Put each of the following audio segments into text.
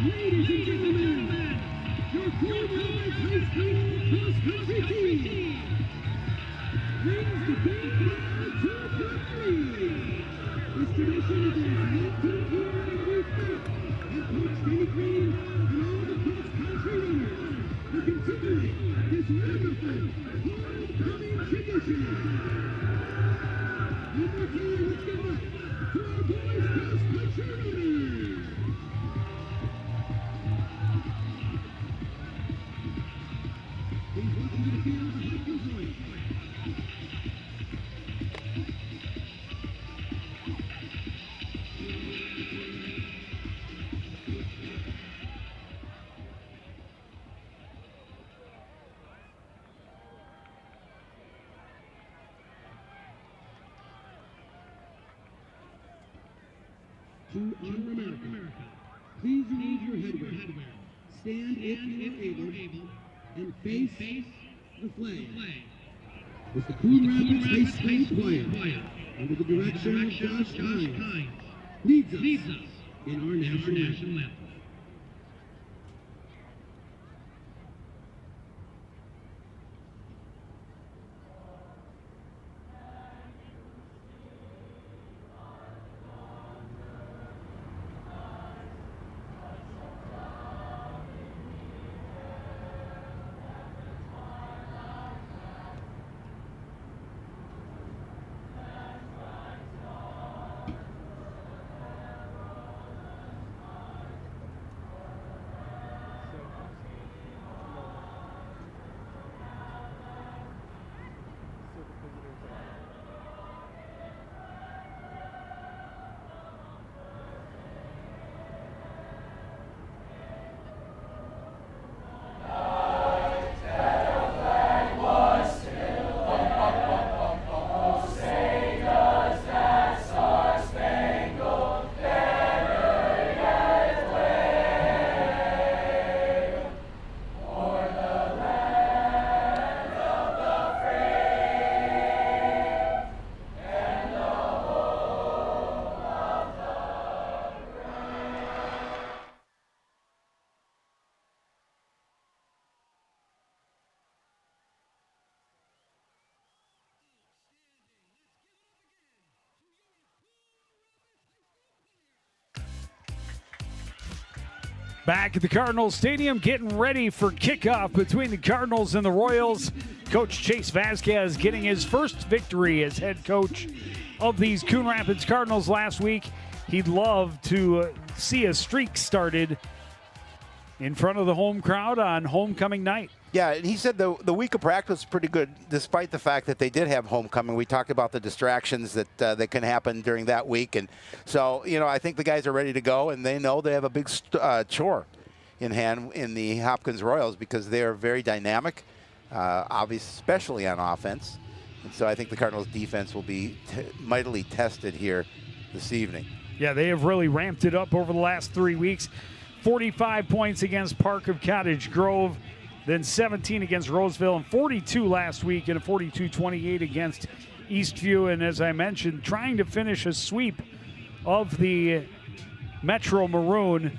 Ladies and gentlemen, your Coon Rapids High School cross-country team brings the big ball to victory. This tradition is in 19th year anniversary, and Coach Danny Green and all the cross-country runners are continuing this wonderful homecoming tradition. One more time, let's give it up to our boys cross-country runners. Please welcome to the field the Hopkins Royals. To honor America, please remove your headwear. Stand if you are able, and face the flag. It's the Coon Rapids High School Choir, under the direction of Josh Hines, leads us in our national anthem. Back at the Cardinals Stadium, getting ready for kickoff between the Cardinals and the Royals. Coach Chase Vasquez getting his first victory as head coach of these Coon Rapids Cardinals last week. He'd love to see a streak started in front of the home crowd on homecoming night. Yeah, and he said the week of practice was pretty good, despite the fact that they did have homecoming. We talked about the distractions that can happen during that week. And so, I think the guys are ready to go, and they know they have a big chore in hand in the Hopkins Royals because they are very dynamic, obviously, especially on offense. And so I think the Cardinals' defense will be mightily tested here this evening. Yeah, they have really ramped it up over the last 3 weeks. 45 points against Park of Cottage Grove, then 17 against Roseville, and 42 last week, and a 42-28 against Eastview. And as I mentioned, trying to finish a sweep of the Metro Maroon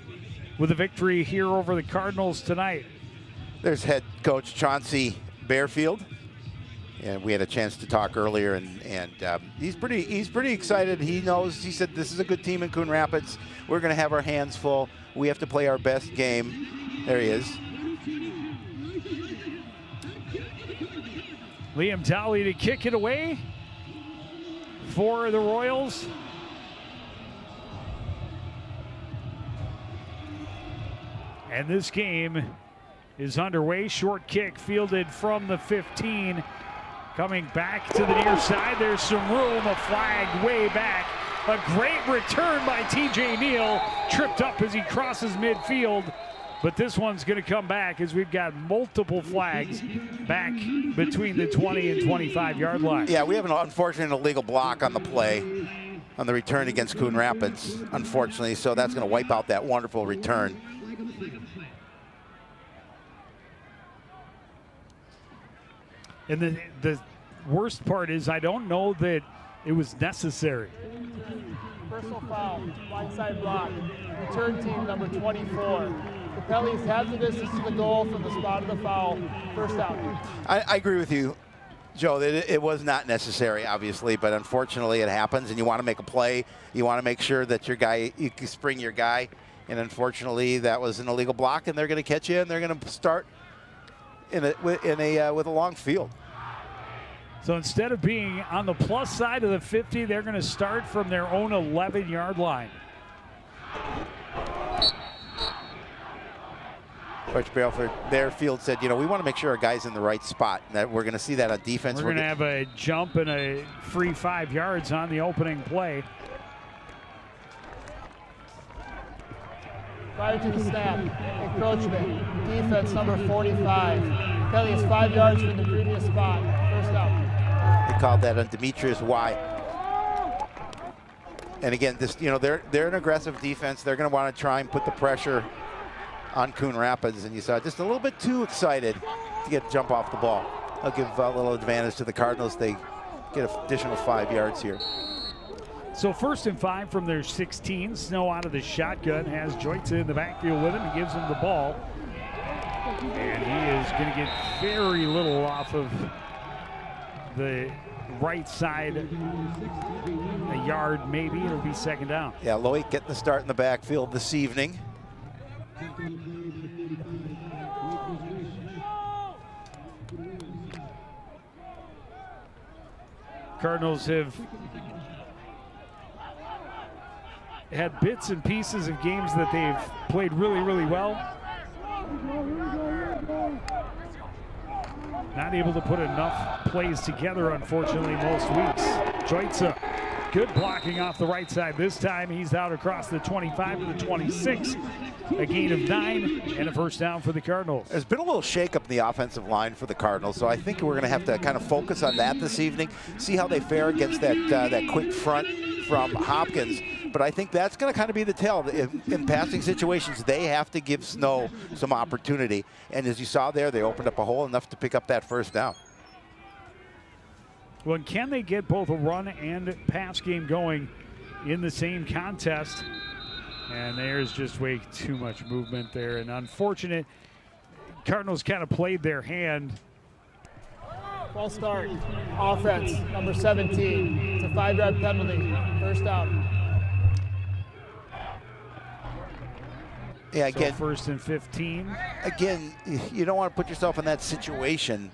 with a victory here over the Cardinals tonight. There's head coach Chauncey Bearfield, and we had a chance to talk earlier, and he's pretty excited. He knows. He said this is a good team in Coon Rapids. We're going to have our hands full. We have to play our best game. There he is. Liam Talley to kick it away for the Royals. And this game is underway. Short kick fielded from the 15. Coming back to the near side. There's some room. A flag way back. A great return by TJ Neal. Tripped up as he crosses midfield. But this one's going to come back as we've got multiple flags back between the 20 and 25-yard line. Yeah, we have an unfortunate illegal block on the play on the return against Coon Rapids, unfortunately. So that's going to wipe out that wonderful return. And the worst part is I don't know that it was necessary. personal foul, blindside block, return team number 24. The penalties have the distance to the goal from the spot of the foul, first down. I agree with you, Joe, that it was not necessary, obviously, but unfortunately it happens, and you want to make a play. You want to make sure that your guy, you can spring your guy, and unfortunately that was an illegal block, and they're going to catch you, and they're going to start with a long field. So instead of being on the plus side of the 50, they're going to start from their own 11-yard line. Coach Baleford, their field said, you know, we want to make sure our guy's in the right spot. And that we're going to see that on defense. We're going to have a jump and a free 5 yards on the opening play. Prior to the snap, encroachment, defense number 45. Penalty is 5 yards from the previous spot, first down. They called that on Demetrius Y. And again, this, you know, they're an aggressive defense. They're going to want to try and put the pressure on Coon Rapids, and you saw just a little bit too excited to get a jump off the ball. I'll give a little advantage to the Cardinals. They get an additional 5 yards here. So 1st and 5 from their 16. Snow out of the shotgun, has Joyce in the backfield with him and gives him the ball. And he is going to get very little off of the right side, a yard maybe. It'll be 2nd down. Yeah, Loic getting the start in the backfield this evening. Cardinals have had bits and pieces of games that they've played really, really well. Not able to put enough plays together, unfortunately, most weeks. Joitza, good blocking off the right side. This time he's out across the 25 to the 26. A gain of 9 and a first down for the Cardinals. There's been a little shakeup in the offensive line for the Cardinals, so I think we're going to have to kind of focus on that this evening, see how they fare against that quick front from Hopkins. But I think that's going to kind of be the tell. In passing situations, they have to give Snow some opportunity. And as you saw there, they opened up a hole enough to pick up that first down. Well, can they get both a run and pass game going in the same contest? And there's just way too much movement there. And unfortunate, Cardinals kind of played their hand. False start, offense, number 17. It's a 5-yard penalty, first down. Yeah, again, so 1st and 15. Again, you don't want to put yourself in that situation.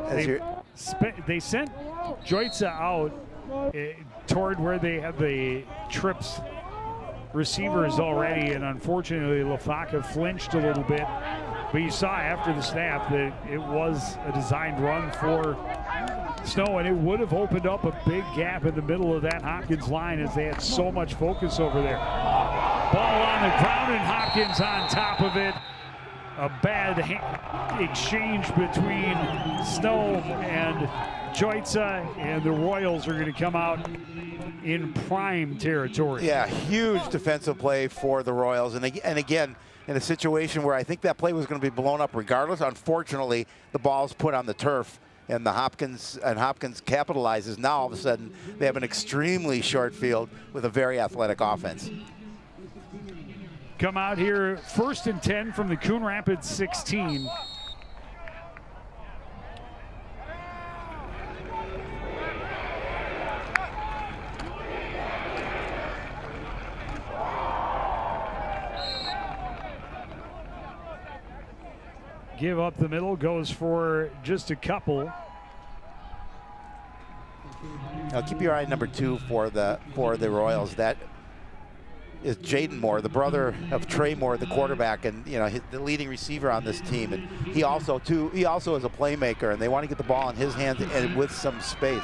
They sent Joitza out toward where they have the trips receivers already, and unfortunately Lafaka flinched a little bit. But you saw after the snap that it was a designed run for Snow, and it would have opened up a big gap in the middle of that Hopkins line as they had so much focus over there. Ball on the ground and Hopkins on top of it. A bad exchange between Snow and Joitza, and the Royals are going to come out in prime territory. Yeah, huge defensive play for the Royals. And again, in a situation where I think that play was going to be blown up regardless, unfortunately, the ball's put on the turf, and Hopkins capitalizes. Now all of a sudden they have an extremely short field with a very athletic offense. Come out here, 1st and 10 from the Coon Rapids 16. Give up the middle, goes for just a couple. Now keep your eye on number 2 for the Royals. That is Jaden Moore, the brother of Trey Moore, the quarterback, and you know the leading receiver on this team. And he also is a playmaker, and they want to get the ball in his hands and with some space.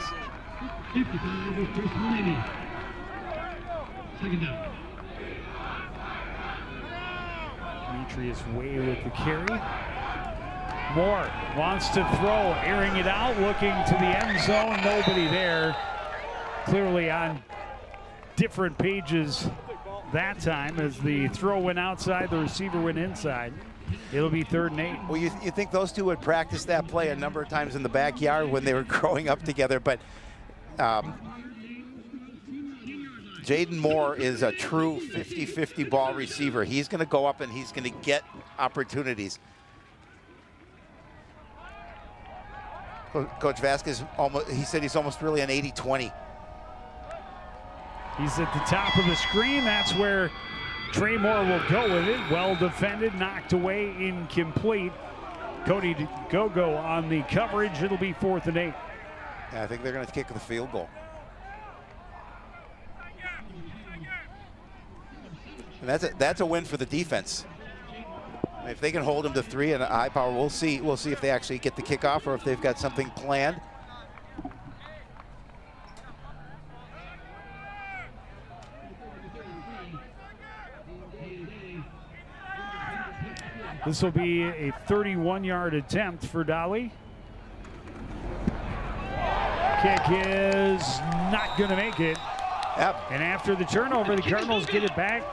Demetrius Way with the carry. Moore wants to throw, airing it out, looking to the end zone. Nobody there. Clearly on different pages that time as the throw went outside, the receiver went inside. It'll be 3rd and 8. Well, you think those two would practice that play a number of times in the backyard when they were growing up together, but Jaden Moore is a true 50-50 ball receiver. He's going to go up and he's going to get opportunities. Coach Vasquez, he said he's almost really an 80-20. He's at the top of the screen. That's where Trey Moore will go with it. Well defended, knocked away, incomplete. Cody Gogo on the coverage. It'll be 4th and 8. Yeah, I think they're going to kick the field goal. And that's a win for the defense. If they can hold them to 3 and a high power, we'll see. We'll see if they actually get the kickoff or if they've got something planned. This will be a 31-yard attempt for Dolly. Kick is not going to make it. Yep. And after the turnover, the Cardinals get it back,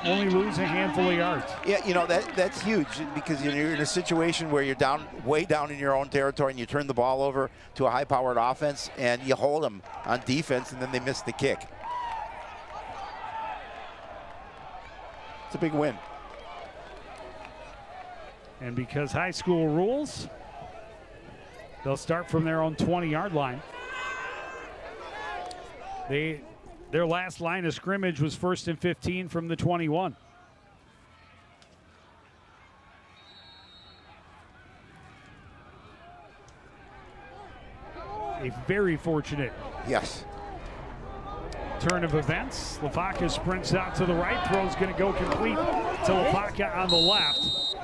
only lose a handful of yards. Yeah, you know, that's huge because you're in a situation where you're down, way down in your own territory, and you turn the ball over to a high-powered offense, and you hold them on defense, and then they miss the kick. It's a big win. And because high school rules, they'll start from their own 20-yard line. Their last line of scrimmage was 1st and 15 from the 21. A very fortunate turn of events. Lafaka sprints out to the right. Throw's going to go complete to Lafaka on the left.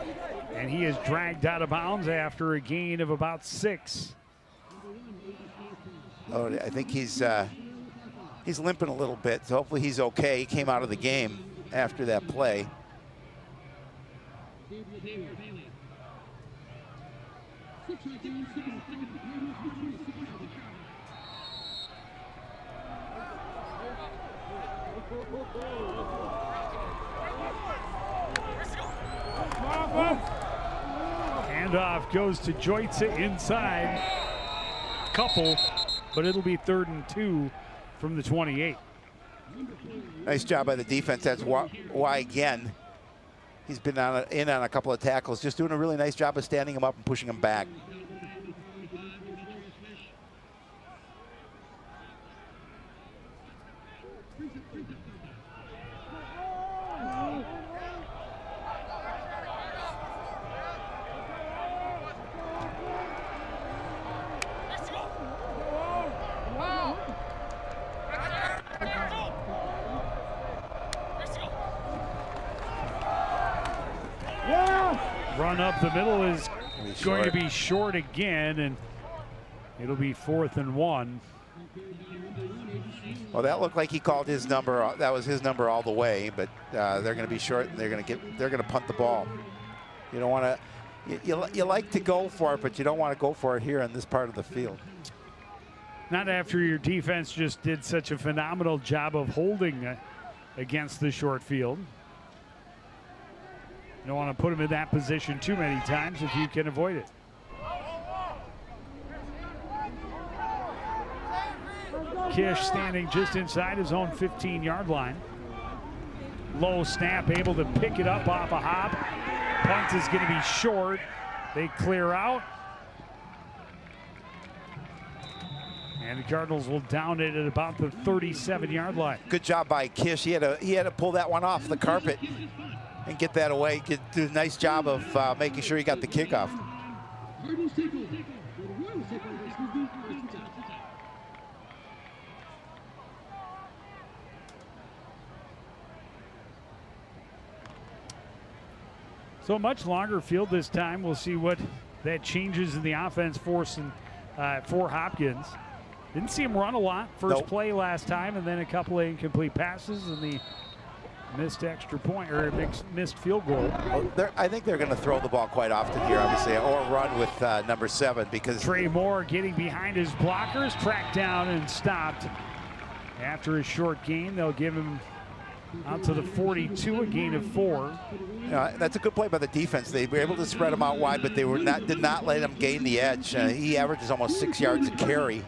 And he is dragged out of bounds after a gain of about 6. Oh, I think he's limping a little bit, so hopefully he's okay. He came out of the game after that play. Handoff goes to Joitza inside. Couple, but it'll be 3rd and 2 from the 28. Nice job by the defense. That's why again, he's been in on a couple of tackles, just doing a really nice job of standing him up and pushing him back. Run up the middle is going to be short again, and it'll be 4th and 1. Well, that looked like he called his number. That was his number all the way, but they're going to be short, and they're going to punt the ball. You don't want to. You like to go for it, but you don't want to go for it here in this part of the field. Not after your defense just did such a phenomenal job of holding against the short field. You don't want to put him in that position too many times if you can avoid it. Kish standing just inside his own 15-yard line. Low snap, able to pick it up off a hop. Punt is going to be short. They clear out. And the Cardinals will down it at about the 37-yard line. Good job by Kish. He had to pull that one off the carpet and get that away. Do a nice job of making sure he got the kickoff. So a much longer field this time. We'll see what that changes in the offense for Hopkins. Didn't see him run a lot. First play last time, and then a couple of incomplete passes and the missed extra point or missed field goal. Well, I think they're going to throw the ball quite often here, obviously, or run with number 7 because Trey Moore getting behind his blockers, tracked down and stopped after a short gain. They'll give him out to the 42, a gain of 4. That's a good play by the defense. They were able to spread him out wide, but they did not let him gain the edge. He averages almost 6 yards a carry.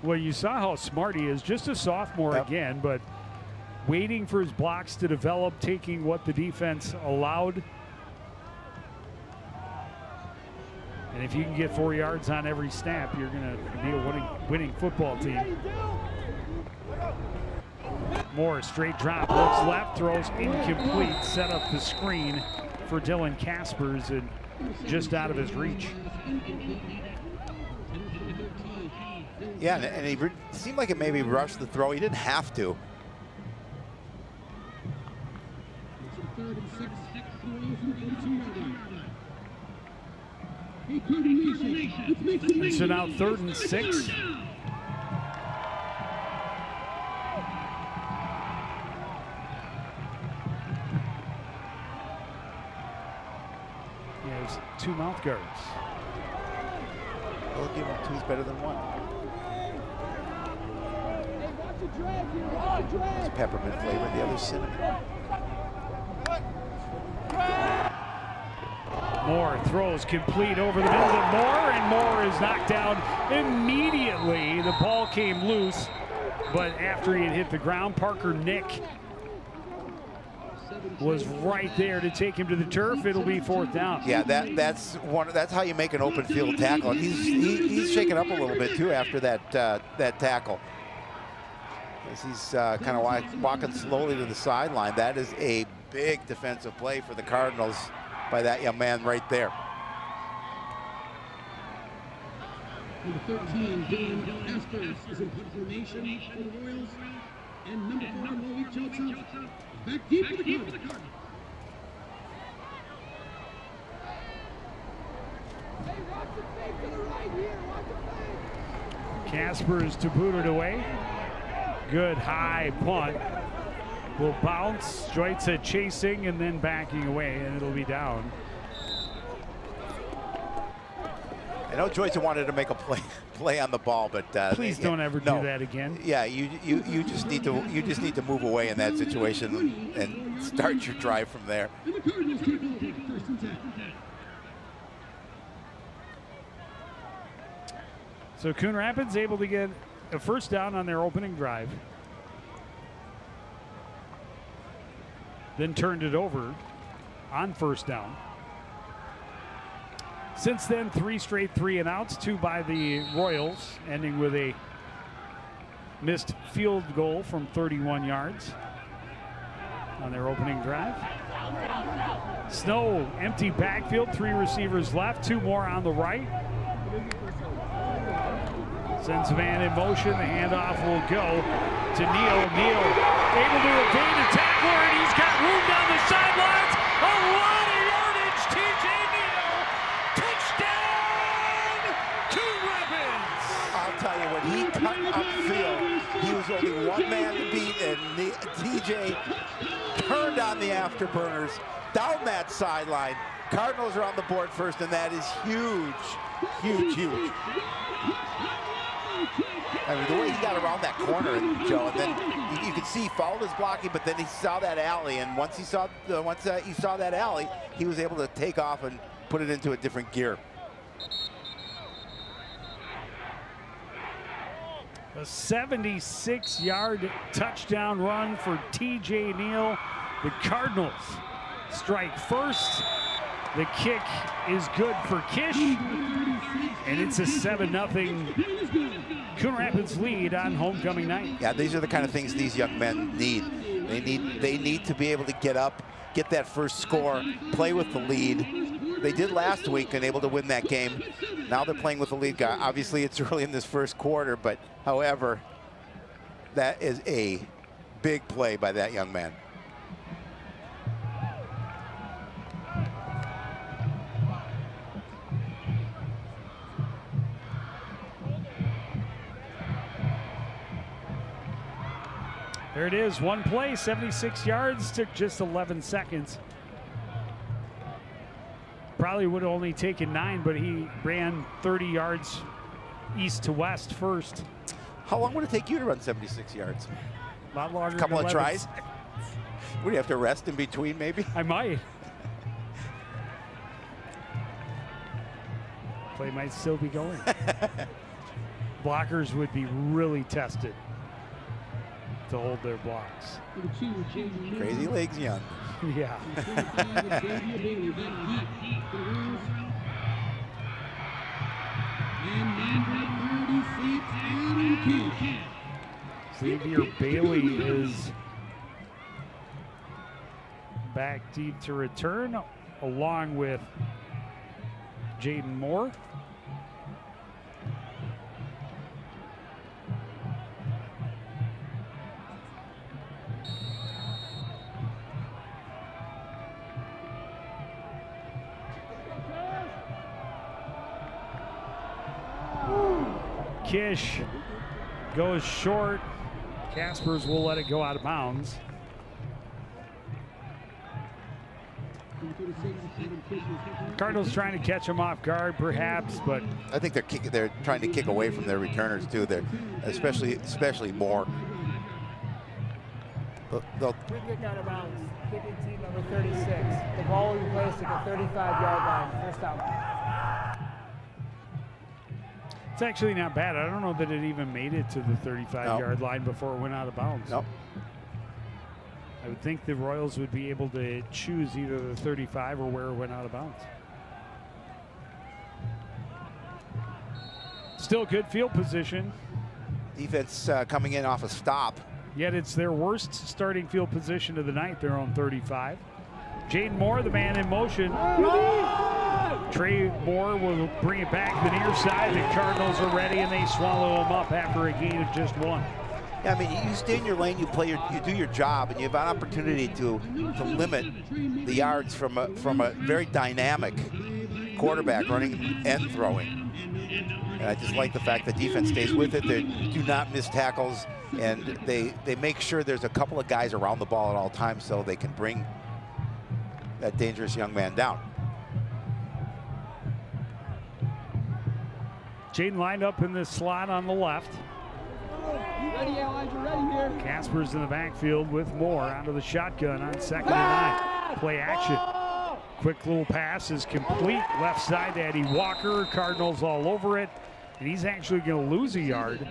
Well, you saw how smart he is. Just a sophomore again, but waiting for his blocks to develop, taking what the defense allowed. And if you can get 4 yards on every snap, you're going to be a winning football team. Moore, straight drop, looks left, throws incomplete, set up the screen for Dylan Caspers and just out of his reach. Yeah, and he seemed like it maybe rushed the throw. He didn't have to. And so now 3rd and 6. He has 2 mouth guards. We'll give him 2's better than 1. It's peppermint flavor, the other cinnamon. Moore throws complete over the middle to Moore, and Moore is knocked down immediately. The ball came loose, but after he had hit the ground, Parker Nick was right there to take him to the turf. It'll be 4th down. Yeah, that's how you make an open field tackle. And he's shaken up a little bit too after that tackle. As he's kind of walking slowly to the sideline. That is a big defensive play for the Cardinals by that young man right there. Number 13, Dylan Caspers is in punt formation for the Royals. And number 4, Malik Joseph, back deep for the Cardinals. Caspers to boot it away. Good high punt. Will bounce. Joytza chasing and then backing away, and it'll be down. I know Joytza wanted to make a play on the ball, but please don't ever do that again. Yeah, you just need to move away in that situation and start your drive from there. And the Cardinals take over 1st and 10. So Coon Rapids able to get a 1st down on their opening drive. Then turned it over on 1st down. Since then, 3 straight 3-and-outs, 2 by the Royals, ending with a missed field goal from 31 yards on their opening drive. Snow, empty backfield, 3 receivers left, 2 more on the right. Sends a man in motion, the handoff will go to Neal. Neal able to evade a tackler, and he's got room down the sidelines. A lot of yardage, TJ Neal. Touchdown, Coon Rapids. I'll tell you, when he cut upfield, he was only 1 man to beat, and TJ turned on the afterburners down that sideline. Cardinals are on the board first, and that is huge, huge, huge. I mean, the way he got around that corner, Joe, and then you could see he followed his blocking, but then he saw that alley, and once he saw that alley, he was able to take off and put it into a different gear. A 76-yard touchdown run for TJ Neal. The Cardinals strike first. The kick is good for Kish, and it's a 7-0 Coon Rapids lead on homecoming night. Yeah, these are the kind of things these young men need. They need to be able to get up, get that first score, play with the lead. They did last week and able to win that game. Now they're playing with the lead guy. Obviously, it's early in this first quarter, but however, that is a big play by that young man. There it is, one play, 76 yards, took just 11 seconds. Probably would have only taken 9, but he ran 30 yards east to west first. How long would it take you to run 76 yards? A lot longer. A couple than of 11 tries? seconds. Would you have to rest in between, maybe? I might. Play might still be going. blockers would be really tested to hold their blocks. Crazy legs young. Yeah. Xavier Bailey is back deep to return, along with Jaden Moore. Kish goes short. Caspers will let it go out of bounds. Cardinals trying to catch him off guard, perhaps, but I think they're trying to kick away from their returners too. They're especially Moore. They'll Quick kick out of bounds. Kicking team number 36. The ball will be placed at the 35-yard line. First down. it's actually not bad. I don't know that it even made it to the 35-yard line before it went out of bounds. Nope. I would think the Royals would be able to choose either the 35 or where it went out of bounds. Still good field position. Defense coming in off a stop. Yet it's their worst starting field position of the night, their own 35. Jaden Moore, the man in motion. Trey Moore will bring it back to the near side. The Cardinals are ready, and they swallow him up after a gain of just one. Yeah, I mean, you stay in your lane, you do your job, and you have an opportunity to limit the yards from a very dynamic quarterback running and throwing. And I just like the fact that defense stays with it. They do not miss tackles, and they make sure there's a couple of guys around the ball at all times so they can bring that dangerous young man down. Jaden lined up in the slot on the left. Ready, Elijah, ready here. Casper's in the backfield with Moore onto the shotgun on 2nd and 9. Play action. Quick little pass is complete. Left side to Eddie Walker. Cardinals all over it. And he's actually going to lose a yard.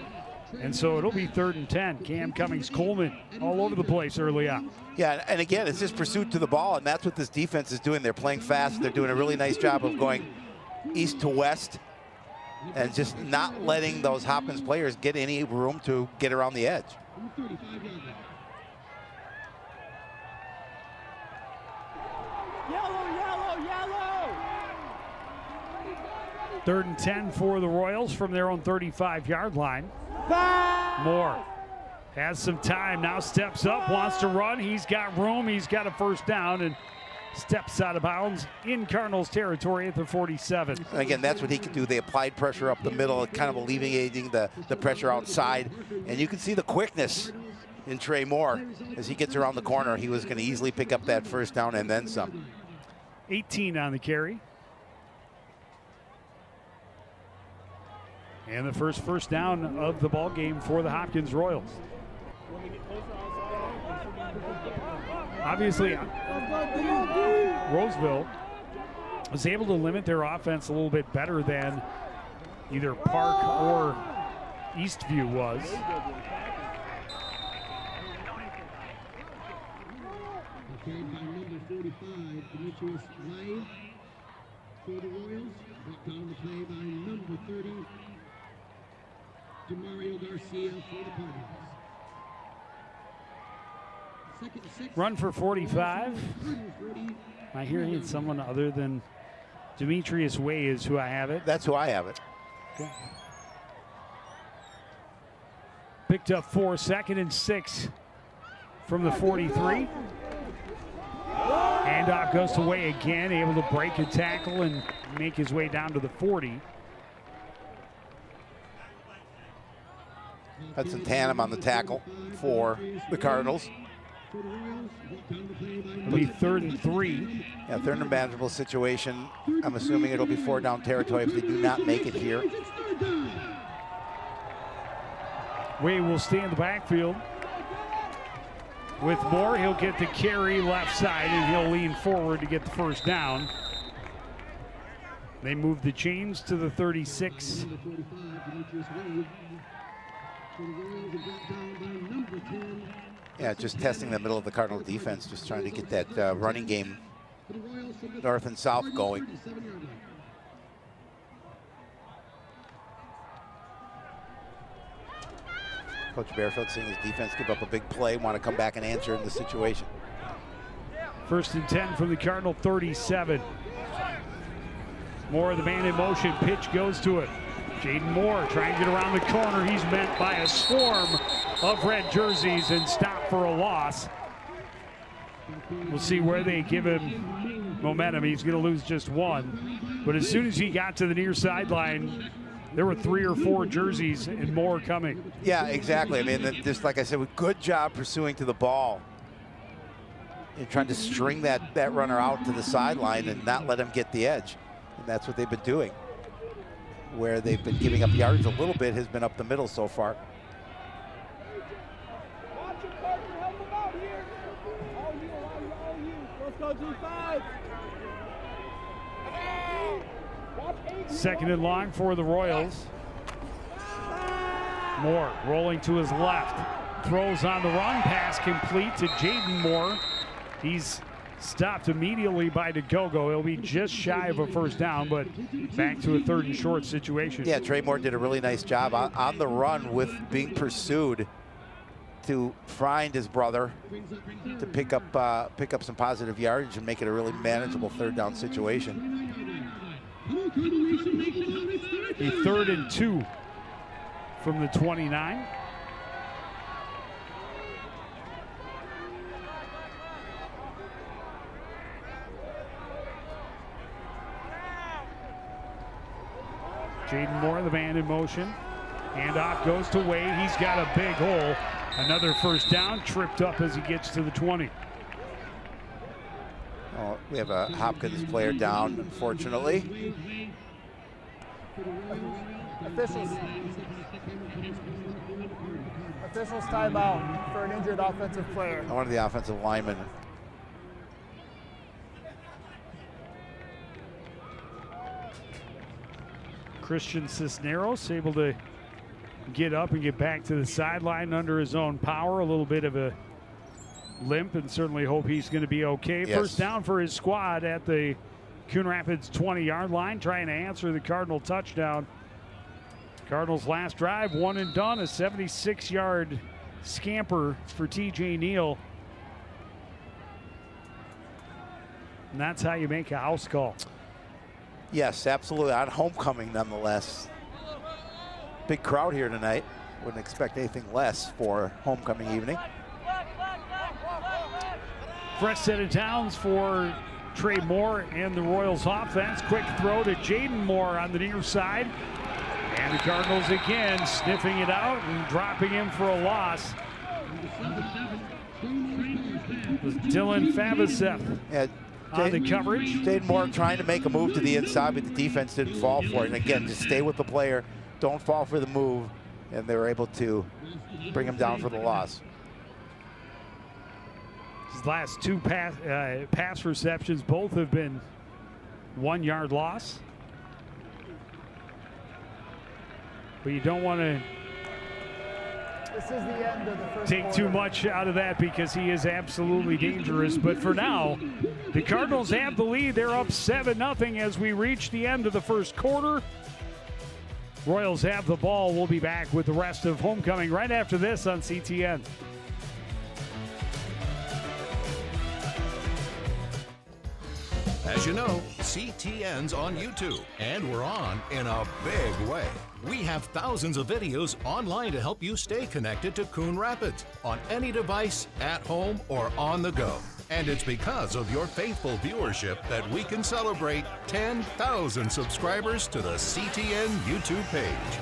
And so it'll be 3rd and 10. Cam Cummings-Coleman all over the place early on. Yeah, and again, it's just pursuit to the ball, and that's what this defense is doing. They're playing fast. They're doing a really nice job of going east to west and just not letting those Hopkins players get any room to get around the edge. Yellow, yellow, yellow. 3rd and 10 for the Royals from their own 35-yard line. Moore has some time, now steps up, wants to run. He's got room, he's got a first down, and steps out of bounds in Cardinals territory at the 47. Again, that's what he can do. They applied pressure up the middle, kind of alleviating the pressure outside. And you can see the quickness in Trey Moore. As he gets around the corner, he was going to easily pick up that first down and then some. 18 on the carry. And the first down of the ball game for the Hopkins Royals. Obviously, Roseville was able to limit their offense a little bit better than either Park or Eastview was. Okay, by number 45, Demetrius Live for the Royals. Brought down the play by number 30, Demario Garcia for the Cardinals. Run for 45. I hear it's someone other than Demetrius Way is who I have it. That's who I have it. Okay. Picked up 4, 2nd and 6 from the 43. Handoff goes to Way again, able to break a tackle and make his way down to the 40. Hudson Tannen on the tackle for the Cardinals. It'll be 3rd and 3. Yeah, 3rd and manageable situation. I'm assuming it'll be 4 down territory if they do not make it here. Way will stay in the backfield. With Moore, he'll get the carry left side and he'll lean forward to get the first down. They move the chains to the 36. Number 45, Demetrius Wade. For the Royals, it brought down by number 10. Yeah, just testing the middle of the Cardinal defense, just trying to get that running game For the Royals from the north and south going. 37-yard line. Coach Barefield seeing his defense give up a big play, want to come back and answer in the situation. 1st and 10 from the Cardinal 37. Moore, the man in motion, pitch goes to it. Jaden Moore trying to get around the corner. He's met by a swarm of red jerseys and stopped for a loss. We'll see where they give him momentum. He's going to lose just one. But as soon as he got to the near sideline, there were 3 or 4 jerseys and more coming. Yeah, exactly. I mean, just like I said, good job pursuing to the ball and trying to string that runner out to the sideline and not let him get the edge. And that's what they've been doing. Where they've been giving up yards a little bit has been up the middle so far. Second and long for the Royals. Moore rolling to his left. Throws on the run. Pass complete to Jaden Moore. He's stopped immediately by DeGogo. He'll be just shy of a first down, but back to a 3rd and short situation. Yeah, Trey Moore did a really nice job on the run with being pursued to find his brother to pick up some positive yardage and make it a really manageable 3rd down situation. A 3rd and 2 from the 29. Jaden Moore, the man in motion. Handoff goes to Wade. He's got a big hole. Another first down, tripped up as he gets to the 20. Oh, we have a Hopkins player down, unfortunately. Officials timeout for an injured offensive player. One of the offensive linemen. Christian Cisneros able to get up and get back to the sideline under his own power. A little bit of a limp, and certainly hope he's going to be okay. Yes. First down for his squad at the Coon Rapids 20-yard line, trying to answer the Cardinal touchdown. Cardinals' last drive, 1 and done, a 76-yard scamper for TJ Neal. And that's how you make a house call. Yes, absolutely. On homecoming, nonetheless. Big crowd here tonight. Wouldn't expect anything less for homecoming evening. Fresh set of downs for Trey Moore and the Royals offense. Quick throw to Jaden Moore on the near side. And the Cardinals again sniffing it out and dropping him for a loss. It was Dylan Favaseth on the coverage. Jaden Moore trying to make a move to the inside, but the defense didn't fall for it. And again, just stay with the player. Don't fall for the move. And they were able to bring him down for the loss. His last 2 pass receptions, both have been 1-yard loss. But you don't want to This is the end of the first take quarter. too much out of that because he is absolutely dangerous. But for now, the Cardinals have the lead. They're up 7-0 as we reach the end of the first quarter. Royals have the ball. We'll be back with the rest of homecoming right after this on CTN. As you know, CTN's on YouTube, and we're on in a big way. We have thousands of videos online to help you stay connected to Coon Rapids on any device, at home, or on the go. And it's because of your faithful viewership that we can celebrate 10,000 subscribers to the CTN YouTube page.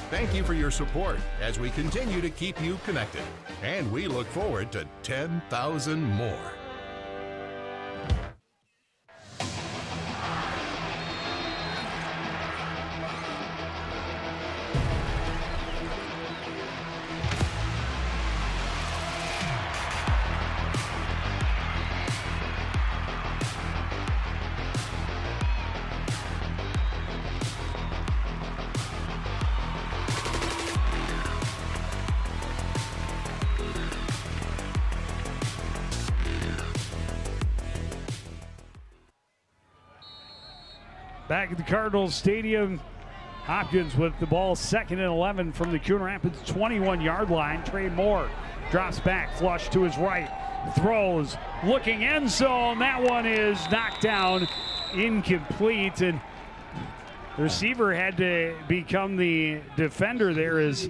Thank you for your support as we continue to keep you connected. And we look forward to 10,000 more. Back at the Cardinals Stadium, Hopkins with the ball, 2nd and 11 from the Coon Rapids 21-yard line. Trey Moore drops back, flush to his right, throws, looking end zone. That one is knocked down, incomplete, and the receiver had to become the defender there as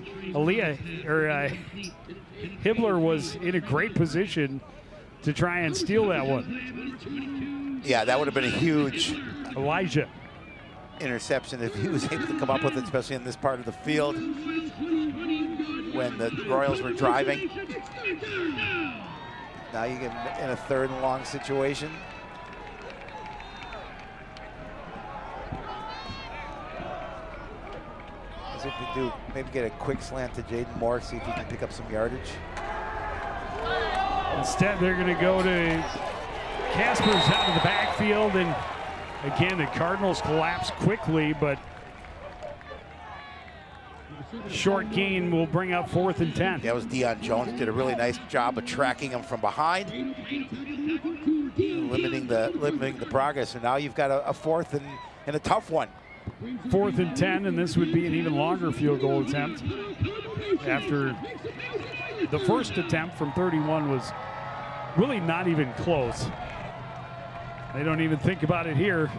Hibbler was in a great position to try and steal that one. Yeah, that would have been a huge Elijah interception if he was able to come up with it, especially in this part of the field when the Royals were driving. Now you get in a 3rd and long situation. As if we do, maybe get a quick slant to Jaden Moore, see if he can pick up some yardage. Instead, they're going to go to Casper's out of the backfield, and again, the Cardinals collapse quickly, but short gain will bring up 4th and 10. That was Deion Jones, did a really nice job of tracking him from behind, limiting the progress. And now you've got a 4th and a tough one. 4th and 10, and this would be an even longer field goal attempt after the first attempt from 31 was really not even close. They don't even think about it here.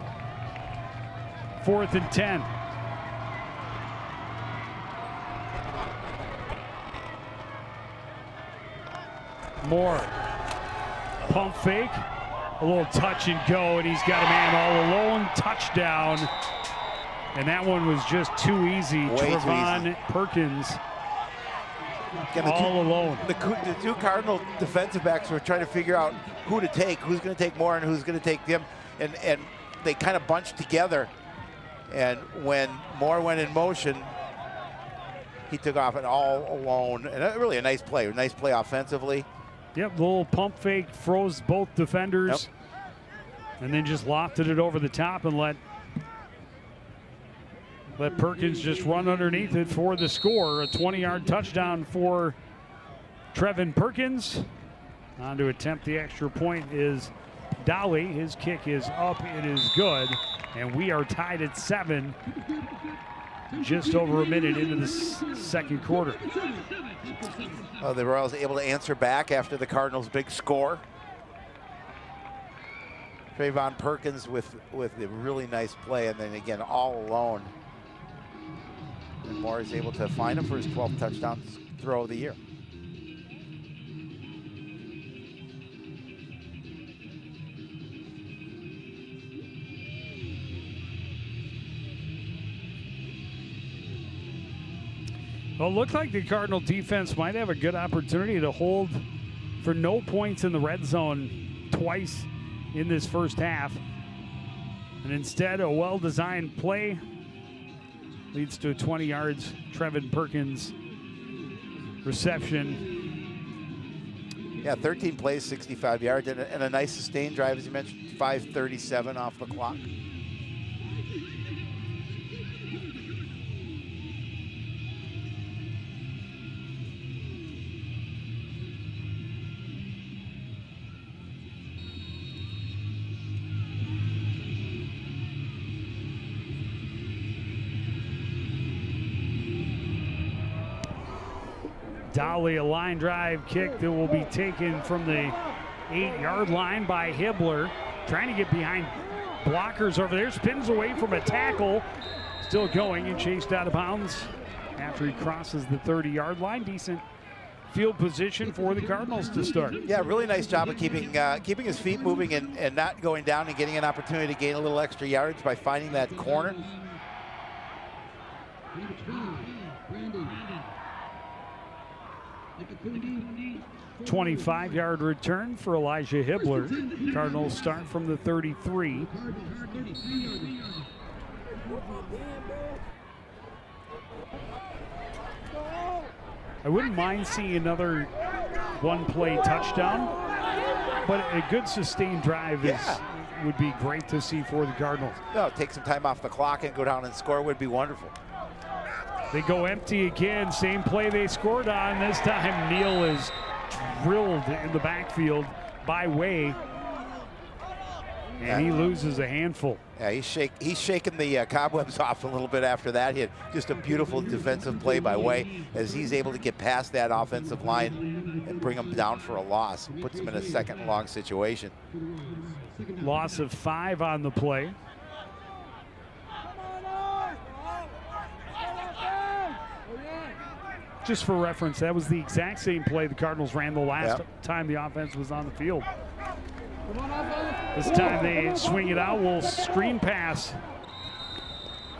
4th and 10. Moore, pump fake, a little touch and go, and he's got a man all alone. Touchdown. And that one was just too easy. Trevon Perkins all alone. The 2 Cardinal defensive backs were trying to figure out who to take, who's going to take Moore and who's going to take them. And they kind of bunched together. And when Moore went in motion, he took off and all alone. And really a nice play offensively. Yep, the little pump fake froze both defenders. Yep. And then just lofted it over the top and let Perkins just run underneath it for the score. A 20-yard touchdown for Trevon Perkins. On to attempt the extra point is Dolly. His kick is up. It is good. And we are tied at 7. Just over a minute into the 2nd quarter. The Royals able to answer back after the Cardinals' big score. Trevon Perkins with a really nice play, and then again all alone. And Moore is able to find him for his 12th touchdown throw of the year. Well, it looked like the Cardinal defense might have a good opportunity to hold for no points in the red zone twice in this first half. And instead, a well-designed play leads to a 20 yards Trevon Perkins reception. Yeah, 13 plays, 65 yards, and a nice sustained drive, as you mentioned, 5:37 off the clock. Dolly, a line drive kick that will be taken from the 8-yard line by Hibbler. Trying to get behind blockers over there. Spins away from a tackle. Still going and chased out of bounds after he crosses the 30-yard line. Decent field position for the Cardinals to start. Yeah, really nice job of keeping his feet moving and not going down and getting an opportunity to gain a little extra yardage by finding that corner. 25-yard return for Elijah Hibbler. Cardinals start from the 33. I wouldn't mind seeing another one-play touchdown, but a good sustained drive would be great to see for the Cardinals. No, take some time off the clock and go down and score would be wonderful. They go empty again. Same play they scored on. This time Neal is drilled in the backfield by Way. And he loses a handful. Yeah, he's shaking the cobwebs off a little bit after that. He had just a beautiful defensive play by Way as he's able to get past that offensive line and bring him down for a loss. Puts him in a second and long situation. Loss of 5 on the play. Just for reference, that was the exact same play the Cardinals ran the last time the offense was on the field. This time they swing it out. Will screen pass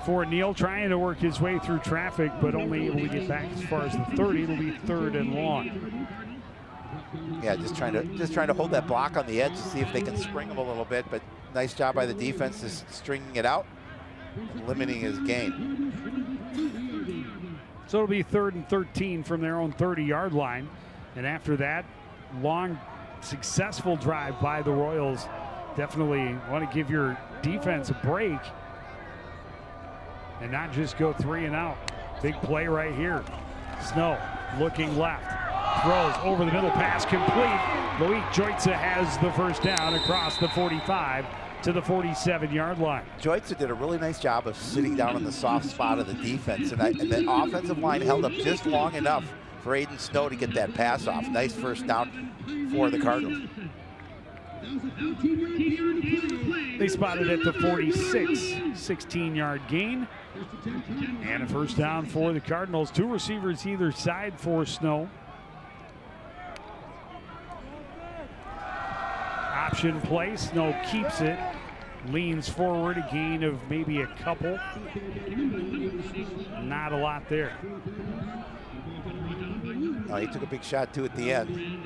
for Neal, trying to work his way through traffic, but only able to get back as far as the 30. It'll be 3rd and long. Yeah, just trying to hold that block on the edge to see if they can spring him a little bit. But nice job by the defense, just stringing it out, limiting his gain. So it'll be 3rd and 13 from their own 30-yard line. And after that, long, successful drive by the Royals. Definitely want to give your defense a break and not just go 3 and out. Big play right here. Snow looking left. Throws over the middle, pass complete. Loic Joitza has the first down across the 45 to the 47-yard line. Joitza did a really nice job of sitting down in the soft spot of the defense, and the offensive line held up just long enough for Aiden Snow to get that pass off. Nice first down for the Cardinals. They spotted at the 46, 16-yard gain. And a first down for the Cardinals. 2 receivers either side for Snow. Option play, Snow keeps it, leans forward, a gain of maybe a couple. Not a lot there. Oh, he took a big shot too at the end.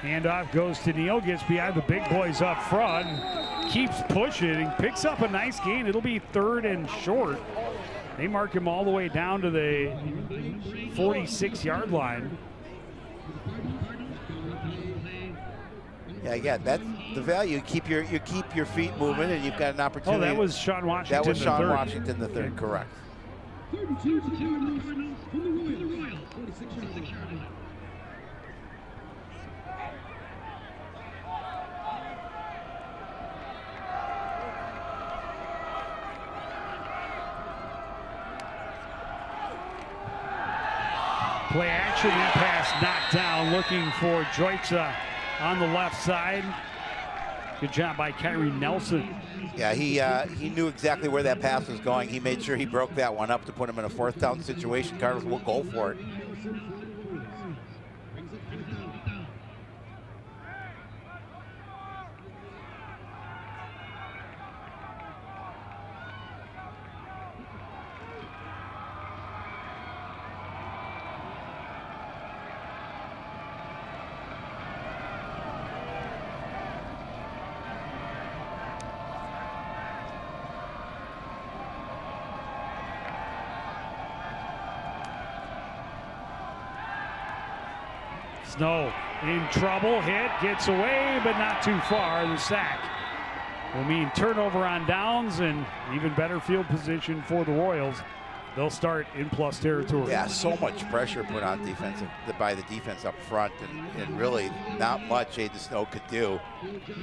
Handoff goes to Neal, gets behind the big boys up front, keeps pushing and picks up a nice gain. It'll be 3rd and short. They mark him all the way down to the 46-yard line. Yeah, again, that's the value. You keep your feet moving, and you've got an opportunity. Oh, that was Sean Washington. That was Sean the Washington, the third, correct. 32 to the Cardinals from the Royals, 46 yards. Play action, that pass knocked down, looking for Joitza on the left side. Good job by Kyrie Nelson. Yeah, he knew exactly where that pass was going. He made sure he broke that one up to put him in a 4th down situation. Cardinals will go for it. Snow in trouble, hit, gets away, but not too far. The sack will mean turnover on downs and even better field position for the Royals. They'll start in plus territory. Yeah, so much pressure put on by the defense up front, and really not much Aiden Snow could do.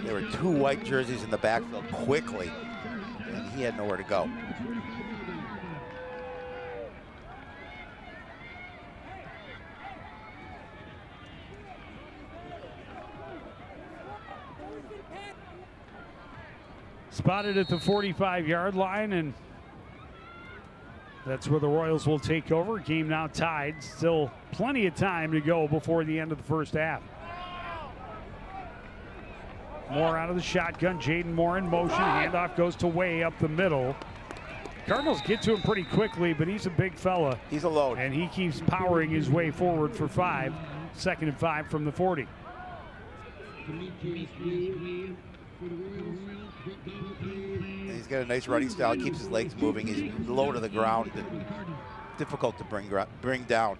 There were 2 white jerseys in the backfield quickly, and he had nowhere to go. Spotted at the 45-yard line, and that's where the Royals will take over. Game now tied. Still plenty of time to go before the end of the first half. Moore out of the shotgun. Jaden Moore in motion. Handoff goes to Way up the middle. Cardinals get to him pretty quickly, but he's a big fella. He's a load. And he keeps powering his way forward for 5. 2nd and 5 from the 40. He's got a nice running style. He keeps his legs moving. He's low to the ground and difficult to bring down.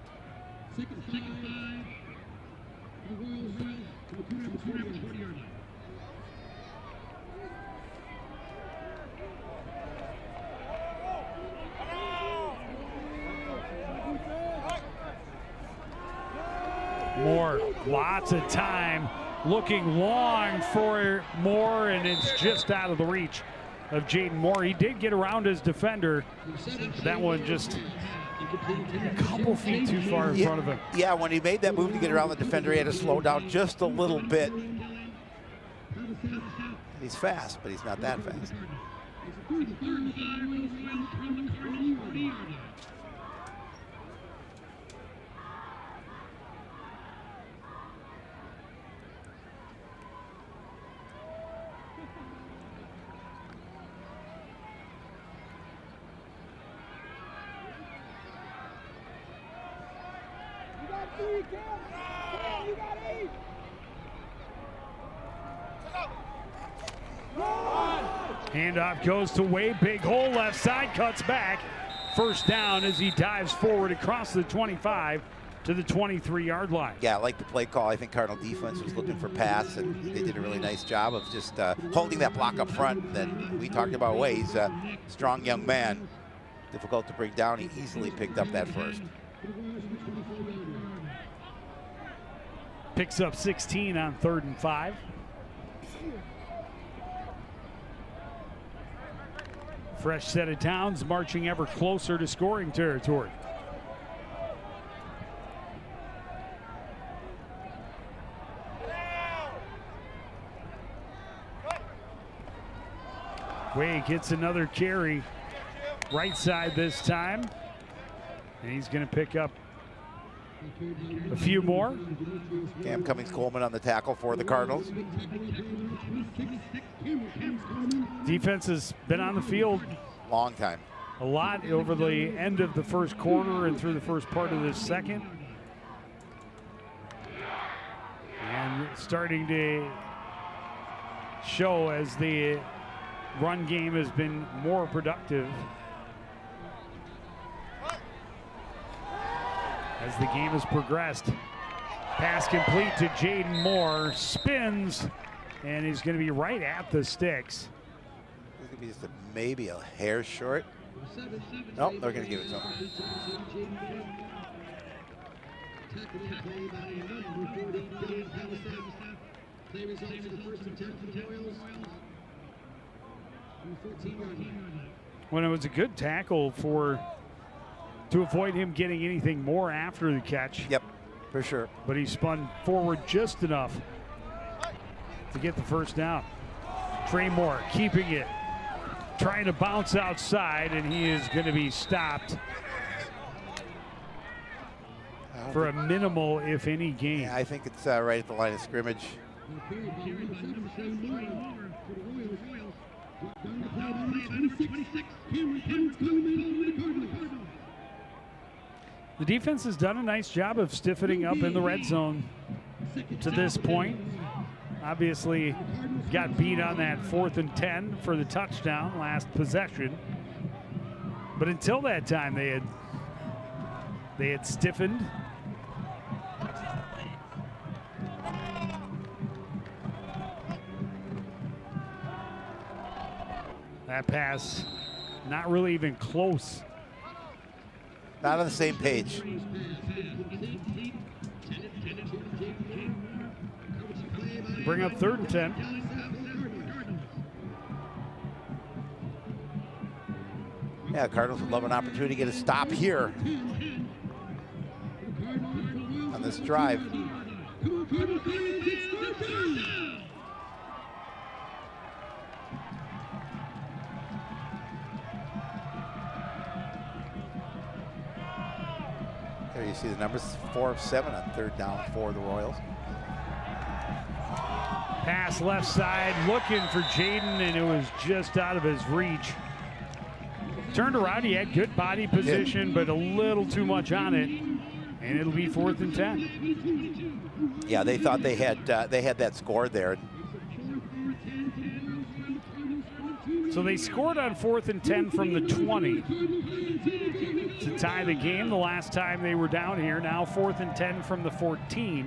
Moore, lots of time, looking long for Moore, and it's just out of the reach of Jaden Moore. He did get around his defender. That one just a couple feet too far in front of him. Yeah, when he made that move to get around the defender, he had to slow down just a little bit. He's fast, but he's not that fast. Handoff goes to Wade, big hole left side, cuts back. First down as he dives forward across the 25 to the 23-yard line. Yeah, I like the play call. I think Cardinal defense was looking for pass, and they did a really nice job of just holding that block up front. Then we talked about Wade. He's a strong young man, difficult to bring down. He easily picked up that first. Picks up 16 on 3rd and 5. Fresh set of downs, marching ever closer to scoring territory. Wade gets another carry, right side this time, and he's going to pick up a few more. Cam Cummings-Coleman on the tackle for the Cardinals. Defense has been on the field long time. A lot over the end of the first quarter and through the first part of the second. And starting to show as the run game has been more productive as the game has progressed. Pass complete to Jaden Moore, spins, and he's going to be right at the sticks. It's going to be just maybe a hair short. Nope, they're going to give it to him. When it was a good tackle to avoid him getting anything more after the catch. Yep, for sure. But he spun forward just enough to get the first down. Trey Moore keeping it, trying to bounce outside, and he is going to be stopped for a minimal, if any, gain. Yeah, I think it's right at the line of scrimmage. The defense has done a nice job of stiffening up in the red zone to this point. Obviously got beat on that 4th and 10 for the touchdown last possession. But until that time, they had stiffened. That pass, not really even close. Not on the same page. Bring up 3rd and 10. Yeah, Cardinals would love an opportunity to get a stop here on this drive. There you see the numbers, 4 of 7 on 3rd down for the Royals. Pass left side, looking for Jaden, and it was just out of his reach. Turned around, he had good body position, but a little too much on it, and it'll be 4th and 10. Yeah, they thought they had that score there. So they scored on 4th and 10 from the 20 to tie the game the last time they were down here. Now 4th and 10 from the 14.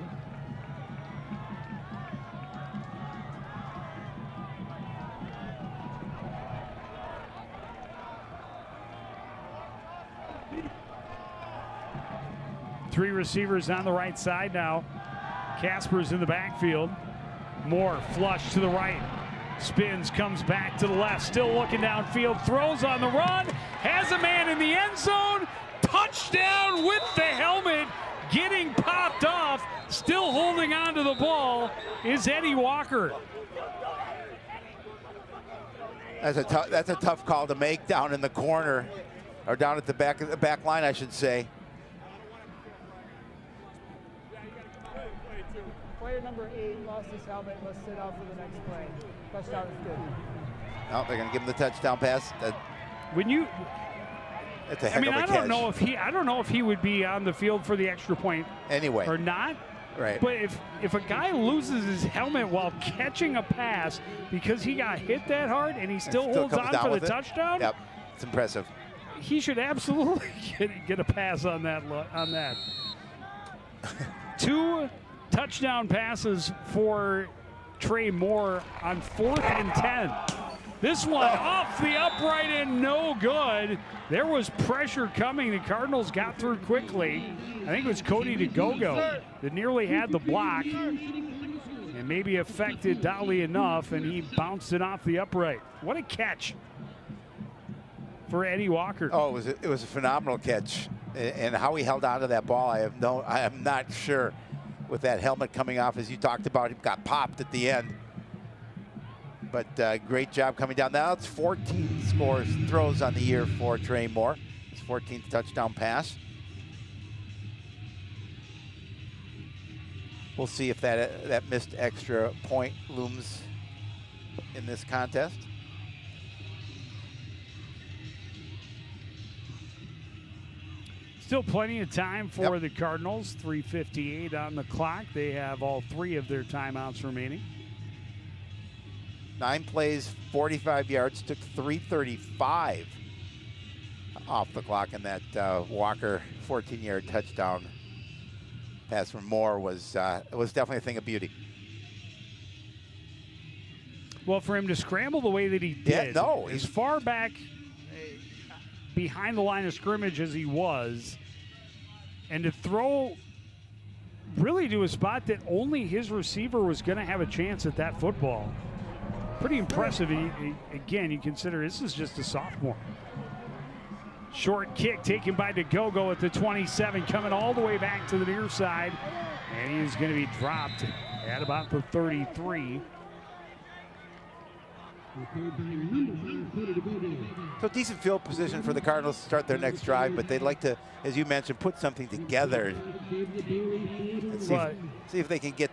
Three receivers on the right side now. Casper's in the backfield. Moore flush to the right. Spins, comes back to the left. Still looking downfield. Throws on the run. Has a man in the end zone. Touchdown with the helmet. Getting popped off. Still holding on to the ball is Eddie Walker. That's a tough call to make down in the corner, or down at the back line, I should say. Player number 8 lost his helmet, must sit out for the next play. Touchdown is good. Oh, they're going to give him the touchdown pass. That's a heck of a catch. I don't know if he would be on the field for the extra point anyway or not. Right. But if a guy loses his helmet while catching a pass because he got hit that hard and he still holds on for the touchdown, yep, it's impressive. He should absolutely get a pass on that. Two touchdown passes for Trey Moore on 4th and 10. This one off the upright and no good. There was pressure coming. The Cardinals got through quickly. I think it was Cody DeGogo that nearly had the block and maybe affected Dolly enough, and he bounced it off the upright. What a catch for Eddie Walker. Oh, it was a phenomenal catch, and how he held on to that ball, I am not sure. With that helmet coming off, as you talked about, he got popped at the end. But great job coming down. Now it's 14 throws on the year for Trey Moore. His 14th touchdown pass. We'll see if that missed extra point looms in this contest. Still plenty of time for the Cardinals. 3:58 on the clock. They have all 3 of their timeouts remaining. 9 plays, 45 yards, took 3:35 off the clock, and that Walker 14-yard touchdown pass from Moore was definitely a thing of beauty. Well, for him to scramble the way that he did, as far back behind the line of scrimmage as he was, and to throw really to a spot that only his receiver was going to have a chance at that football. Pretty impressive. Again, you consider this is just a sophomore. Short kick taken by DeGogo at the 27, coming all the way back to the near side, and he is going to be dropped at about the 33. So decent field position for the Cardinals to start their next drive, but they'd like to, as you mentioned, put something together and see if they can get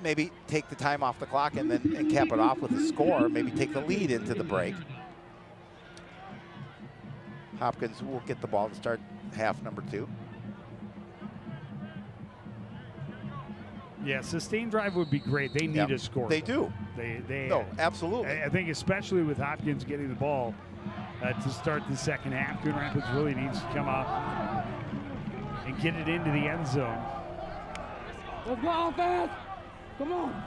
maybe take the time off the clock and cap it off with a score, maybe take the lead into the break. Hopkins will get the ball to start half number 2. Yeah, sustained drive would be great. They need a score. They do. No, absolutely. I think especially with Hopkins getting the ball to start the second half, Coon Rapids really needs to come out and get it into the end zone. Let's go fast. Come on.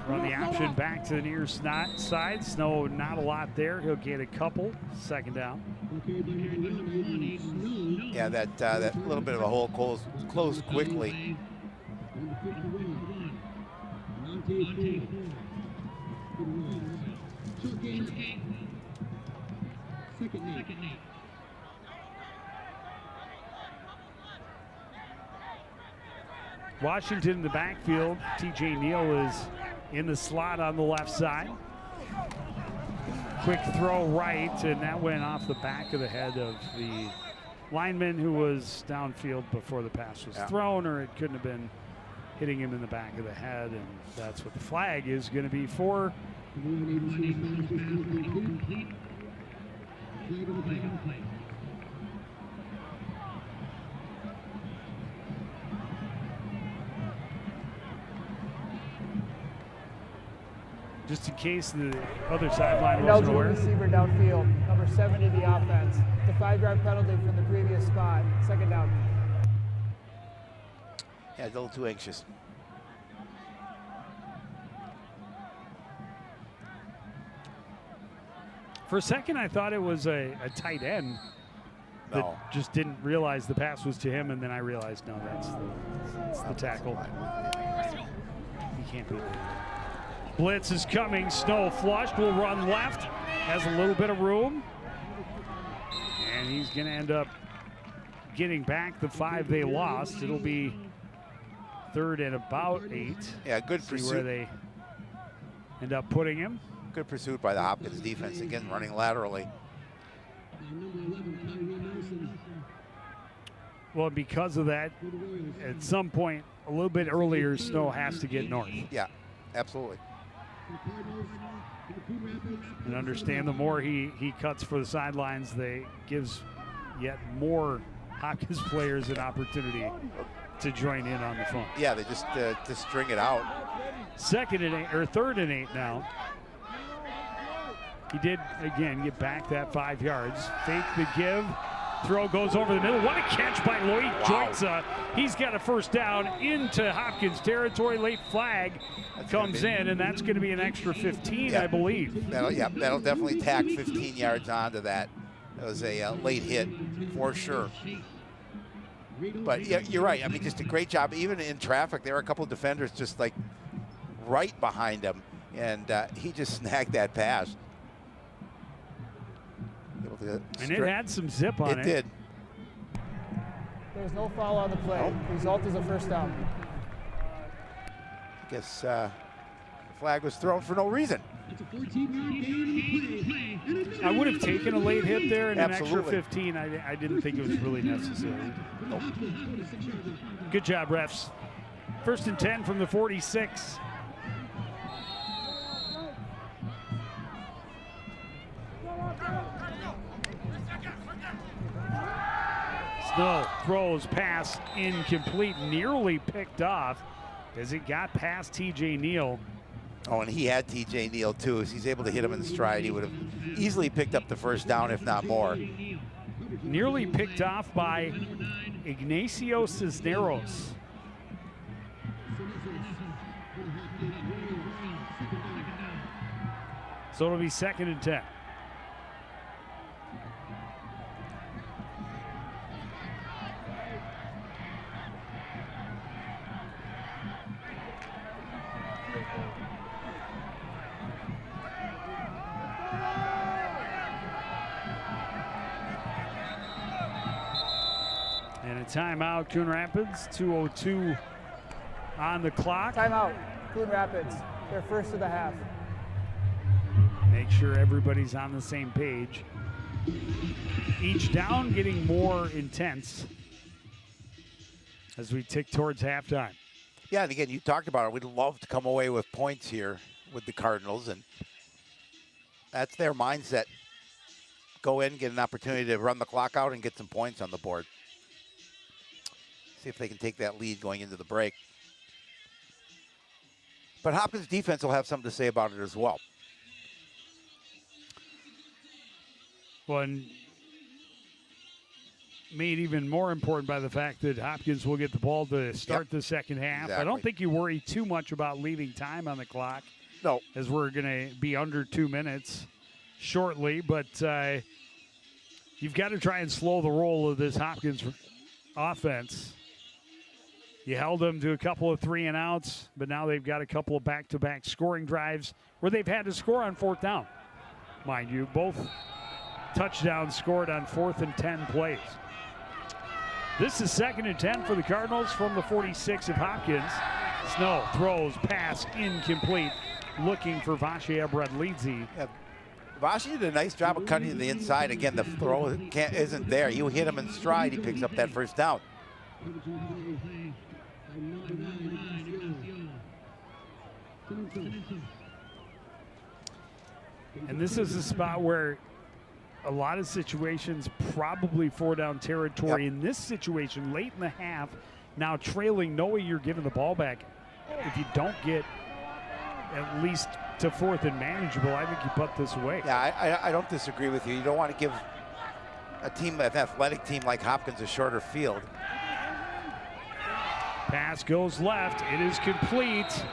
Run the option back to the near side. Snow, not a lot there. He'll get a couple. Second down. Yeah, that little bit of a hole closed quickly. Washington in the backfield. TJ Neal is in the slot on the left side. Quick throw right, and that went off the back of the head of the lineman who was downfield before the pass was thrown, or it couldn't have been hitting him in the back of the head, and that's what the flag is going to be for. just in case the other sideline wasn't Eligible aware. receiver downfield, number 70, the offense. The 5-yard penalty from the previous spot. Second down. Yeah, a little too anxious. For a second, I thought it was a tight end that No. just didn't realize the pass was to him, and then I realized, no, that's the tackle. He can't be there. Blitz is coming. Snow flushed. Will run left. Has a little bit of room. And he's going to end up getting back the 5 they lost. It'll be 3rd and about 8. Yeah, good See pursuit. where they end up putting him. Good pursuit by the Hopkins defense. Again, running laterally. Well, because of that, at some point, a little bit earlier, Snow has to get north. Yeah, absolutely. And understand the more he cuts for the sidelines, they gives yet more Hopkins players an opportunity to join in on the fun. Yeah, they just to string it out. 2nd and 8, or 3rd and 8 now. He did, again, get back that 5 yards. Fake the give. Throw goes over the middle. What a catch by Lloyd Joitza. He's got a first down into Hopkins territory. Late flag comes in, and that's going to be an extra 15, Yeah. I believe. That'll definitely tack 15 yards onto that. That was a late hit for sure. But yeah, you're right. I mean, just a great job. Even in traffic, there were a couple of defenders just like right behind him, and he just snagged that pass. And it had some zip on it. It did. There's no foul on the play. Nope. Result is a first down. I guess the flag was thrown for no reason. It's a 14-yard gain on the play. I would have taken a late hit there and Absolutely. an extra 15. I didn't think it was really necessary. Nope. Good job, refs. 1st and 10 from the 46. Snow throws, pass incomplete, nearly picked off as it got past TJ Neal. Oh, and he had TJ Neal too. As he's able to hit him in stride, he would have easily picked up the first down, if not more. Nearly picked off by Ignacio Cisneros. So it'll be 2nd and 10. And a timeout, Coon Rapids, 2:02 on the clock. Timeout. Coon Rapids. They're first of the half. Make sure everybody's on the same page. Each down getting more intense as we tick towards halftime. Yeah, and again, you talked about it. We'd love to come away with points here with the Cardinals, and that's their mindset. Go in, get an opportunity to run the clock out and get some points on the board. See if they can take that lead going into the break. But Hopkins defense will have something to say about it as well. One made even more important by the fact that Hopkins will get the ball to start the second half. Exactly. I don't think you worry too much about leaving time on the clock, No, as we're going to be under 2 minutes shortly. But you've got to try and slow the roll of this Hopkins offense. You held them to a couple of 3-and-outs, but now they've got a couple of back-to-back scoring drives where they've had to score on 4th down. Mind you, both touchdowns scored on 4th and 10 plays. This is 2nd and 10 for the Cardinals from the 46 of Hopkins. Snow throws, pass incomplete, looking for Vache Bradlidze. yeah. Vashi did a nice job of cutting to the inside. Again, the throw isn't there. You hit him in stride, he picks up that first down. And this is a spot where a lot of situations, probably 4-down territory. Yep. In this situation, late in the half, now trailing, no way you're giving the ball back if you don't get at least to 4th and manageable, I think you punt this away. Yeah, I don't disagree with you. You don't want to give a team, an athletic team like Hopkins, a shorter field. Pass goes left. It is complete.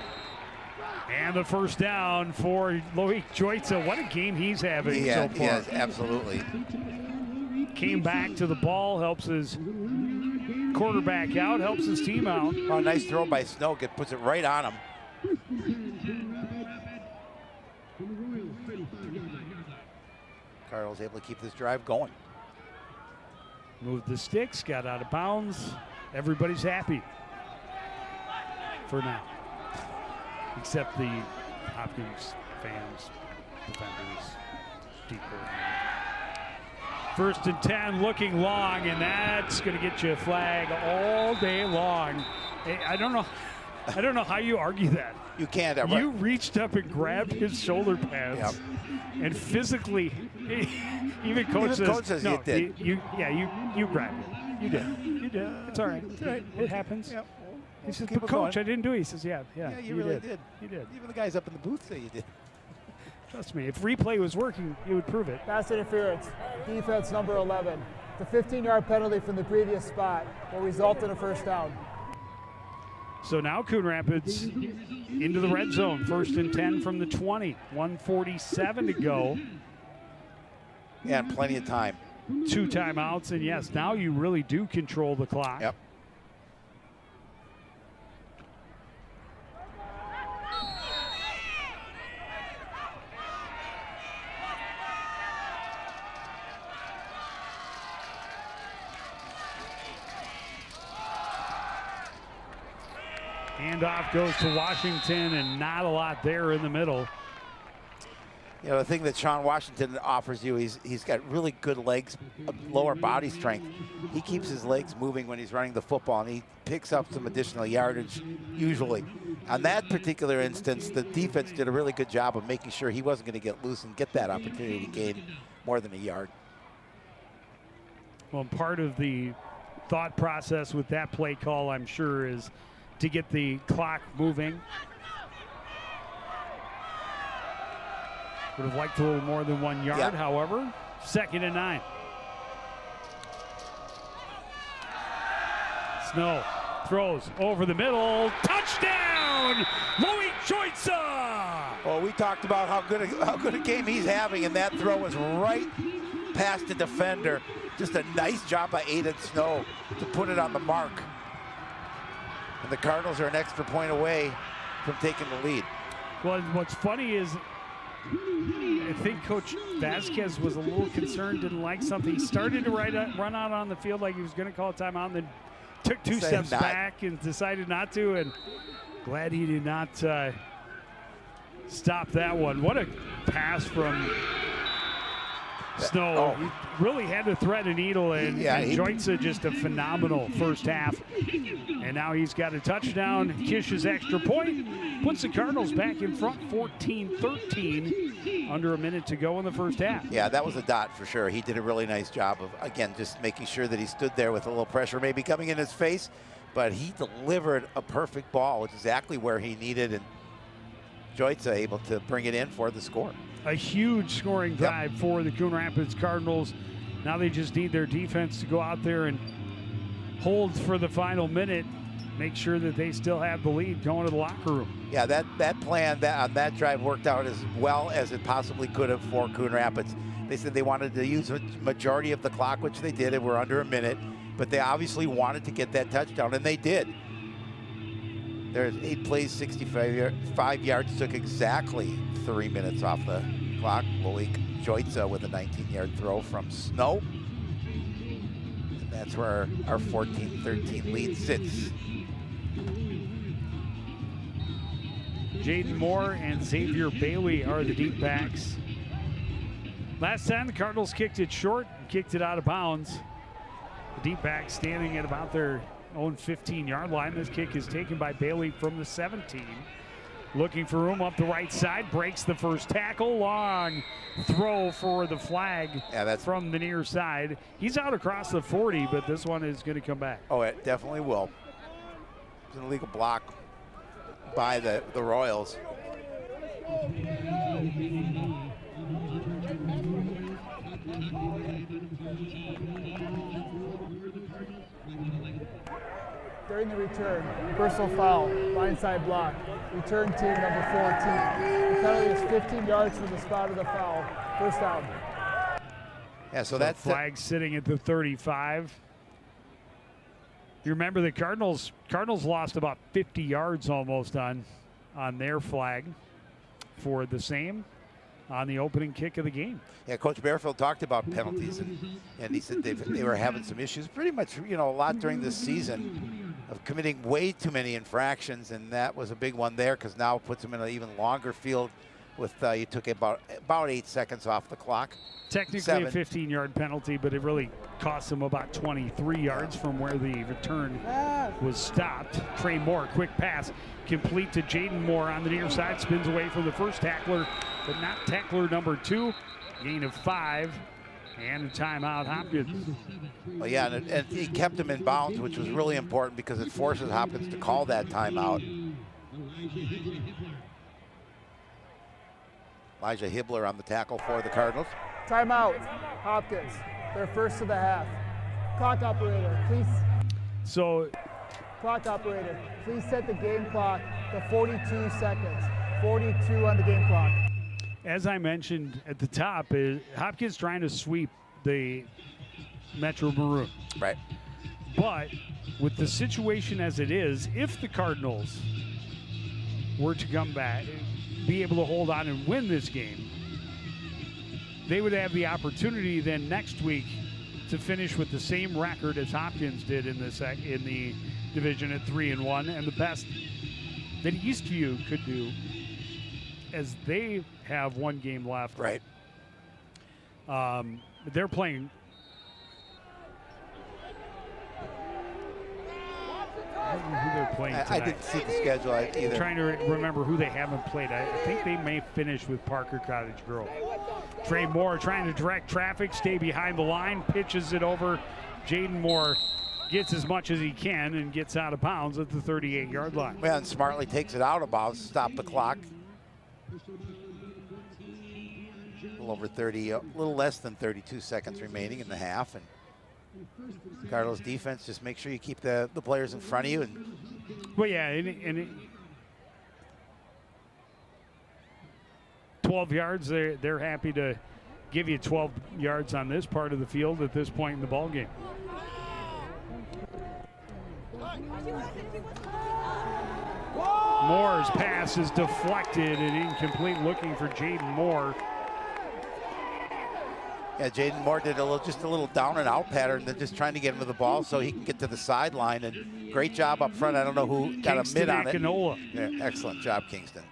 And the first down for Loic Joitza. What a game he's having so far. Yes, absolutely. Came back to the ball, helps his quarterback out, helps his team out. Oh, nice throw by Snow. Puts it right on him. Cardinals able to keep this drive going. Moved the sticks, got out of bounds. Everybody's happy for now, except the Hopkins fans, defenders, deep coordinator. 1st and 10, looking long, and that's going to get you a flag all day long. I don't know how you argue that. You can't. You reached up and grabbed his shoulder pads, Yep. and physically, even coach says, no, you did. You grabbed it. You did. You did. It's all right. It's all right. It happens. Yep. He says, Keep but it coach, going. I didn't do it. He says, yeah, You really did. You did. Even the guys up in the booth say you did. Trust me, if replay was working, it would prove it. Pass interference, defense number 11. The 15-yard penalty from the previous spot will result in a first down. So now Coon Rapids into the red zone. 1st and 10 from the 20. 1:47 to go. Yeah, and plenty of time. 2 timeouts, and yes, now you really do control the clock. Yep. Handoff goes to Washington, and not a lot there in the middle. You know, the thing that Sean Washington offers you, he's got really good legs, lower body strength. He keeps his legs moving when he's running the football, and he picks up some additional yardage usually. On that particular instance, the defense did a really good job of making sure he wasn't going to get loose and get that opportunity to gain more than a yard. Well, part of the thought process with that play call, I'm sure, is to get the clock moving. Would have liked a little more than 1 yard, Yeah. however. 2nd and 9. Snow throws over the middle. Touchdown! Loic Joitza! Well, we talked about how good a game he's having, and that throw was right past the defender. Just a nice job by Aiden Snow to put it on the mark. And the Cardinals are an extra point away from taking the lead. Well, what's funny is I think Coach Vasquez was a little concerned, didn't like something. He started to run out on the field like he was going to call a timeout, and then took 2 steps back and decided not to. And glad he did not stop that one. What a pass from Snow. He really had to thread a needle, and Joitza just a phenomenal first half. And now he's got a touchdown. Kish's extra point puts the Cardinals back in front, 14-13, under a minute to go in the first half. Yeah, that was a dot for sure. He did a really nice job of, again, just making sure that he stood there with a little pressure maybe coming in his face, but he delivered a perfect ball, exactly where he needed, and Joitza able to bring it in for the score. A huge scoring drive for the Coon Rapids Cardinals. Now they just need their defense to go out there and hold for the final minute, make sure that they still have the lead going to the locker room. Yeah, that plan on that drive worked out as well as it possibly could have for Coon Rapids. They said they wanted to use a majority of the clock, which they did, and we're under a minute, but they obviously wanted to get that touchdown, and they did. There's 8 plays, 65 yards, took exactly 3 minutes off the clock. Loic Joitza with a 19-yard throw from Snow. And that's where our 14-13 lead sits. Jaden Moore and Xavier Bailey are the deep backs. Last time the Cardinals kicked it short, kicked it out of bounds. The deep backs standing at about their own 15-yard line. This kick is taken by Bailey from the 17. Looking for room up the right side, breaks the first tackle. Long throw for the flag from the near side. He's out across the 40, but this one is going to come back. Oh, it definitely will. It's an illegal block by the Royals. During the return, personal foul, blindside block, return team number 14. The penalty is 15 yards from the spot of the foul. First down. Yeah, so that's flag sitting at the 35. You remember the Cardinals lost about 50 yards almost on their flag for the same on the opening kick of the game. Yeah, Coach Bearfield talked about penalties, and he said they were having some issues pretty much, a lot during this season of committing way too many infractions, and that was a big one there because now it puts them in an even longer field with you took about 8 seconds off the clock. Technically a 15-yard penalty, but it really cost them about 23 yards from where the return was stopped. Trey Moore, quick pass, complete to Jaden Moore on the near side, spins away from the first tackler, but not tackler number 2. Gain of 5, and a timeout, Hopkins. Well, yeah, and he kept him in bounds, which was really important because it forces Hopkins to call that timeout. Elijah Hibbler on the tackle for the Cardinals. Timeout, Hopkins. They're first of the half. Clock operator, please. Clock operator, please set the game clock to 42 seconds. 42 on the game clock. As I mentioned at the top, Hopkins trying to sweep the Metro Maroon. Right. But with the situation as it is, if the Cardinals were to come back, be able to hold on and win this game, they would have the opportunity then next week to finish with the same record as Hopkins did in the division at 3-1, and the best that Eastview could do, as they have one game left. Right. They're playing. I don't know who they're playing tonight. I didn't see the schedule either. I'm trying to remember who they haven't played. I think they may finish with Parker Cottage Grove. Trey Moore trying to direct traffic, stay behind the line, pitches it over. Jaden Moore gets as much as he can and gets out of bounds at the 38-yard line. Well, and smartly takes it out of bounds, stop the clock. A little less than 32 seconds remaining in the half, and Cardinals defense, just make sure you keep the players in front of you. And well, yeah, and 12 yards, they're happy to give you 12 yards on this part of the field at this point in the ball game. Moore's pass is deflected and incomplete, looking for Jaden Moore. Yeah, Jaden Moore did just a little down and out pattern, then just trying to get him to the ball so he can get to the sideline. And great job up front. I don't know who got Kingston a mid on it. Akinola. Yeah, excellent job, Kingston.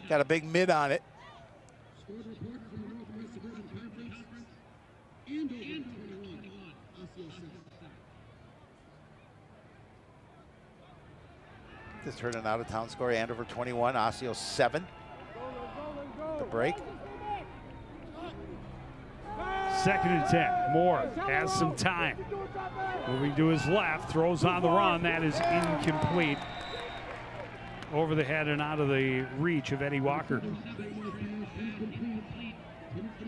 Got a big mid on it. Just heard an out-of-town score. Andover 21, Osseo 7. The break. 2nd and 10. Moore has some time. Moving to his left, throws on the run. That is incomplete. Over the head and out of the reach of Eddie Walker.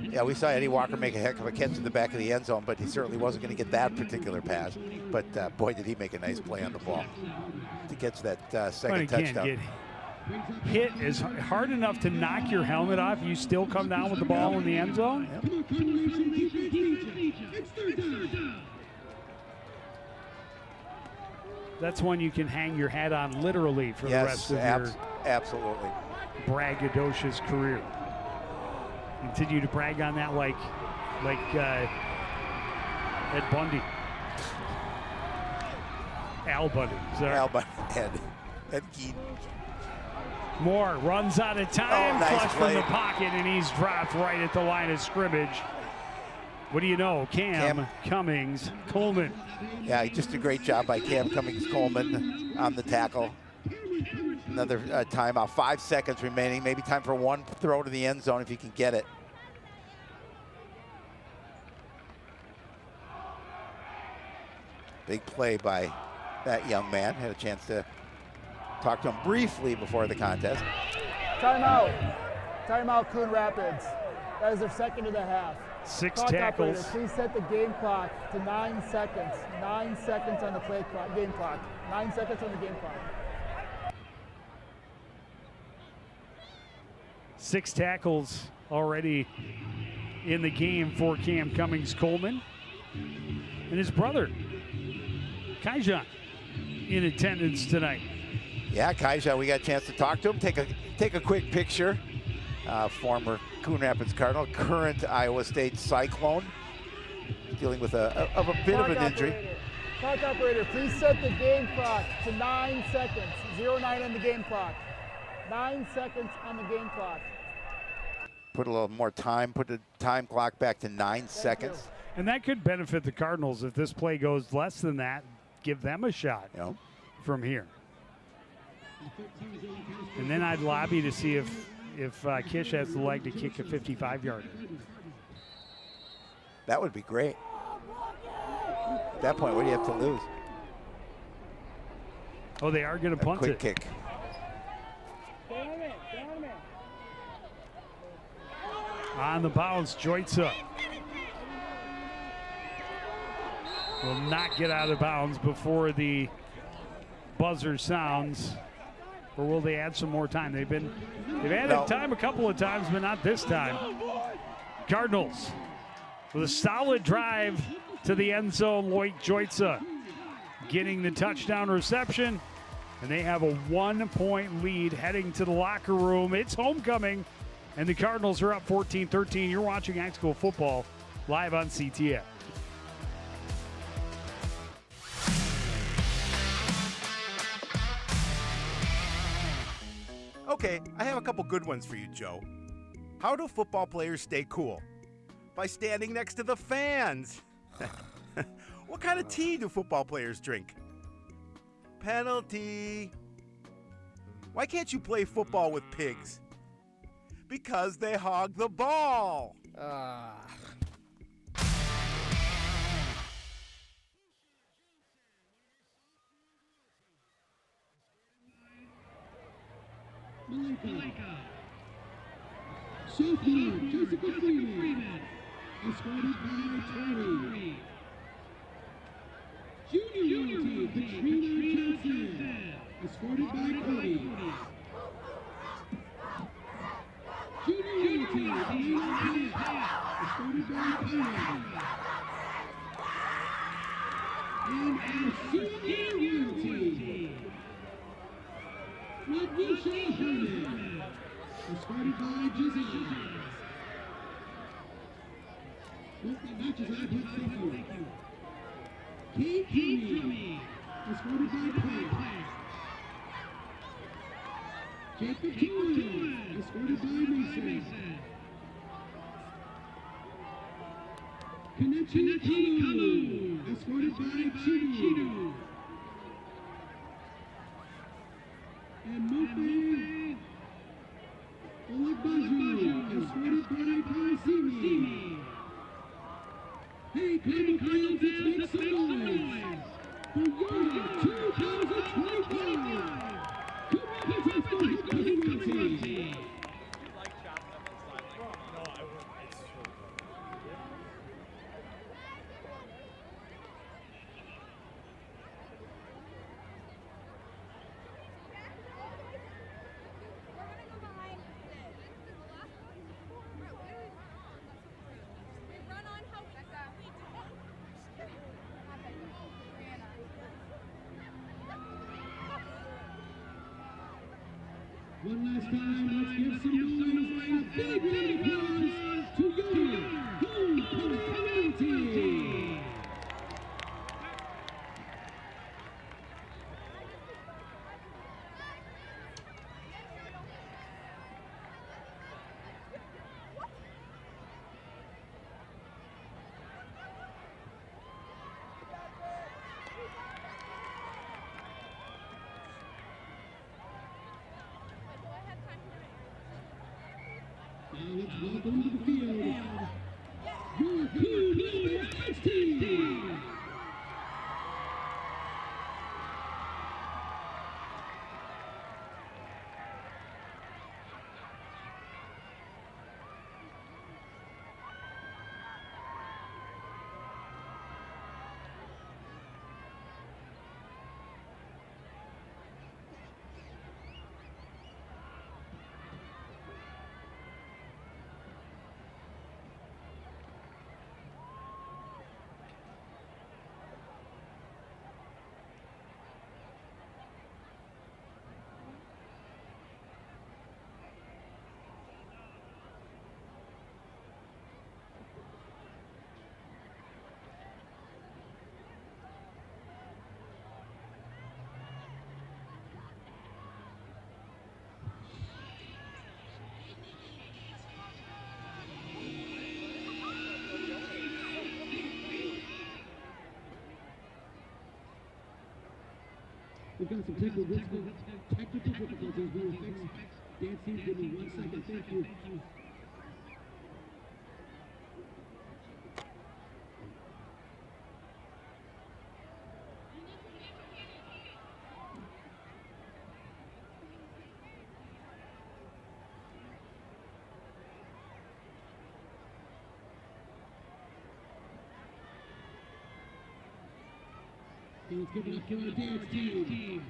Yeah, we saw Eddie Walker make a heck of a catch in the back of the end zone, but he certainly wasn't going to get that particular pass. But boy, did he make a nice play on the ball to catch that second touchdown. Get hit is hard enough to knock your helmet off. You still come down with the ball in the end zone. Yep. That's one you can hang your hat on literally for the rest of your absolutely braggadocious career. Continue to brag on that like Ed Bundy. Al Bundy. Sorry. Al Bundy. Ed Gein. Moore runs out of time, nice flush play from the pocket, and he's dropped right at the line of scrimmage. What do you know? Cam Cummings Coleman. Yeah, just a great job by Cam Cummings Coleman on the tackle. Another timeout, 5 seconds remaining. Maybe time for one throw to the end zone if you can get it. Big play by that young man. Had a chance to talk to him briefly before the contest. Timeout. Timeout, Coon Rapids. That is their second of the half. 6 Clock tackles. operator, please set the game clock to 9 seconds. 9 seconds on the play clock, game clock. 9 seconds on the game clock. 6 tackles already in the game for Cam Cummings-Coleman. And his brother, Kaijan, in attendance tonight. Yeah, Kaijan, we got a chance to talk to him, take a quick picture. Former Coon Rapids Cardinal, current Iowa State Cyclone, dealing with a bit of an injury. Clock operator, please set the game clock to 9 seconds. 0-9 on the game clock. 9 seconds on the game clock. Put a little more time, put the time clock back to 9 seconds. And that could benefit the Cardinals if this play goes less than that. Give them a shot from here. And then I'd lobby to see if Kish has the leg to kick a 55-yarder. That would be great. At that point, what do you have to lose? Oh, they are going to punt quick it. Kick. On the bounce, Joitza will not get out of bounds before the buzzer sounds. Or will they add some more time? They've added time a couple of times, but not this time. Cardinals with a solid drive to the end zone. Loic Joitza getting the touchdown reception, and they have a 1-point lead heading to the locker room. It's homecoming, and the Cardinals are up 14-13. You're watching Ag School football live on CTN. Okay, I have a couple good ones for you, Joe. How do football players stay cool? By standing next to the fans. What kind of tea do football players drink? Penalty. Why can't you play football with pigs? Because they hog the ball. Malika. Sophomore, Jessica Freeman. Escorted by 20. Junior royalty, Katrina Johnson. Escorted by Cody. Junior royalty, Deanna Pant. Escorted by Kyle. And our senior royalty, Radisha Herman, escorted by Giselle. Nope, that matches iPad, thank you. Kate Cumming, escorted by Plant. Jacob Coon, escorted by Mason. Kanechi Kalu, escorted by Chidu. And Mope Olabaju, escorted by Parisimi. Hey, Cardinal fans, let's make some noise for Yoga 2025. Coon Rapids High School royalty. One last time, let's give some noise and a big round of applause to your homecoming royalty. Now let's welcome to the field your Coon Rapids team. We've got some technical difficulties. We will fix. Dan Steve, give me 1 second. Thank you. Let's give it up to our dance team.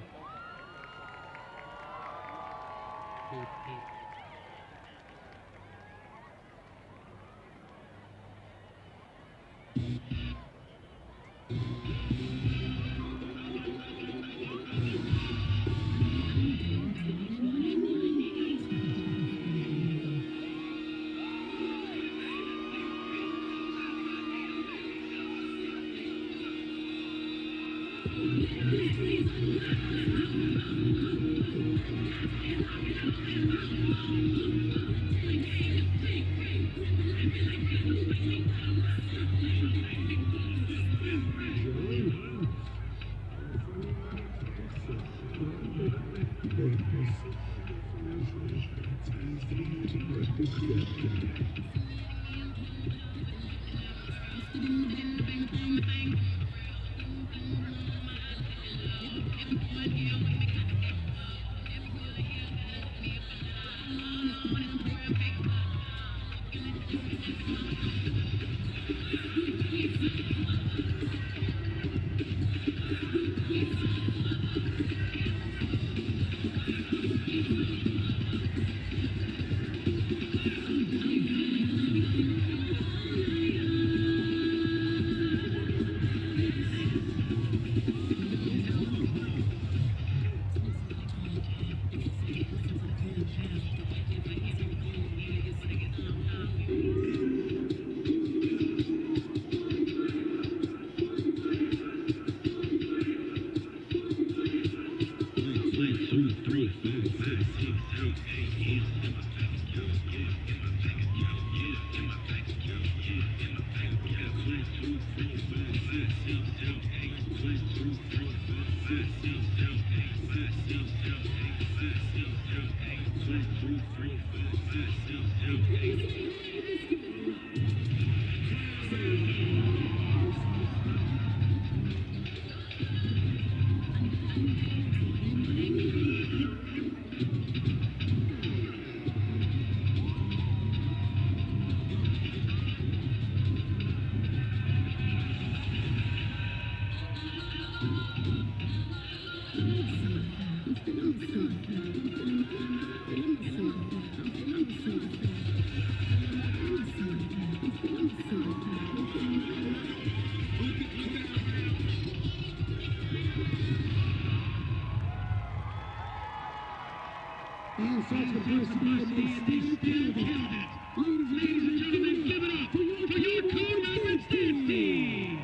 And such the first by Steve Canada. Ladies and gentlemen, give it up for your Coon Rapids dance team.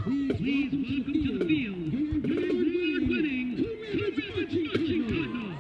Please welcome to the field your award-winning Coon Rapids Marching Cardinals.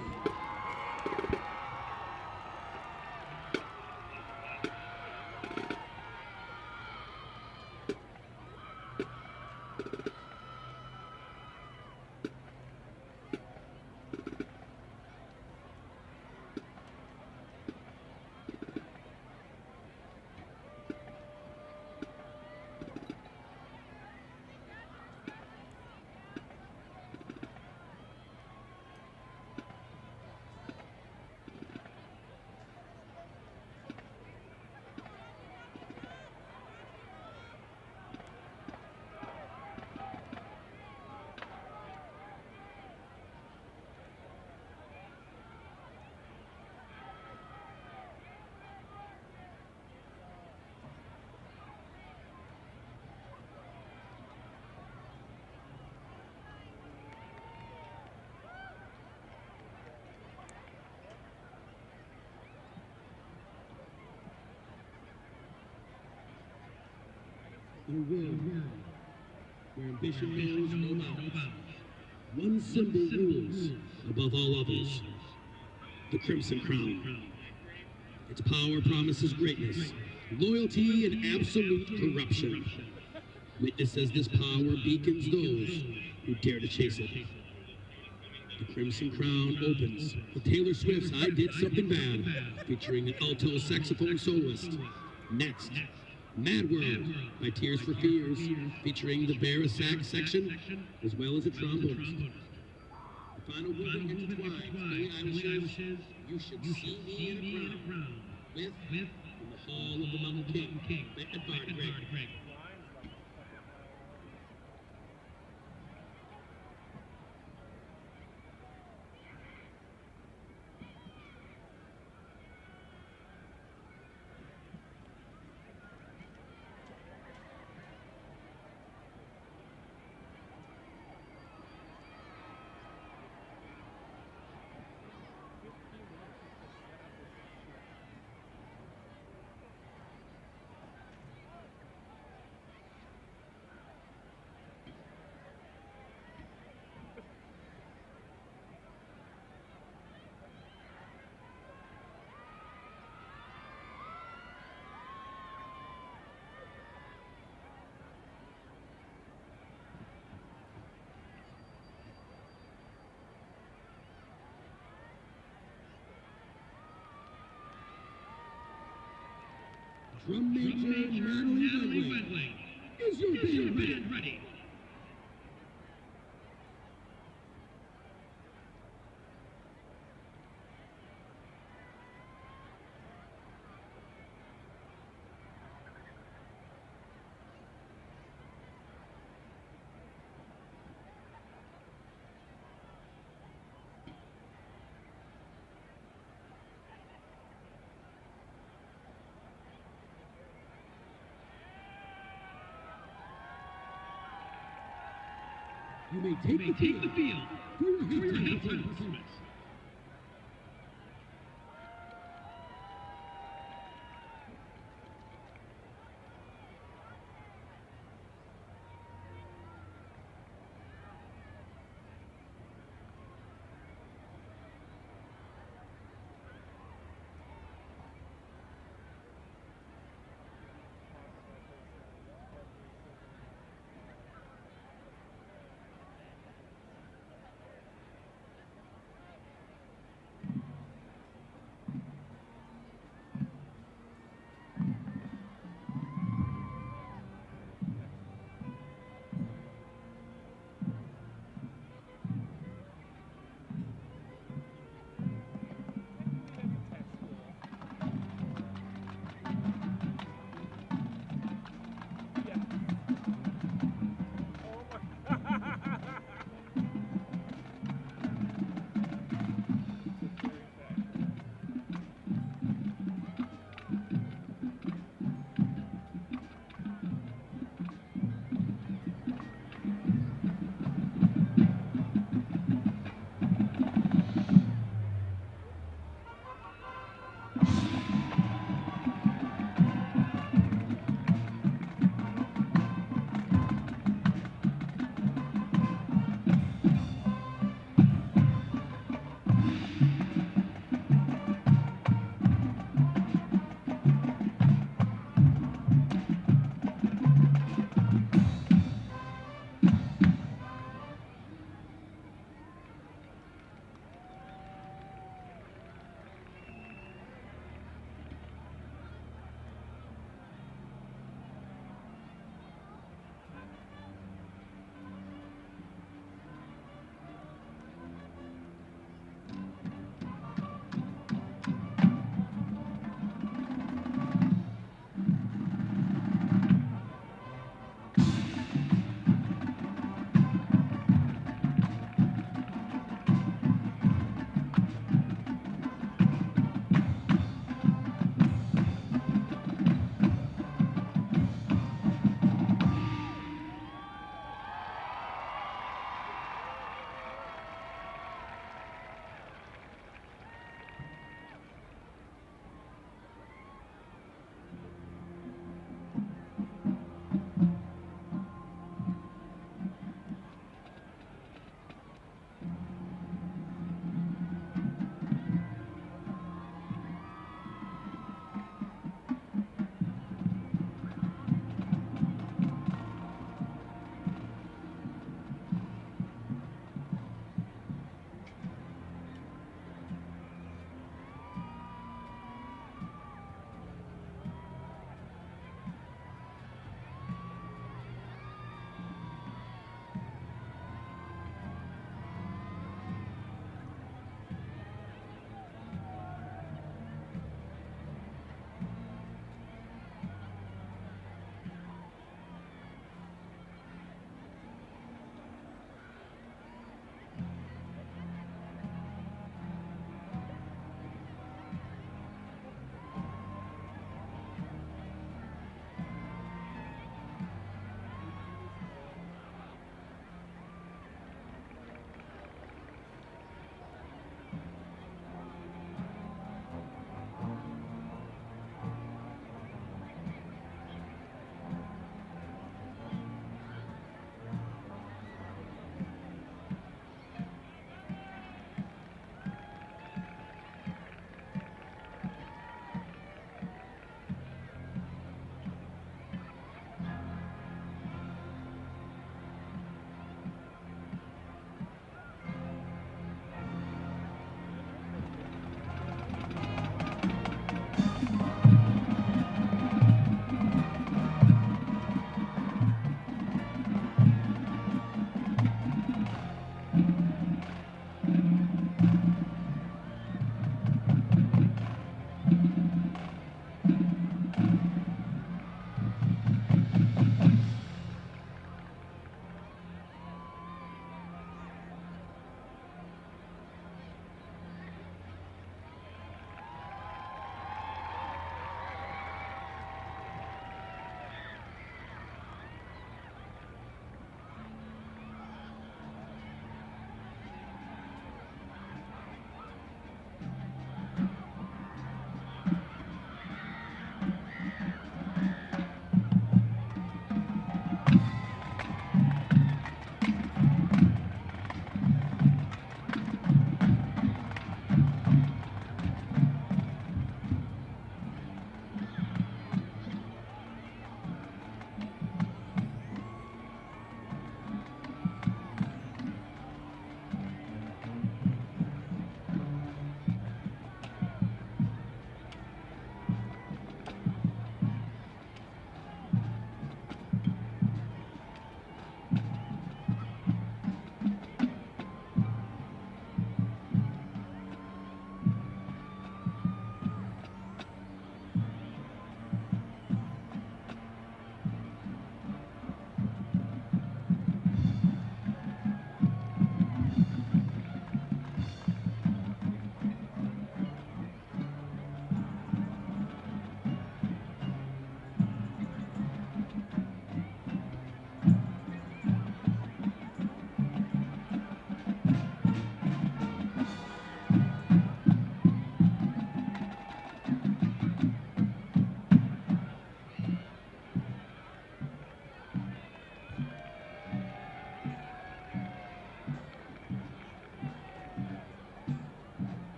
A world where ambition knows no bounds. One symbol rules above all others: the Crimson Crown. Its power promises greatness, loyalty, and absolute corruption. Witness as this power beacons those who dare to chase it. The Crimson Crown opens with Taylor Swift's I Did Something Bad, featuring an alto saxophone soloist. Next, Mad World by Tears for Fears, featuring the Barisax section, as well as a trombonist. The final movement intertwines Billie Eilish's You Should See Me in a Crown, with In the Hall of the Mountain King, at Bard Greg. Drum Major Natalie Wendling. Is your band ready? You may take the field for your halftime performance.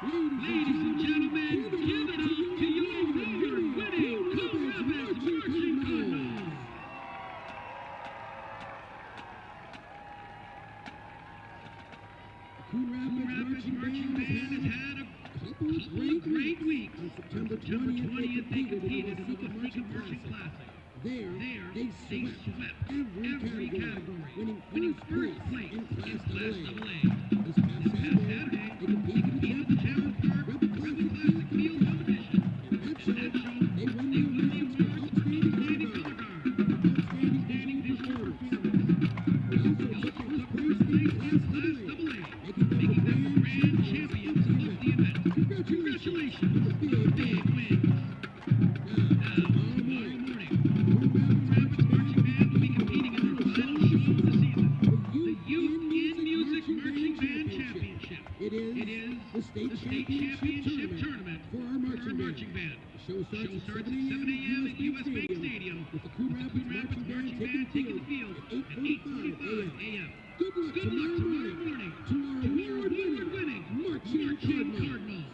Ladies and gentlemen, give it up to your award-winning Coon Rapids marching Cardinals. Coon Rapids marching band has had a couple great weeks. On September 20th, they competed in the Secret Marching Classic. There, they swept every category, winning first place in Class AA. This past Saturday, they competed in the Challenge Park Rebel Classic Field Competition. And that show, they won the awards for Outstanding Color Guard, Outstanding Performance. They also took first place in Class AA, making them the grand champions of the event. Congratulations on the big win. Now, tomorrow morning, Coon Rapids Marching Band will be competing in their final show of the season, the Youth in Music Marching Band Championship. It is the state championship tournament for our marching band. The show starts at 7 a.m. at US Bank Stadium with the Coon Rapids Marching Band taking the field at 8:45 a.m. Good luck tomorrow morning to our award-winning Marching Cardinals.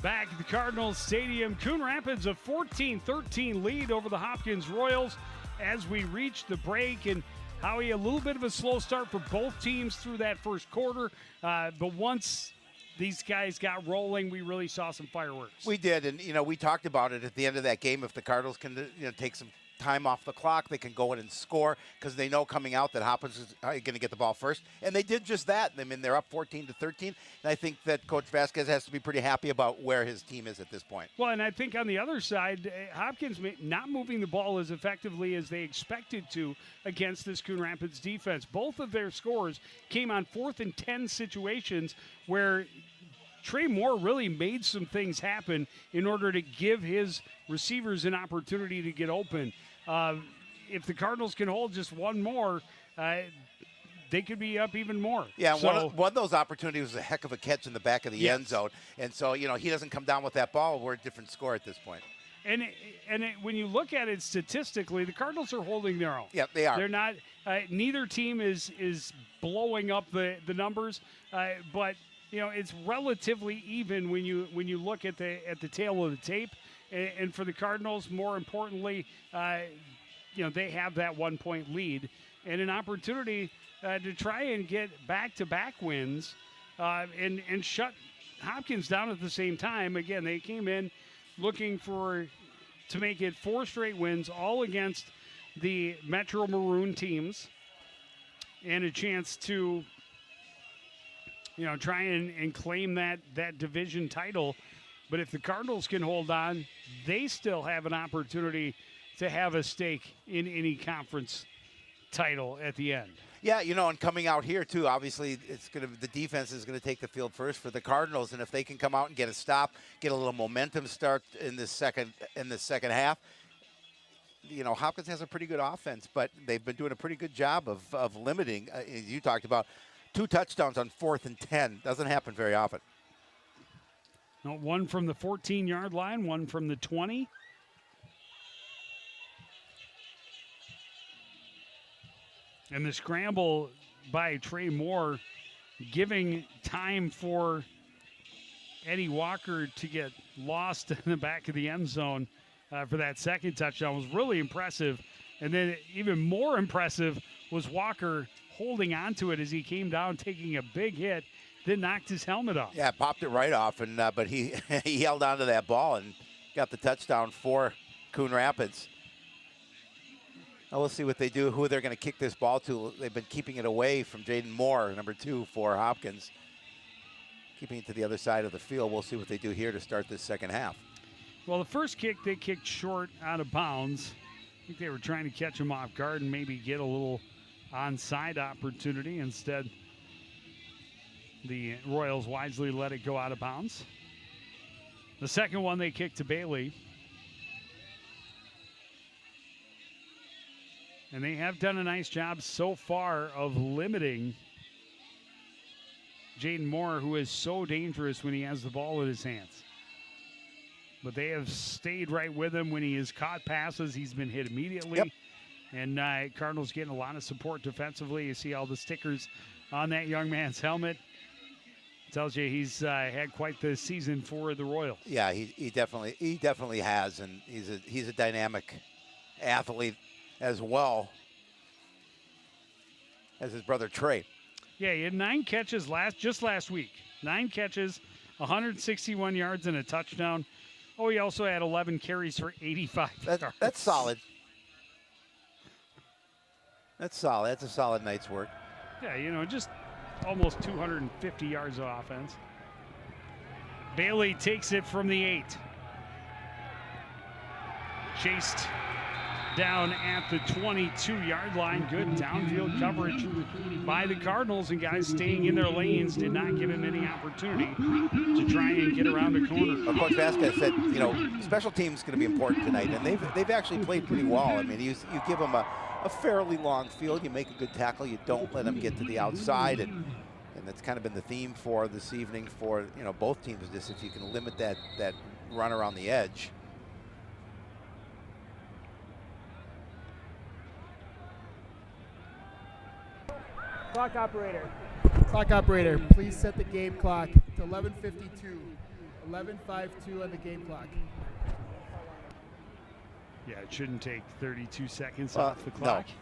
Back at the Cardinals Stadium, Coon Rapids a 14-13 lead over the Hopkins Royals as we reach the break. And Howie, a little bit of a slow start for both teams through that first quarter, but once these guys got rolling, we really saw some fireworks. We did, and we talked about it at the end of that game. If the Cardinals can take some time off the clock, they can go in and score because they know coming out that Hopkins is going to get the ball first, and they did just that. I mean, they're up 14-13, and I think that Coach Vasquez has to be pretty happy about where his team is at this point. Well, and I think on the other side, Hopkins not moving the ball as effectively as they expected to against this Coon Rapids defense. Both of their scores came on 4th and 10 situations where Trey Moore really made some things happen in order to give his receivers an opportunity to get open. If the Cardinals can hold just one more, they could be up even more. Yeah, so, one of those opportunities was a heck of a catch in the back of the end zone. And so, he doesn't come down with that ball. We're a different score at this point. And when you look at it statistically, the Cardinals are holding their own. Yeah, they are. They're not. Neither team is blowing up the numbers, but it's relatively even when you look at the tail of the tape. And for the Cardinals, more importantly, they have that 1-point lead and an opportunity to try and get back-to-back wins and shut Hopkins down at the same time. Again, they came in looking to make it 4 straight wins, all against the Metro Maroon teams, and a chance to try and claim that division title. But if the Cardinals can hold on, they still have an opportunity to have a stake in any conference title at the end. Yeah, and coming out here too, obviously the defense is going to take the field first for the Cardinals, and if they can come out and get a stop, get a little momentum start in the second half, Hopkins has a pretty good offense, but they've been doing a pretty good job of limiting. As you talked about, 2 touchdowns on 4th and 10 doesn't happen very often. No, 1 from the 14-yard line, 1 from the 20. And the scramble by Trey Moore, giving time for Eddie Walker to get lost in the back of the end zone for that second touchdown, was really impressive. And then even more impressive was Walker holding onto it as he came down, taking a big hit, then knocked his helmet off. Yeah, popped it right off, and but he held onto that ball and got the touchdown for Coon Rapids. Now we'll see what they do, who they're going to kick this ball to. They've been keeping it away from Jaden Moore, number 2 for Hopkins. Keeping it to the other side of the field. We'll see what they do here to start this second half. Well, the first kick, they kicked short out of bounds. I think they were trying to catch him off guard and maybe get a little onside opportunity. Instead, the Royals wisely let it go out of bounds. The second one they kicked to Bailey. And they have done a nice job so far of limiting Jaden Moore, who is so dangerous when he has the ball in his hands. But they have stayed right with him. When he has caught passes, he's been hit immediately. Yep. And Cardinals getting a lot of support defensively. You see all the stickers on that young man's helmet. Tells you he's had quite the season for the Royals. Yeah, he definitely has, and he's a dynamic athlete as well as his brother Trey. Yeah, he had 9 catches just last week. 9 catches, 161 yards and a touchdown. Oh, he also had 11 carries for 85 yards. That's solid. That's solid. That's a solid night's work. Yeah, just almost 250 yards of offense. Bailey takes it from the 8. Chased down at the 22-yard line. Good downfield coverage by the Cardinals, and guys staying in their lanes did not give him any opportunity to try and get around the corner. Coach Vasquez said, special teams is going to be important tonight, and they've actually played pretty well. I mean, you give them a fairly long field, you make a good tackle, you don't let them get to the outside, and that's kind of been the theme for this evening for both teams. Just if you can limit that run around the edge. Clock operator, please set the game clock to 11:52. 11:52 on the game clock. Yeah, it shouldn't take 32 seconds off the clock. No.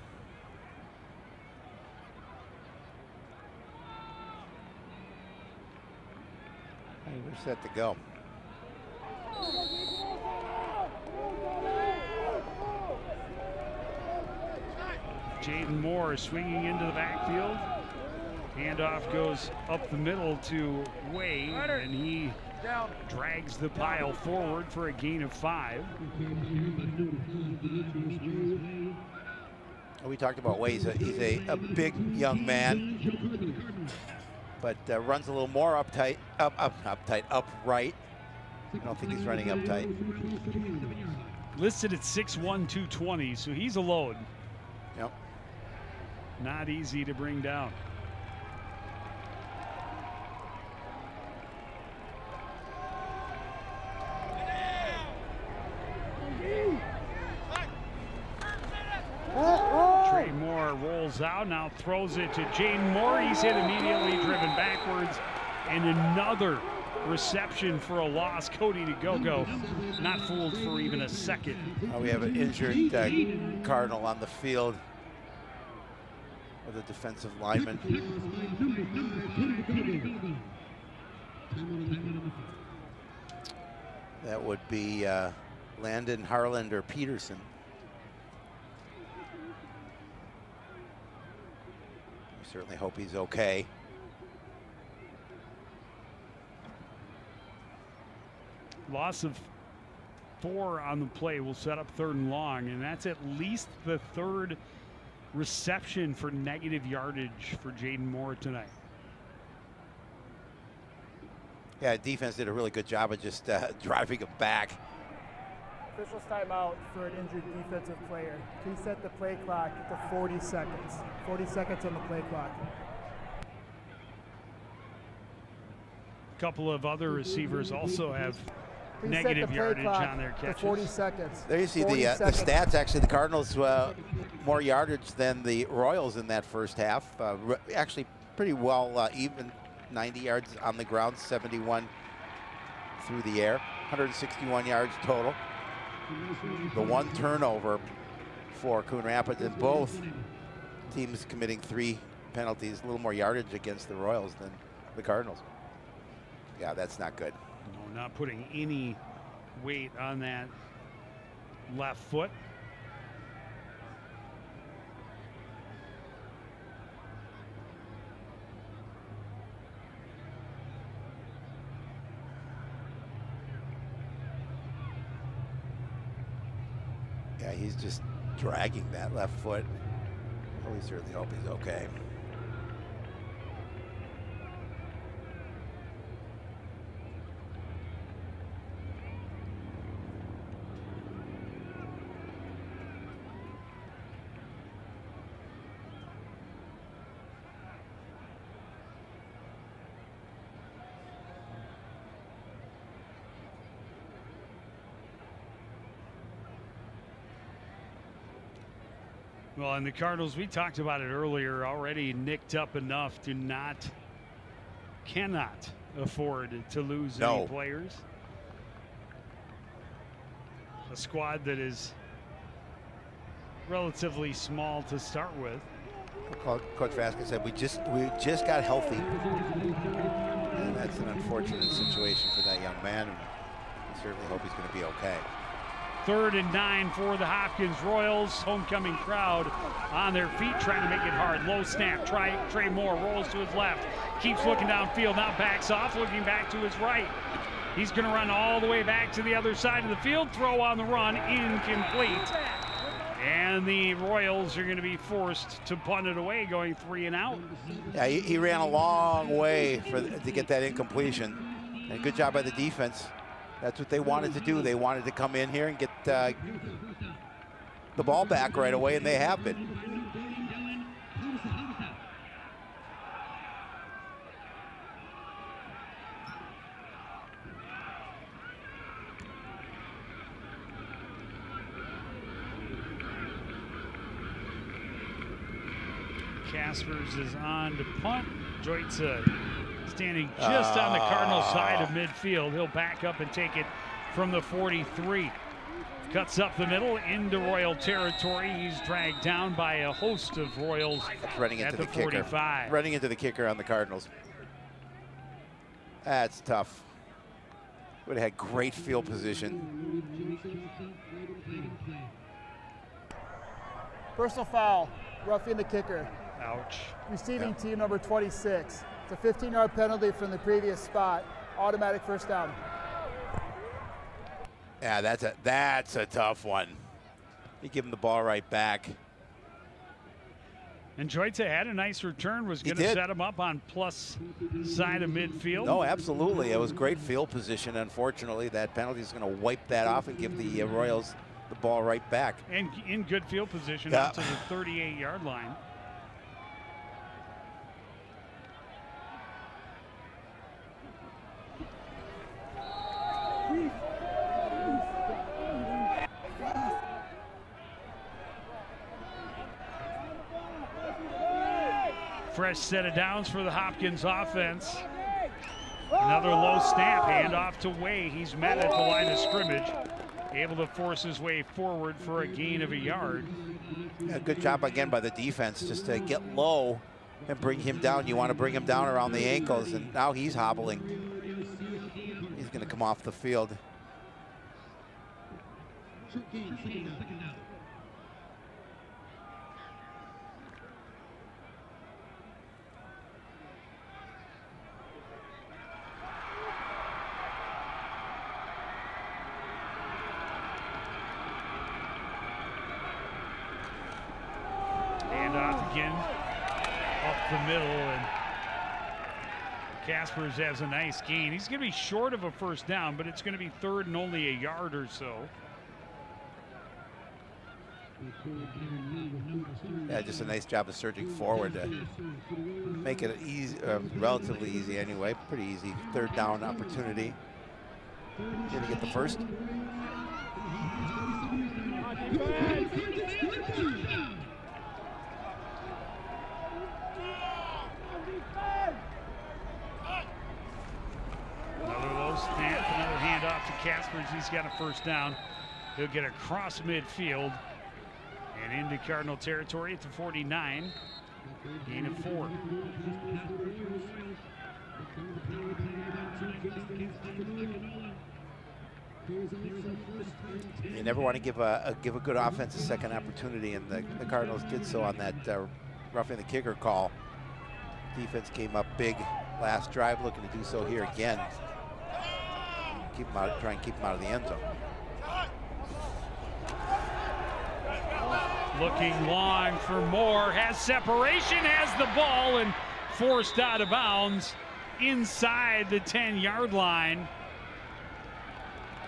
Hey, we're set to go. Jaden Moore swinging into the backfield. Handoff goes up the middle to Way, and he drags the pile forward for a gain of 5. We talked about Way. He's a big young man, but runs a little more upright. I don't think he's running uptight. Listed at 6'1", 220, so he's a load. Yep. Not easy to bring down. Trey Moore rolls out, now throws it to Jaden Moore. He's hit immediately, driven backwards And another reception for a loss. Cody to go. Not fooled for even a second. We have an injured Cardinal on the field with a defensive lineman. That would be Landon Harland or Peterson. We certainly hope he's okay. Loss of 4 on the play will set up 3rd and long, and that's at least the 3rd reception for negative yardage for Jaden Moore tonight. Yeah, defense did a really good job of just driving him back. Officials timeout for an injured defensive player. Please set the play clock to 40 seconds. 40 seconds on the play clock. A couple of other receivers also have Please negative set the play yardage clock on their to catches. 40 seconds. There you see the 40 seconds. stats. Actually, the Cardinals more yardage than the Royals in that first half. Actually, pretty well even. 90 yards on the ground, 71 through the air, 161 yards total. The 1 turnover for Coon Rapids, and both teams committing 3 penalties, a little more yardage against the Royals than the Cardinals. Yeah, that's not good. No, not putting any weight on that left foot. Yeah, he's just dragging that left foot. Well, we certainly hope he's okay. Well, and the Cardinals, we talked about it earlier, already nicked up enough to cannot afford to lose any players. A squad that is relatively small to start with. Coach Vasquez said we just got healthy, and that's an unfortunate situation for that young man. And we certainly hope he's going to be okay. 3rd and 9 for the Hopkins Royals. Homecoming crowd on their feet, trying to make it hard. Low snap. Trey Moore rolls to his left. Keeps looking downfield. Now backs off, looking back to his right. He's going to run all the way back to the other side of the field. Throw on the run, incomplete. And the Royals are going to be forced to punt it away, going 3 and out. Yeah, he ran a long way to get that incompletion. And good job by the defense. That's what they wanted to do. They wanted to come in here and get the ball back right away, and they have been. Caspers is on to punt. Joitza standing just on the Cardinal side of midfield. He'll back up and take it from the 43. Cuts up the middle into Royal territory. He's dragged down by a host of Royals running into at the the kicker. 45. Running into the kicker on the Cardinals. That's tough. Would have had great field position. Personal foul, roughing the kicker. Ouch. Receiving team number 26. It's a 15-yard penalty from the previous spot. Automatic first down. Yeah, that's a tough one. You give him the ball right back. And Joitza had a nice return, was going to set him up on plus side of midfield. No, absolutely. It was great field position. Unfortunately, that penalty is going to wipe that off and give the Royals the ball right back. And in good field position up to the 38-yard line. Fresh set of downs for the Hopkins offense. Another low snap, handoff to Way. He's met at the line of scrimmage, able to force his way forward for a gain of a yard. Yeah, good job again by the defense just to get low and bring him down. You want to bring him down around the ankles, and now he's hobbling. He's going to come off the field. Handoff again, up the middle, and Kaspers has a nice gain. He's going to be short of a first down, but it's going to be third and only a yard or so. Yeah, just a nice job of surging forward to make it easy, relatively easy anyway. Pretty easy third down opportunity. Did he get the first? Another low snap, another handoff to Kaspers. He's got a first down. He'll get across midfield and into Cardinal territory at the 49. Gain of 4. You never want to give a good offense a second opportunity, and the Cardinals did so on that roughing the kicker call. Defense came up big last drive, looking to do so here again. Keep him out, try and keep him out of the end zone. Looking long for Moore, has separation, has the ball, and forced out of bounds inside the 10-yard line.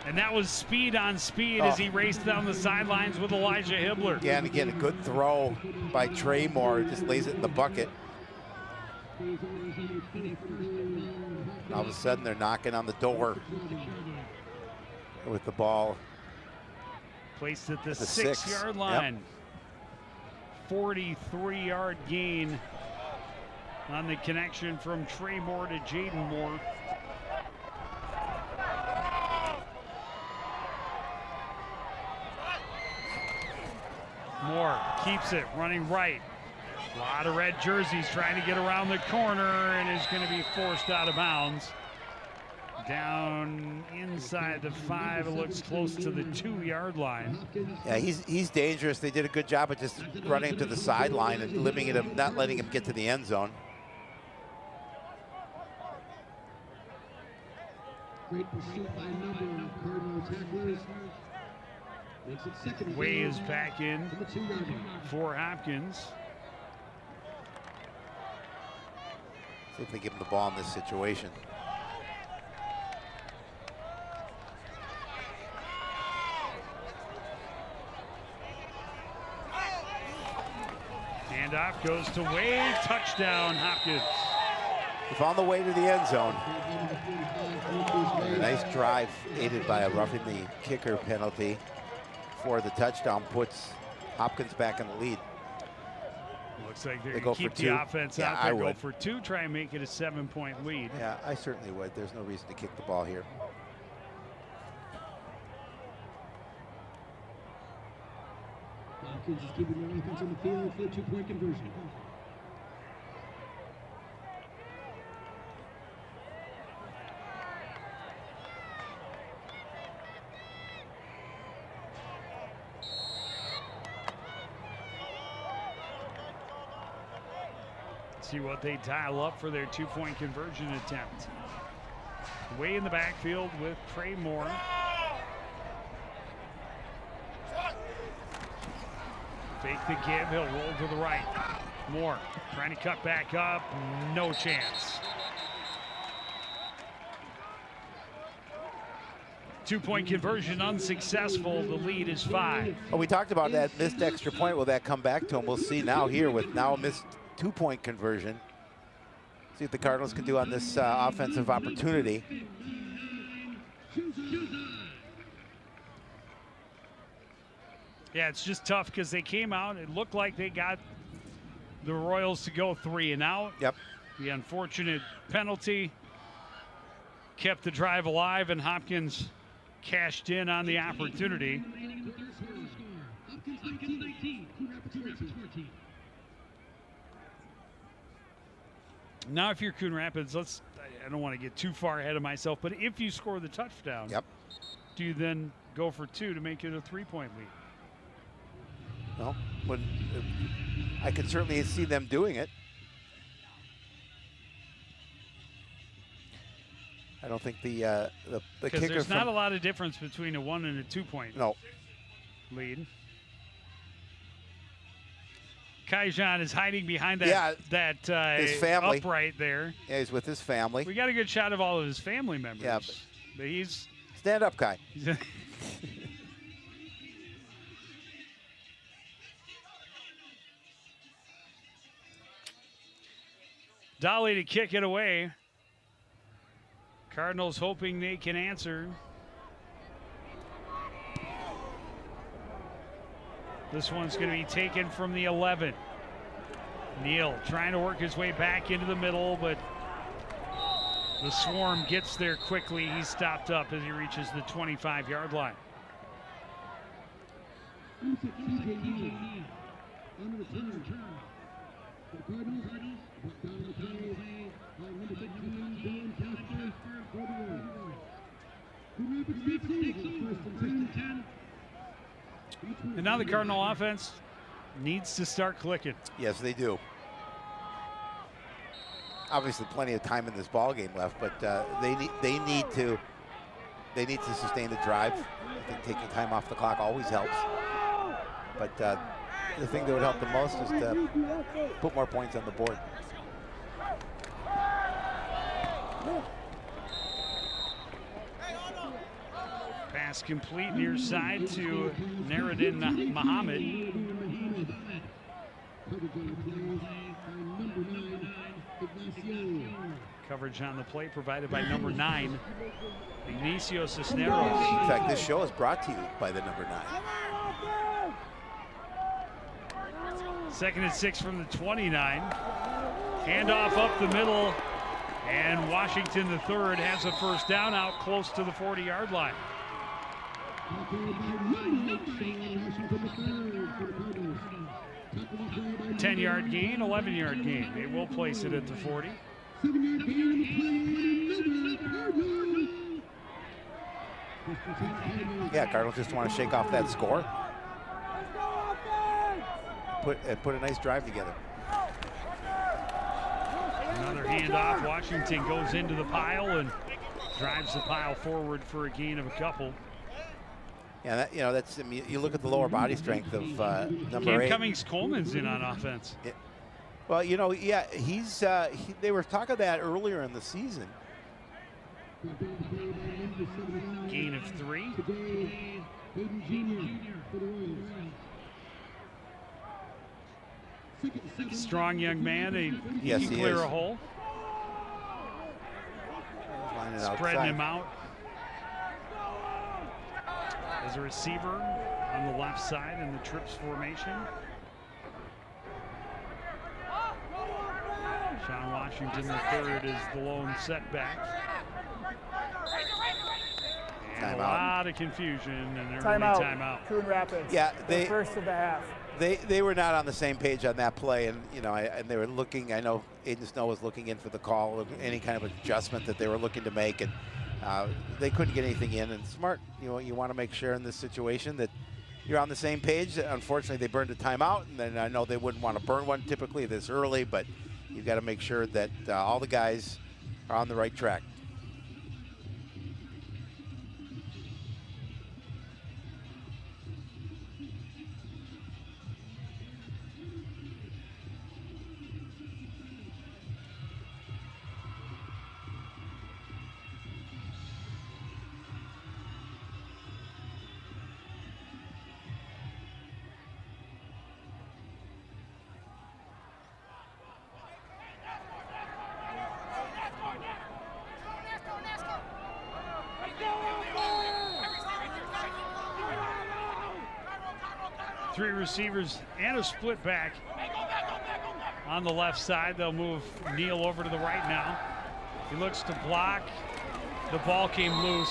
And that was speed on speed as he raced down the sidelines with Elijah Hibbler. Yeah, and again, a good throw by Trey Moore, just lays it in the bucket. All of a sudden, they're knocking on the door with the ball. Placed at the 6-yard line. Yep. 43-yard gain on the connection from Trey Moore to Jaden Moore. Moore keeps it, running right. A lot of red jerseys trying to get around the corner, and is going to be forced out of bounds. Down inside the 5, it looks close to the 2-yard line. Yeah, he's dangerous. They did a good job of just running him to the sideline and limiting him, not letting him get to the end zone. Great pursuit by a number of Cardinal tacklers. Makes it second. Way is back in for Hopkins. See if they give him the ball in this situation. Handoff goes to Way, touchdown Hopkins. He found the way to the end zone. A nice drive aided by a roughing the kicker penalty for the touchdown, puts Hopkins back in the lead. Looks like they're going to keep the offense out there, go for 2, try and make it a 7-point lead. Yeah, I certainly would. There's no reason to kick the ball here. Hopkins is keeping their offense on the field for a 2-point conversion. See what they dial up for their 2-point conversion attempt. Way in the backfield with Trey Moore. Fake the give, he'll roll to the right. Moore trying to cut back up, no chance. 2-point conversion unsuccessful, the lead is 5. Well, we talked about that missed extra point. Will that come back to him? We'll see now here with now a missed 2-point conversion. See what the Cardinals can do on this offensive opportunity. Yeah, it's just tough because they came out. It looked like they got the Royals to go 3 and out. Yep. The unfortunate penalty kept the drive alive, and Hopkins cashed in on the opportunity. Now, if you're Coon Rapids, I don't want to get too far ahead of myself, but if you score the touchdown, do you then go for 2 to make it a 3-point lead? Well, I could certainly see them doing it. I don't think the kicker. Because there's not a lot of difference between a 1 and a 2-point lead. Kaijan is hiding behind that his family. upright there. Yeah, he's with his family. We got a good shot of all of his family members. Yeah, but he's stand up, Kai. Dolly to kick it away. Cardinals hoping they can answer. This one's going to be taken from the 11. Neal trying to work his way back into the middle, but the swarm gets there quickly. He's stopped up as he reaches the 25-yard line. And now the Cardinal offense needs to start clicking. Yes, they do. Obviously, plenty of time in this ball game left, but they need to sustain the drive. I think taking time off the clock always helps. But the thing that would help the most is to put more points on the board. Pass complete near side to Naruddin Muhammad. Coverage on the play provided by number 9, Ignacio Cisneros. In fact, this show is brought to you by the number 9. 2nd and 6 from the 29. Handoff up the middle, and Washington, the third, has a first down out close to the 40-yard line. 10-yard gain, 11-yard gain. They will place it at the 40. 7-yard gain Yeah, Cardinals just want to shake off that score. Put a nice drive together. Another handoff. Washington goes into the pile and drives the pile forward for a gain of a couple. Yeah, that's. I mean, you look at the lower body strength of number 8. Cummings Coleman's in on offense. Yeah. Well, yeah, they were talking that earlier in the season. Gain of 3. Strong young man. He can clear a hole. Spreading him out. As a receiver on the left side in the trips formation. Sean Washington, the third, is the lone setback. And a lot of confusion, and they're going to be timeout. Coon Rapids. Yeah, the first of the half. They were not on the same page on that play, and and they were looking. I know Aiden Snow was looking in for the call, any kind of adjustment that they were looking to make, and they couldn't get anything in. And smart, you want to make sure in this situation that you're on the same page. Unfortunately, they burned a timeout, and then I know they wouldn't want to burn one typically this early, but you've got to make sure that all the guys are on the right track. Three receivers and a split back on the left side. They'll move Neal over to the right now. He looks to block, The ball came loose.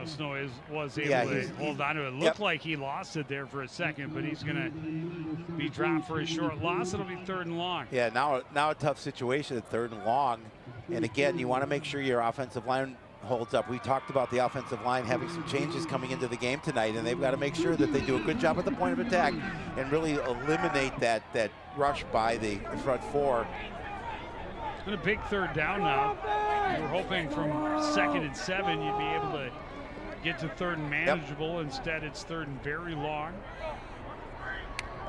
Snow was able to hold on to it. Looked like he lost it there for a second, but he's going to be dropped for a short loss. It'll be 3rd and long. Yeah, now a tough situation at 3rd and long. And again, you want to make sure your offensive line holds up. We talked about the offensive line having some changes coming into the game tonight, and they've got to make sure that they do a good job at the point of attack and really eliminate that rush by the front four. It's been a big 3rd down now. We were hoping from 2nd and 7 you'd be able to get to 3rd and manageable. Yep. Instead, it's 3rd and very long.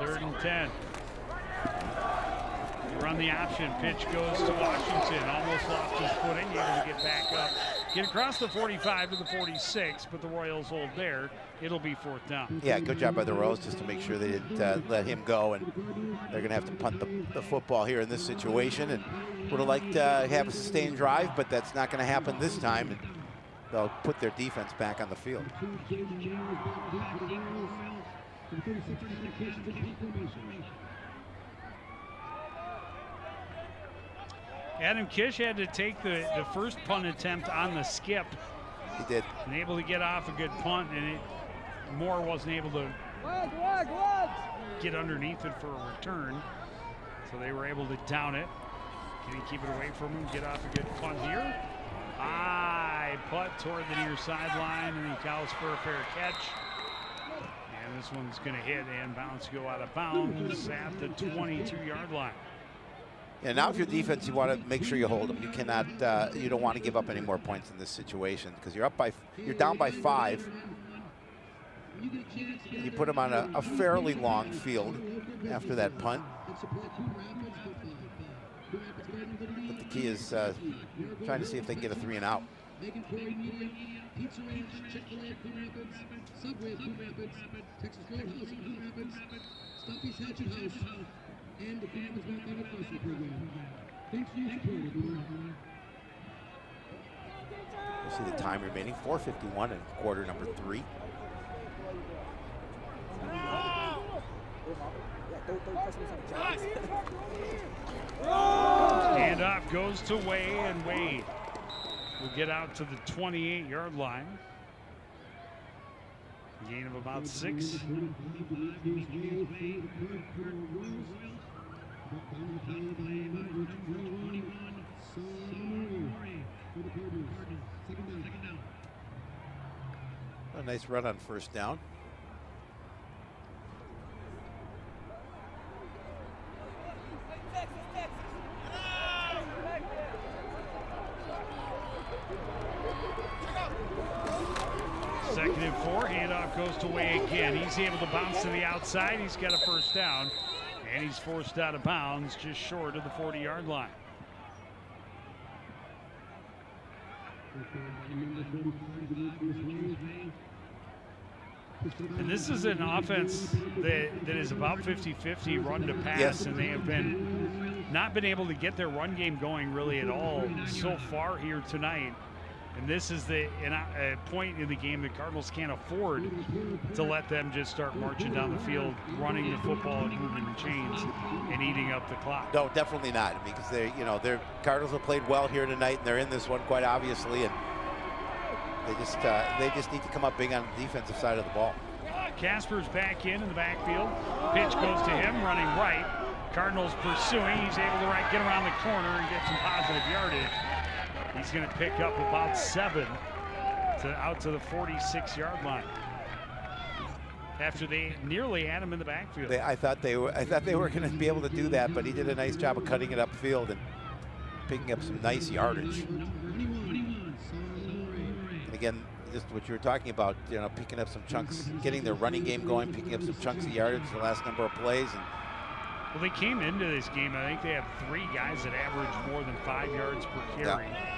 3rd and 10. You run the option. Pitch goes to Washington. Almost lost his footing. Able to get back up. Get across the 45 to the 46, but the Royals hold there. It'll be 4th down. Yeah, good job by the Royals just to make sure they didn't let him go, and they're going to have to punt the football here in this situation. And would have liked to have a sustained drive, but that's not going to happen this time. And they'll put their defense back on the field. Adam Kish had to take the first punt attempt on the skip. He did. And able to get off a good punt, and Moore wasn't able to get underneath it for a return. So they were able to down it. Can he keep it away from him? Get off a good punt here. High putt toward the near sideline, and he calls for a fair catch. And this one's going to hit and bounce, go out of bounds at the 22-yard line. Yeah, now if you're defense, you want to make sure you hold them. You cannot, you don't want to give up any more points in this situation because you're down by 5. You put them on a fairly long field after that punt. But the key is trying to see if they can get a 3 and out. And the Coon back on the Festival program. Thanks for your support. We'll see the time remaining. 4:51 in quarter number 3. Handoff goes to Way, and Wade will get out to the 28-yard line. Gain of about 6. A nice run on 1st down. Second and 4, handoff goes to Way again. He's able to bounce to the outside. He's got a 1st down, and he's forced out of bounds just short of the 40-yard line. And this is an offense that is about 50-50 run to pass, yes. And they have not been able to get their run game going really at all so far here tonight. And this is a point in the game that Cardinals can't afford to let them just start marching down the field, running the football and moving the chains and eating up the clock. No, definitely not, because their Cardinals have played well here tonight, and they're in this one quite obviously, and they just need to come up big on the defensive side of the ball. Casper's back in the backfield. Pitch goes to him, running right. Cardinals pursuing. He's able to get around the corner and get some positive yardage. He's going to pick up about 7 out to the 46-yard line. After they nearly had him in the backfield. I thought they were going to be able to do that, but he did a nice job of cutting it upfield and picking up some nice yardage. And again, just what you were talking about, picking up some chunks, getting their running game going, picking up some chunks of yardage the last number of plays. And well, they came into this game, I think they have 3 guys that average more than 5 yards per carry. Yeah.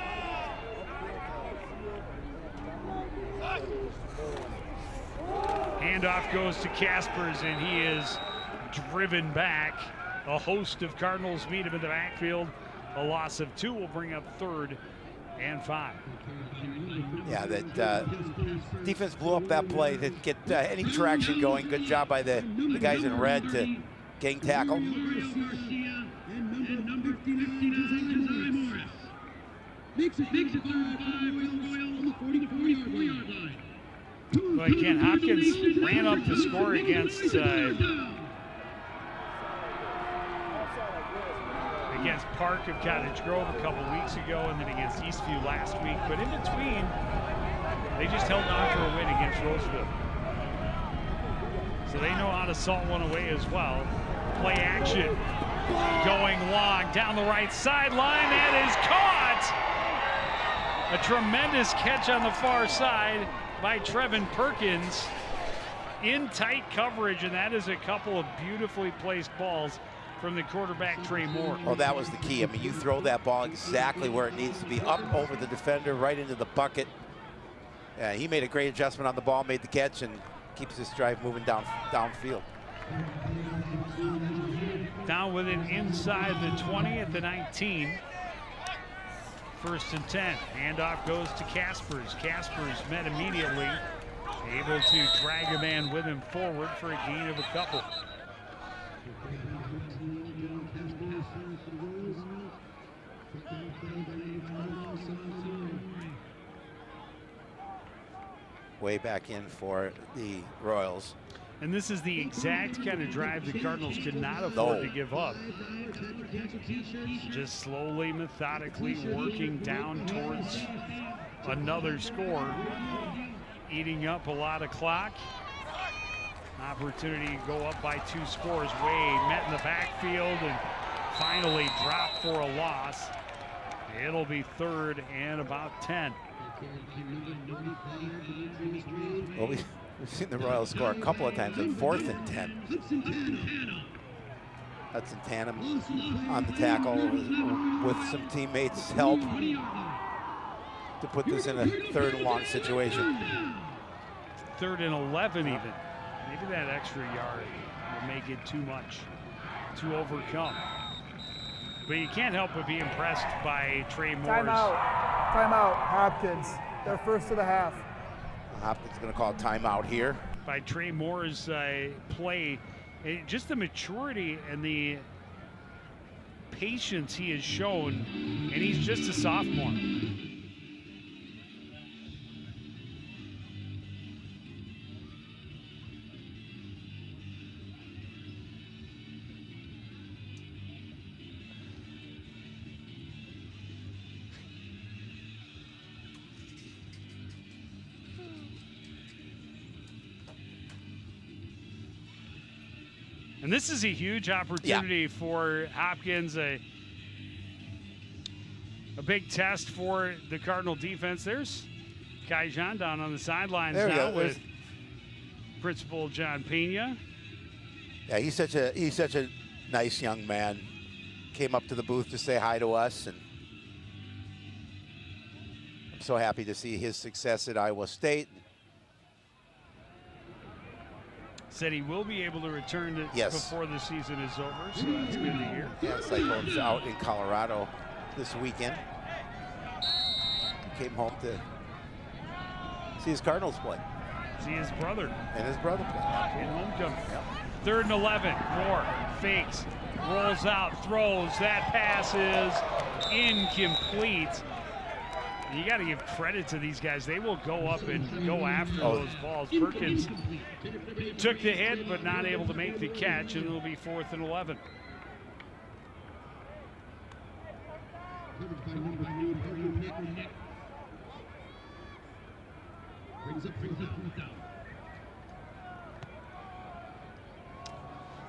Handoff goes to Caspers, and he is driven back. A host of Cardinals meet him in the backfield. A loss of 2 will bring up 3rd and 5. Yeah, that defense blew up that play to get any traction going. Good job by the guys in red to gang tackle. And number 59, Morris. Makes it 5 for the Royals on the 44-yard line. Well, again, Hopkins ran up the score against Park of Cottage Grove a couple weeks ago, and then against Eastview last week. But in between, they just held on for a win against Roseville. So they know how to salt one away as well. Play action, going long down the right sideline. That is caught. A tremendous catch on the far side by Trevin Perkins in tight coverage, and that is a couple of beautifully placed balls from the quarterback, Trey Moore. Oh, that was the key. I mean, you throw that ball exactly where it needs to be, up over the defender, right into the bucket. Yeah, he made a great adjustment on the ball, made the catch, and keeps this drive moving downfield. Down with it inside the 20 at the 19. 1st and 10. Handoff goes to Caspers. Caspers met immediately, able to drag a man with him forward for a gain of a couple. Way back in for the Royals. And this is the exact kind of drive the Cardinals could not afford to give up. Just slowly, methodically working down towards another score, eating up a lot of clock. Opportunity to go up by 2 scores. Wade met in the backfield and finally dropped for a loss. It'll be 3rd and about 10. Well, we've seen the Royals score a couple of times in 4th and 10. Hudson Tannum on the tackle with some teammates' help to put this in a 3rd and long situation. 3rd and 11 even. Maybe that extra yard will make it too much to overcome. But you can't help but be impressed by Trey Moore's. Timeout, Hopkins. Their first of the half. Hopkins is going to call a timeout here. By Trey Moore's play, just the maturity and the patience he has shown, and he's just a sophomore. And this is a huge opportunity for Hopkins, a big test for the Cardinal defense. There's Kai Jean down on the sidelines now with Principal John Pena. Yeah, he's such a nice young man. Came up to the booth to say hi to us, and I'm so happy to see his success at Iowa State. Said he will be able to return before the season is over, so that's good to hear. Yeah, Cyclones out in Colorado this weekend. Came home to see his Cardinals play. See his brother. And his brother play. In homecoming. Yep. 3rd and 11. Moore fakes, rolls out, throws. That pass is incomplete. You got to give credit to these guys. They will go up and go after those balls. Perkins took the hit, but not able to make the catch, and it'll be 4th and 11.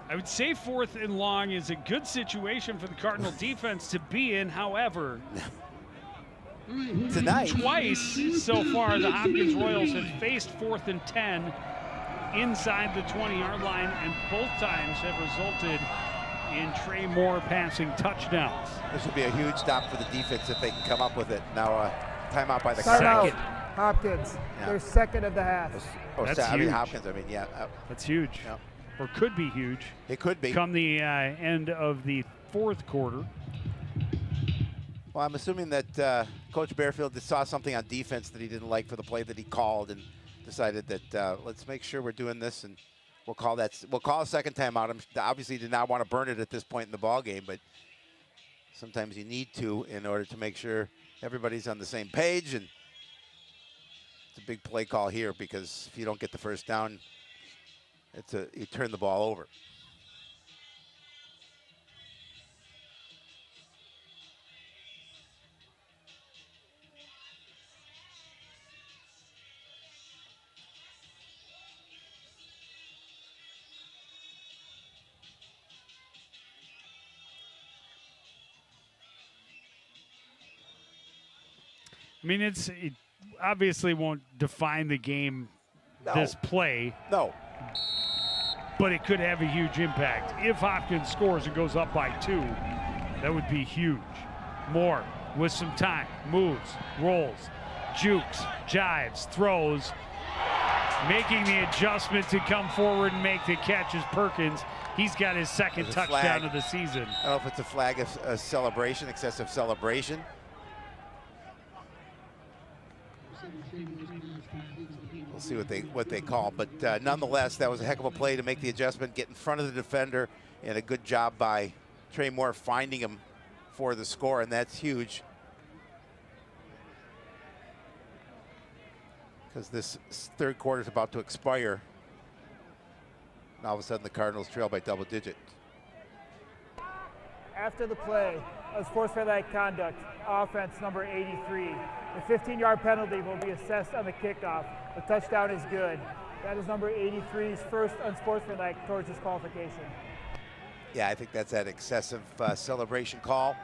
I would say 4th and long is a good situation for the Cardinal defense to be in. However, tonight, twice so far, the Hopkins Royals have faced 4th and 10 inside the 20-yard line, and both times have resulted in Trey Moore passing touchdowns. This would be a huge stop for the defense if they can come up with it. Now, timeout by the second. Hopkins, their 2nd of the half. That's huge. Hopkins, that's huge. Yeah. Or could be huge. It could be. Come the end of the 4th quarter. Well, I'm assuming that Coach Bearfield saw something on defense that he didn't like for the play that he called, and decided that let's make sure we're doing this, and we'll call a second timeout. Obviously, did not want to burn it at this point in the ball game, but Sometimes you need to in order to make sure everybody's on the same page, and it's a big play call here because if you don't get the first down, you turn the ball over. I mean, it obviously won't define the game, this play. No. But it could have a huge impact. If Hopkins scores and goes up by 2, that would be huge. Moore with some time, moves, rolls, jukes, jives, throws, making the adjustment to come forward and make the catch is Perkins. He's got his second touchdown of the season. I don't know if it's a flag of a celebration, excessive celebration. We'll see what they call, but nonetheless, that was a heck of a play to make the adjustment, get in front of the defender, and a good job by Trey Moore finding him for the score, and that's huge. Because this third quarter is about to expire. And all of a sudden, the Cardinals trail by double digits. After the play, as sportsmanlike conduct, offense number 83. The 15-yard penalty will be assessed on the kickoff. The touchdown is good. That is number 83's first unsportsmanlike towards disqualification. Yeah, I think that's that excessive celebration call.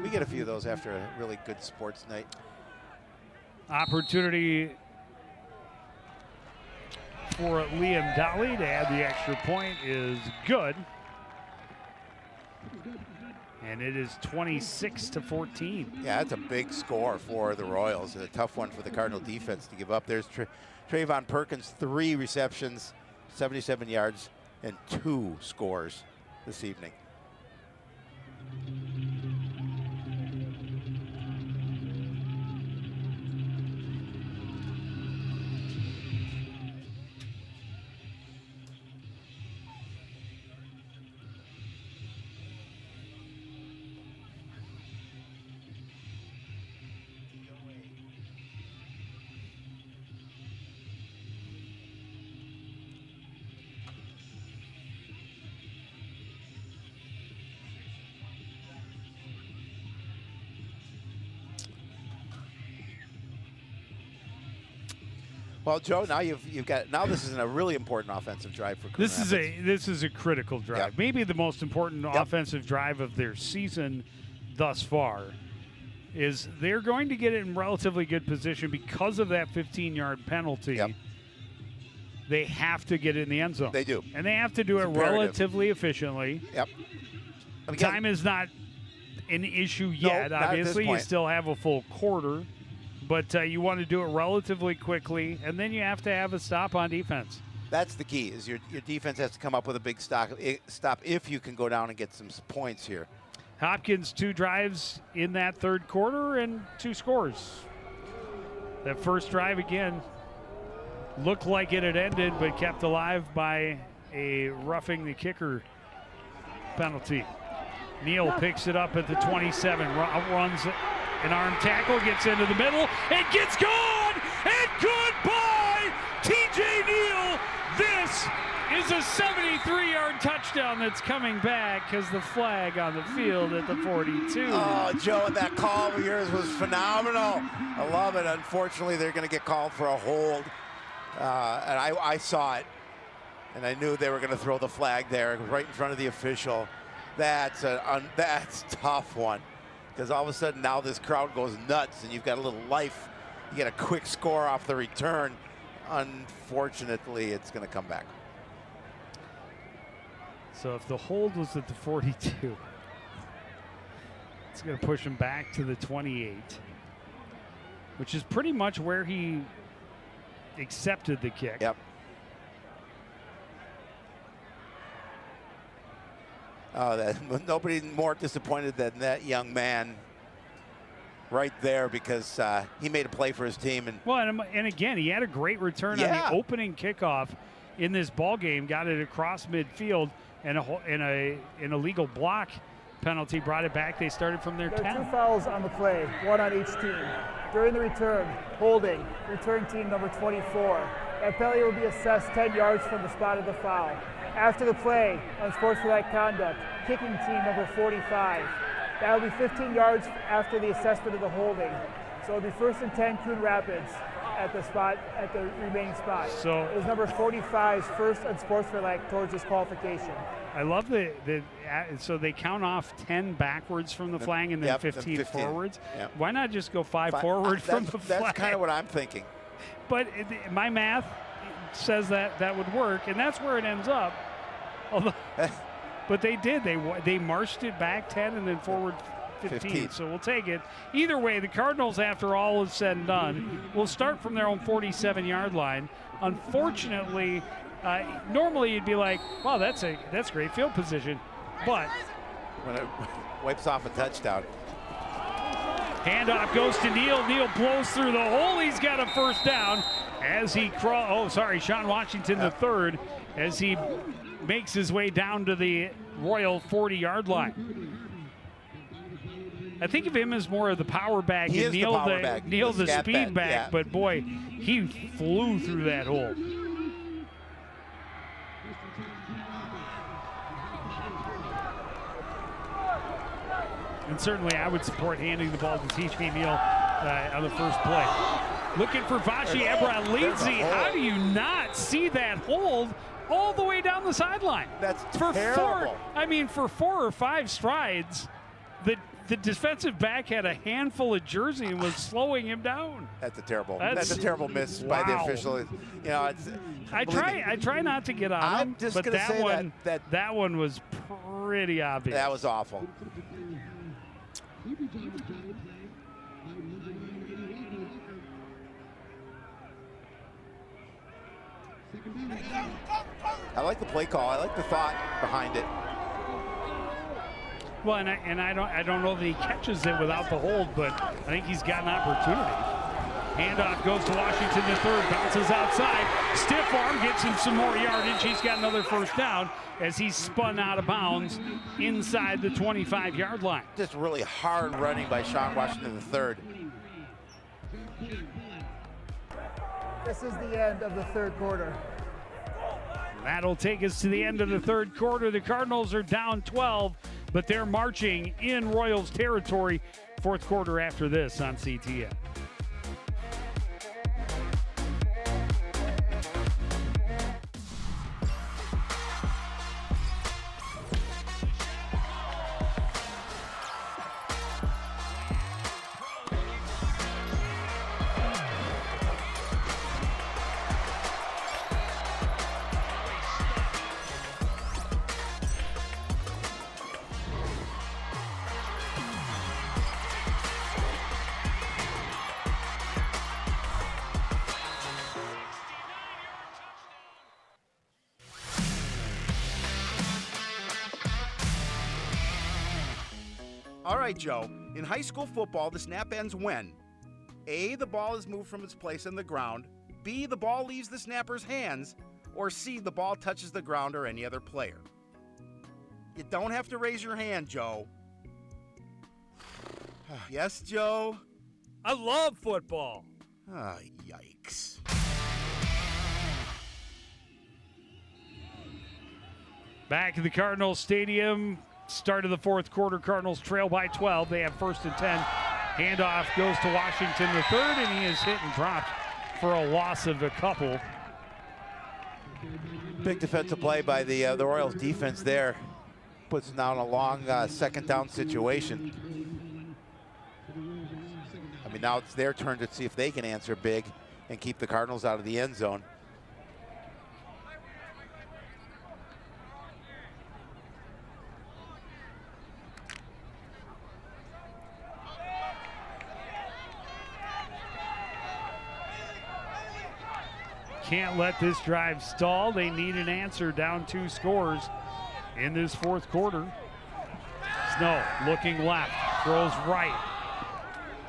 We get a few of those after a really good sports night. Opportunity for Liam Dolly to add the extra point is good. And it is 26-14. Yeah, that's a big score for the Royals and a tough one for the Cardinal defense to give up. There's Trayvon Perkins, 3 receptions, 77 yards, and 2 scores this evening. Well, Joe, now you've got this is a really important offensive drive for Coon Rapids. This is a critical drive. Yep. Maybe the most important offensive drive of their season thus far. Is they're going to get it in relatively good position because of that 15-yard penalty. Yep. They have to get it in the end zone. They do. And they have to do it relatively efficiently. Yep. Time is not an issue yet. No, obviously, you still have a full quarter. But you want to do it relatively quickly, and then you have to have a stop on defense. That's the key, is your defense has to come up with a big stop if you can go down and get some points here. Hopkins 2 drives in that third quarter and 2 scores. That first drive, again, looked like it had ended, but kept alive by a roughing the kicker penalty. Neal picks it up at the 27, runs an arm tackle, gets into the middle, and gets gone! And goodbye, TJ Neal! This is a 73-yard touchdown that's coming back because the flag on the field at the 42. Oh, Joe, that call of yours was phenomenal. I love it. Unfortunately, they're going to get called for a hold. And I saw it, and I knew they were going to throw the flag there right in front of the official. That's a tough one. Because all of a sudden now this crowd goes nuts and you've got a little life. You get a quick score off the return. Unfortunately, it's going to come back. So if the hold was at the 42, it's going to push him back to the 28, which is pretty much where he accepted the kick. Yep. Oh, nobody more disappointed than that young man right there because he made a play for his team. And well, and again, he had a great return on the opening kickoff. in this ball game, got it across midfield, and an illegal block penalty brought it back. They started from their 10. There are 2 fouls on the play, 1 on each team. During the return, holding, return team number 24. That penalty will be assessed 10 yards from the spot of the foul. After the play, unsportsmanlike conduct, kicking team number 45. That will be 15 yards after the assessment of the holding. So it'll be 1st and 10 Coon Rapids at the remaining spot. So it was number 45's first unsportsmanlike towards disqualification. I love so they count off 10 backwards from the flag and then 15 forwards. Yep. Why not just go 5 forward from the flag? That's kind of what I'm thinking. But my math says that would work, and that's where it ends up. Although, but they did. They marched it back 10 and then forward 15. So we'll take it. Either way, the Cardinals, after all is said and done, will start from their own 47-yard line. Unfortunately, normally you'd be like, wow, that's great field position. But when it wipes off a touchdown. Handoff goes to Neal. Neal blows through the hole. He's got a first down as he Sean Washington the third, as he makes his way down to the Royal 40-yard line. I think of him as more of the power back and Neal the speed back, yeah. But boy, he flew through that hole. And certainly I would support handing the ball to TJ Neal on the first play. Looking for Vashi Ebralizzi. How do you not see that hold all the way down the sideline? That's terrible. For 4 or 5 strides, the defensive back had a handful of jersey and was slowing him down. That's a terrible miss by the official. I try not to get on him, but that one was pretty obvious. That was awful. I like the play call. I like the thought behind it. Well, and I don't know that he catches it without the hold, but I think he's got an opportunity. Handoff goes to Washington the third, bounces outside. Stiff arm gets him some more yardage. He's got another first down as he's spun out of bounds inside the 25-yard line. Just really hard running by Sean Washington the third. This is the end of the third quarter. That'll take us to the end of the third quarter. The Cardinals are down 12, but they're marching in Royals territory. Fourth quarter after this on CTN. All right, Joe. In high school football, the snap ends when A, the ball is moved from its place on the ground, B, the ball leaves the snapper's hands, or C, the ball touches the ground or any other player. You don't have to raise your hand, Joe. Yes, Joe? I love football. Ah, yikes. Back at the Cardinals Stadium. Start of the fourth quarter, Cardinals trail by 12. They have first and 10. Handoff goes to Washington the third, and he is hit and dropped for a loss of a couple. Big defensive play by the Royals defense there. Puts down a long second down situation. Now it's their turn to see if they can answer big and keep the Cardinals out of the end zone. Can't let this drive stall. They need an answer, down 2 scores in this fourth quarter. Snow looking left, throws right.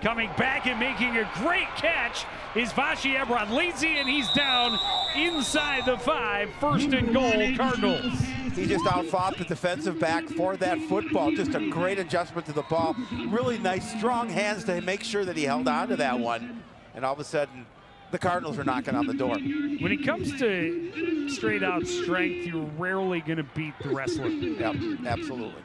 Coming back and making a great catch is Vashi Ebron-Leezy, and he's down inside the 5. First and goal, Cardinals. He just outfought the defensive back for that football. Just a great adjustment to the ball. Really nice, strong hands to make sure that he held on to that one. And all of a sudden, the Cardinals are knocking on the door. When it comes to straight out strength, you're rarely going to beat the wrestler. Yep, absolutely.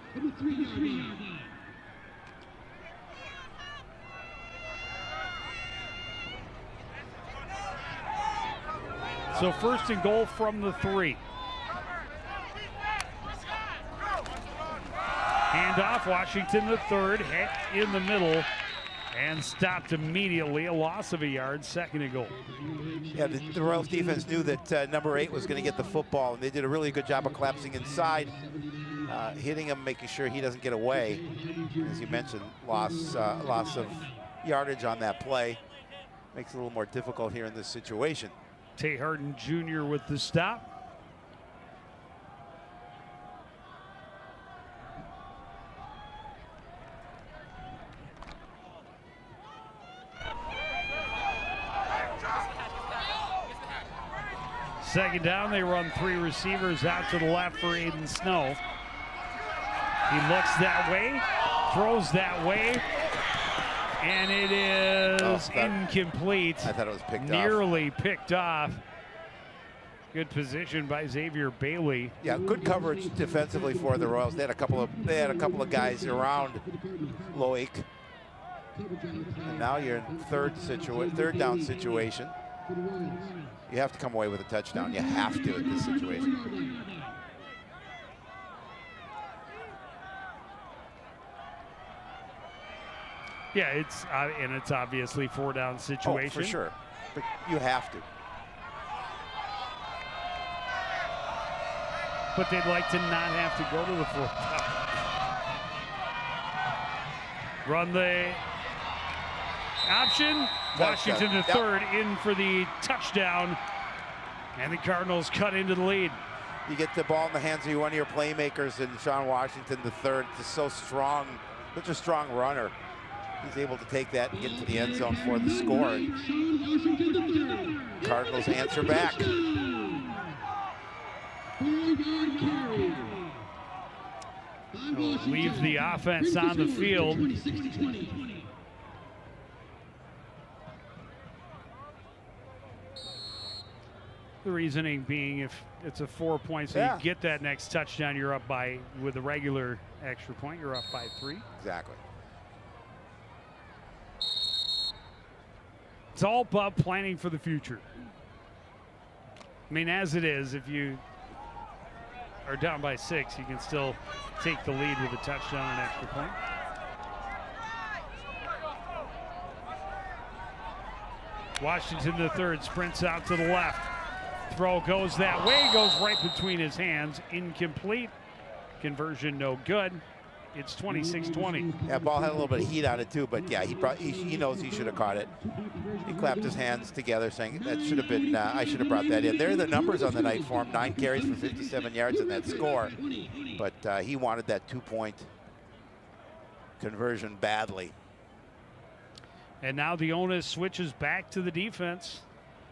So first and goal from the 3. Hand off, Washington the 3rd, in the middle, and stopped immediately. A loss of a yard, second and goal. Yeah, the Royals defense knew that number 8 was going to get the football, and they did a really good job of collapsing inside, hitting him, making sure he doesn't get away. As you mentioned, loss of yardage on that play. Makes it a little more difficult here in this situation. Tay Harden Jr. with the stop. Second down, they run 3 receivers out to the left for Aiden Snow. He looks that way, throws that way, and it is incomplete. I thought it was picked off. Nearly picked off. Good position by Xavier Bailey. Yeah, good coverage defensively for the Royals. They had a couple of guys around Loic. And now you're in third down situation. You have to come away with a touchdown. You have to in this situation. Yeah, it's obviously 4-down situation. Oh, for sure, but you have to. But they'd like to not have to go to the 4th down. Run the option. Washington the 3rd in for the touchdown, and the Cardinals cut into the lead. You get the ball in the hands of one of your playmakers, and Sean Washington the 3rd, just so strong, such a strong runner. He's able to take that and get to the end zone for the score. Cardinals answer back. Leave the offense on the field. The reasoning being, if it's a 4 points, so you get that next touchdown, you're up by, with a regular extra point, you're up by 3. Exactly. It's all about planning for the future. I mean, as it is, if you are down by 6, you can still take the lead with a touchdown and extra point. Washington the 3rd sprints out to the left. Throw goes that way, goes right between his hands. Incomplete. Conversion no good. It's 26-20. Yeah, ball had a little bit of heat on it too, but yeah, he knows he should have caught it. He clapped his hands together saying, that should have been, I should have brought that in. There are the numbers on the night for him, 9 carries for 57 yards in that score. But he wanted that 2-point conversion badly. And now the onus switches back to the defense.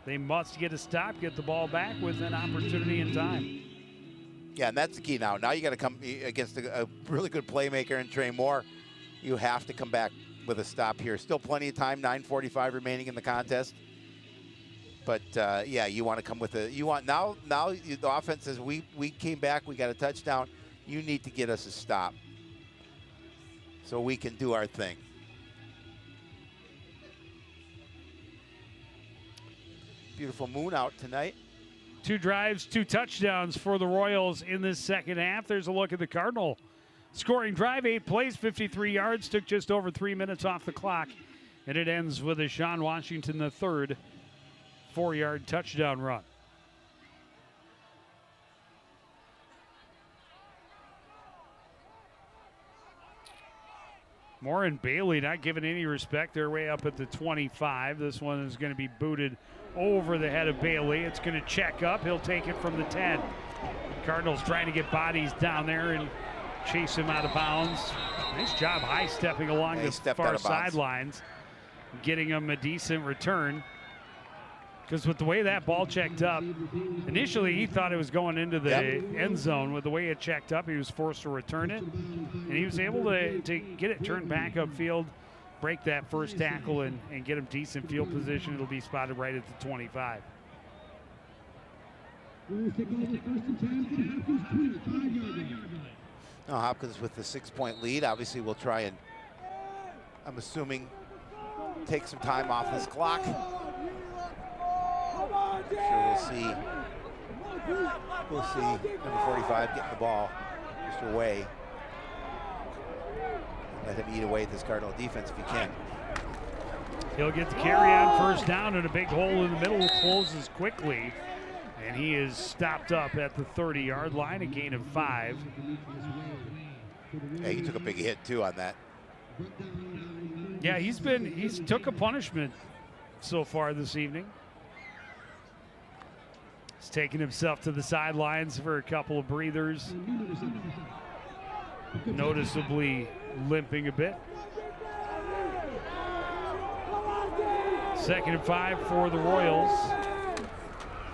They must get a stop, get the ball back with an opportunity in time. Yeah, and that's the key now. Now you got to come against a really good playmaker in Trey Moore. You have to come back with a stop here. Still plenty of time, 9:45 remaining in the contest. But yeah, you want to come with now the offense says, we came back, we got a touchdown. You need to get us a stop so we can do our thing. Beautiful moon out tonight. 2 drives, 2 touchdowns for the Royals in this second half. There's a look at the Cardinal scoring drive, 8 plays, 53 yards, took just over 3 minutes off the clock, and it ends with a Sean Washington the 3rd 4-yard touchdown run. Moore and Bailey not giving any respect. They're way up at the 25. This one is going to be booted over the head of Bailey. It's going to check up. He'll take it from the 10. Cardinals trying to get bodies down there and chase him out of bounds. Nice job high stepping along the far sidelines. getting him a decent return. Because with the way that ball checked up, initially he thought it was going into the end zone. With the way it checked up, he was forced to return it. And he was able to get it turned back upfield, break that first tackle, and get him decent field position. It'll be spotted right at the 25. Now Hopkins with the 6-point lead. Obviously we'll try and, I'm assuming, take some time off this clock. I'm sure we'll see number 45 getting the ball just away. Let him eat away at this Cardinal defense if he can. He'll get the carry on first down, and a big hole in the middle closes quickly. And he is stopped up at the 30-yard line, a gain of 5. Yeah, he took a big hit too on that. Yeah, he's took a punishment so far this evening. He's taken himself to the sidelines for a couple of breathers. Noticeably limping a bit. 2nd and 5 for the Royals.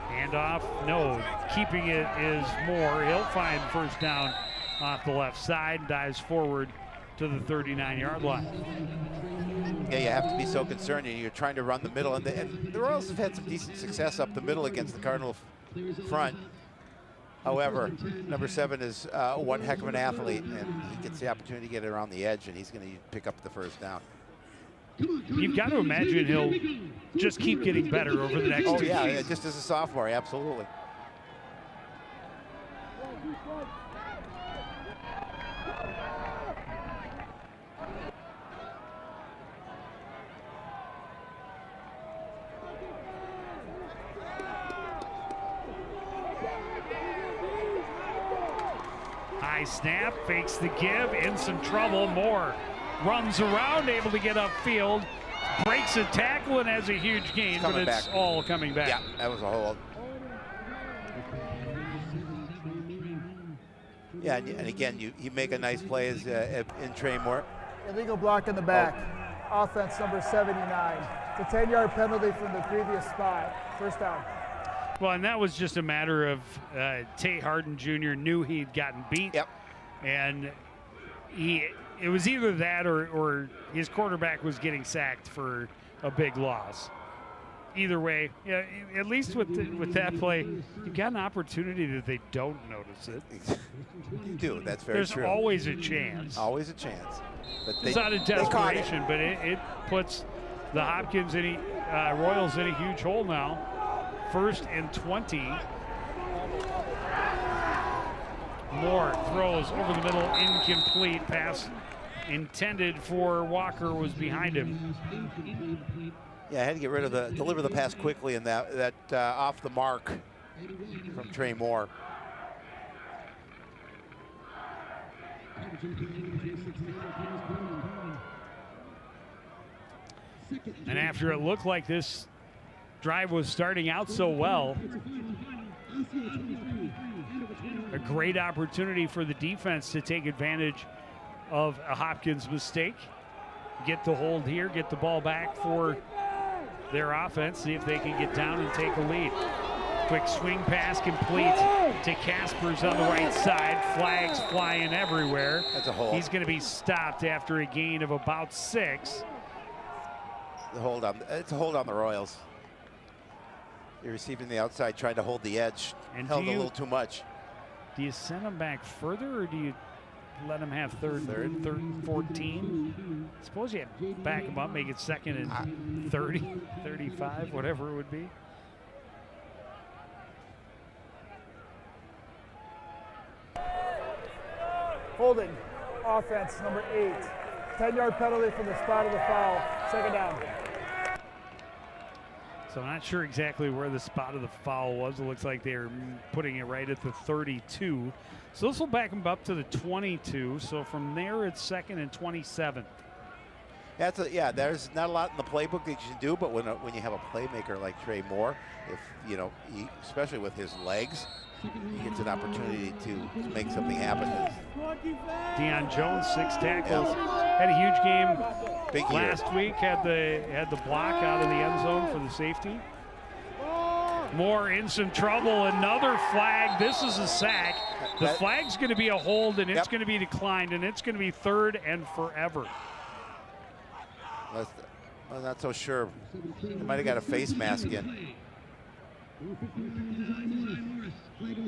Handoff, no, keeping it is Moore. He'll find first down off the left side, dives forward to the 39-yard line. Yeah, you have to be so concerned. You're trying to run the middle, and the Royals have had some decent success up the middle against the Cardinal front. However, number 7 is one heck of an athlete, and he gets the opportunity to get it around the edge, and he's going to pick up the first down. You've got to imagine he'll just keep getting better over the next 2 yeah, years. just as a sophomore, absolutely. High snap, fakes the give, in some trouble. Moore runs around, able to get upfield, breaks a tackle and has a huge gain, but it's all coming back. Yeah, that was a hold. Yeah, and again, you make a nice play as in Trey Moore. Illegal block in the back. Offense number 79. It's a 10-yard penalty from the previous spot. First down. Well, and that was just a matter of Tate Harden Jr. knew he'd gotten beat. Yep. And it was either that or his quarterback was getting sacked for a big loss. Either way, yeah, at least with that play, you got an opportunity that they don't notice it. You do. That's very There's true. There's always a chance. Always a chance. But it's not a desperation, but it puts the Hopkins Royals in a huge hole now. 1st and 20. Moore throws over the middle, incomplete. Pass intended for Walker was behind him. Yeah, I had to get rid of deliver the pass quickly, and that off the mark from Trey Moore. And after it looked like this drive was starting out so well, a great opportunity for the defense to take advantage of a Hopkins mistake. Get the hold here, get the ball back for their offense, see if they can get down and take a lead. Quick swing pass complete to Caspers on the right side. Flags flying everywhere. That's a hold. He's going to be stopped after a gain of about 6. It's a hold on the Royals. You're receiving the outside, trying to hold the edge. And held a little too much. Do you send him back further, or do you let him have third and 14? Suppose you back him up, make it 2nd and 30, 35, whatever it would be. Holding. Offense number 8. 10-yard penalty from the spot of the foul. 2nd down. So I'm not sure exactly where the spot of the foul was. It looks like they're putting it right at the 32. So this will back them up to the 22. So from there, it's 2nd and 27. There's not a lot in the playbook that you should do, but when you have a playmaker like Trey Moore, especially with his legs, he gets an opportunity to make something happen. Deion Jones, 6 tackles. Had a huge game Big year. Last week had the block out of the end zone for the safety. Moore in some trouble. Another flag. This is a sack. The flag's going to be a hold, and it's going to be declined, and it's going to be 3rd and forever. I'm not so sure. They might have got a face mask in.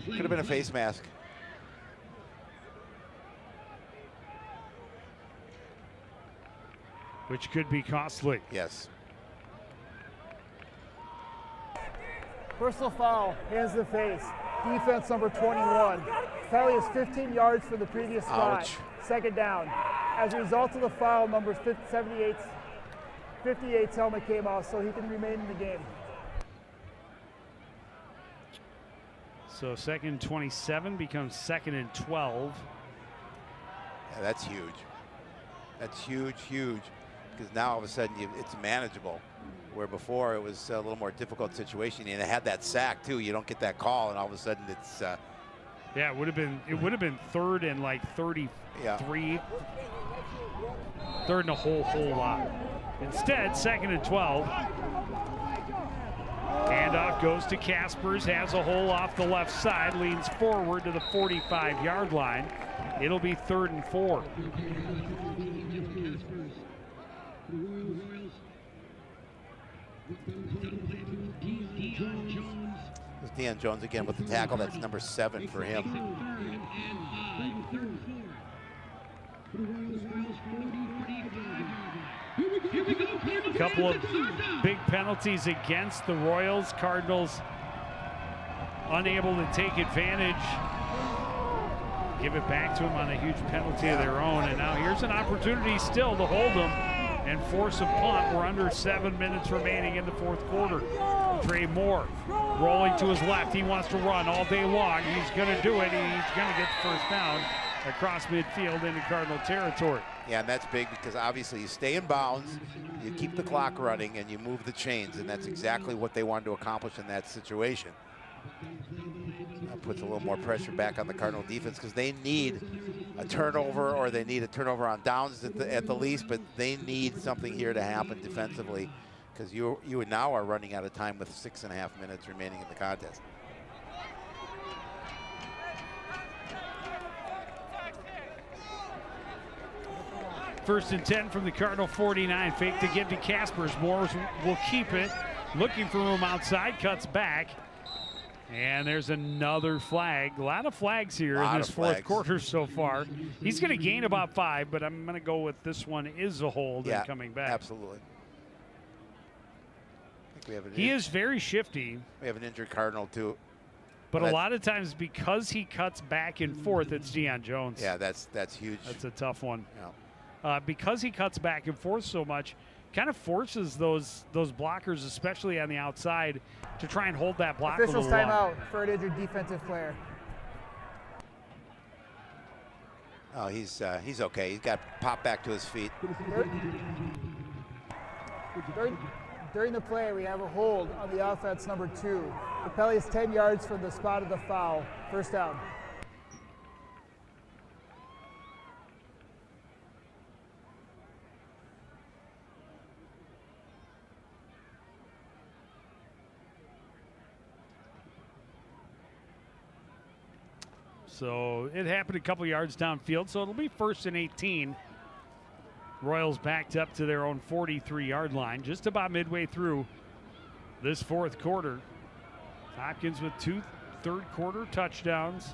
Could have been a face mask. Which could be costly. Yes. Personal foul, hands to the face. Defense number 21. Penalty is 15 yards for the previous spot. Ouch. 2nd down. As a result of the foul, number 58's helmet came off, so he can remain in the game. So 2nd and 27 becomes 2nd and 12. Yeah, that's huge. That's huge, huge. Because now all of a sudden it's manageable. Where before it was a little more difficult situation, and it had that sack too. You don't get that call, and all of a sudden it's. Yeah, it would have been 3rd and like 33. Yeah. 3rd and a whole lot. Instead, 2nd and 12. Handoff goes to Kaspers, has a hole off the left side, leans forward to the 45-yard line. It'll be 3rd and 4. It's Deion Jones again with the tackle. That's number 7 for him. A couple of big penalties against the Royals. Cardinals unable to take advantage. Give it back to them on a huge penalty of their own. And now here's an opportunity still to hold them and force a punt. We're under 7 minutes remaining in the 4th quarter. Trey Moore rolling to his left. He wants to run all day long. He's going to do it. He's going to get the 1st down across midfield into Cardinal territory. Yeah, and that's big because obviously you stay in bounds, you keep the clock running, and you move the chains, and that's exactly what they wanted to accomplish in that situation. That puts a little more pressure back on the Cardinal defense because they need a turnover, or they need a turnover on downs at the least, but they need something here to happen defensively because you now are running out of time with 6.5 minutes remaining in the contest. First and 10 from the Cardinal 49. Fake to give to Kaspers. Moore will keep it. Looking for room outside. Cuts back. And there's another flag. A lot of flags here in this 4th quarter so far. He's going to gain about 5, but I'm going to go with this one is a hold and coming back. Absolutely. I think we have he is very shifty. We have an injured Cardinal too. But a lot of times because he cuts back and forth, it's Deion Jones. Yeah, that's huge. That's a tough one. Yeah. Because he cuts back and forth so much, kind of forces those blockers, especially on the outside, to try and hold that block a little Officials longer. timeout for an injured defensive player. Oh, he's okay. He's got popped back to his feet. During the play, we have a hold on the offense number 2. The penalty is 10 yards from the spot of the foul. 1st down. So it happened a couple yards downfield, so it'll be 1st and 18. Royals backed up to their own 43-yard line just about midway through this 4th quarter. Hopkins with 2 third-quarter touchdowns.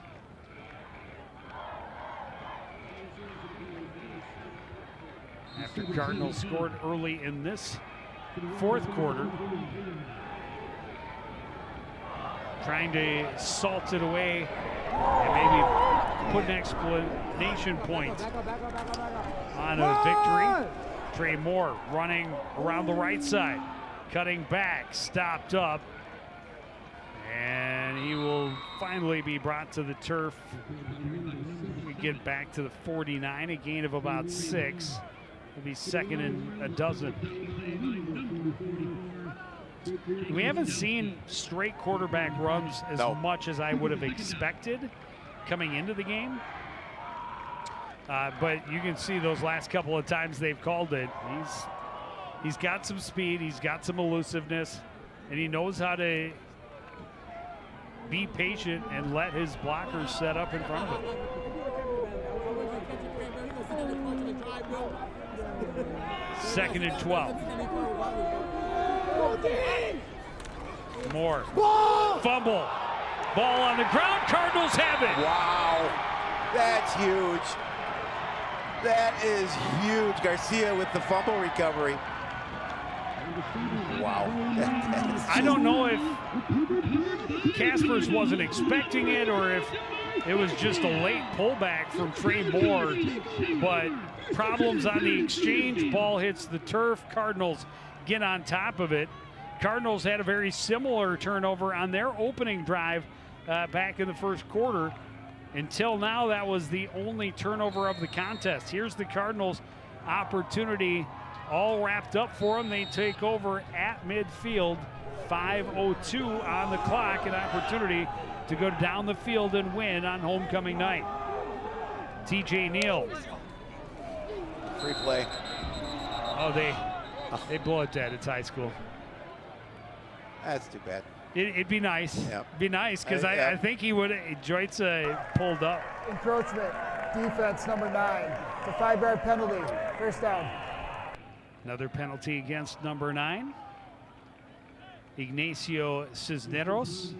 After Cardinals scored early in this 4th quarter. Trying to salt it away and maybe put an exclamation point on a victory. Trey Moore running around the right side, cutting back, stopped up, and he will finally be brought to the turf. We get back to the 49, a gain of about 6. It'll be 2nd and a dozen. We haven't seen straight quarterback runs as much as I would have expected coming into the game. But you can see those last couple of times they've called it. He's got some speed, he's got some elusiveness, and he knows how to be patient and let his blockers set up in front of him. Second and 12. Moore. Fumble. Ball on the ground. Cardinals have it. Wow. That's huge. That is huge. Garcia with the fumble recovery. Wow. I don't know if Kaspers wasn't expecting it or if it was just a late pullback from Trey Moore, but problems on the exchange. Ball hits the turf. Cardinals get on top of it. Cardinals had a very similar turnover on their opening drive back in the first quarter. Until now, that was the only turnover of the contest. Here's the Cardinals' opportunity, all wrapped up for them. They take over at midfield. 5:02 on the clock, an opportunity to go down the field and win on homecoming night. TJ Neal. Free play. Oh, they blow it dead. It's high school. That's too bad. It'd be nice. Yep. Be nice because I think he would. Joyce pulled up. Encroachment, defense number 9. It's a 5-yard penalty. First down. Another penalty against number 9. Ignacio Cisneros.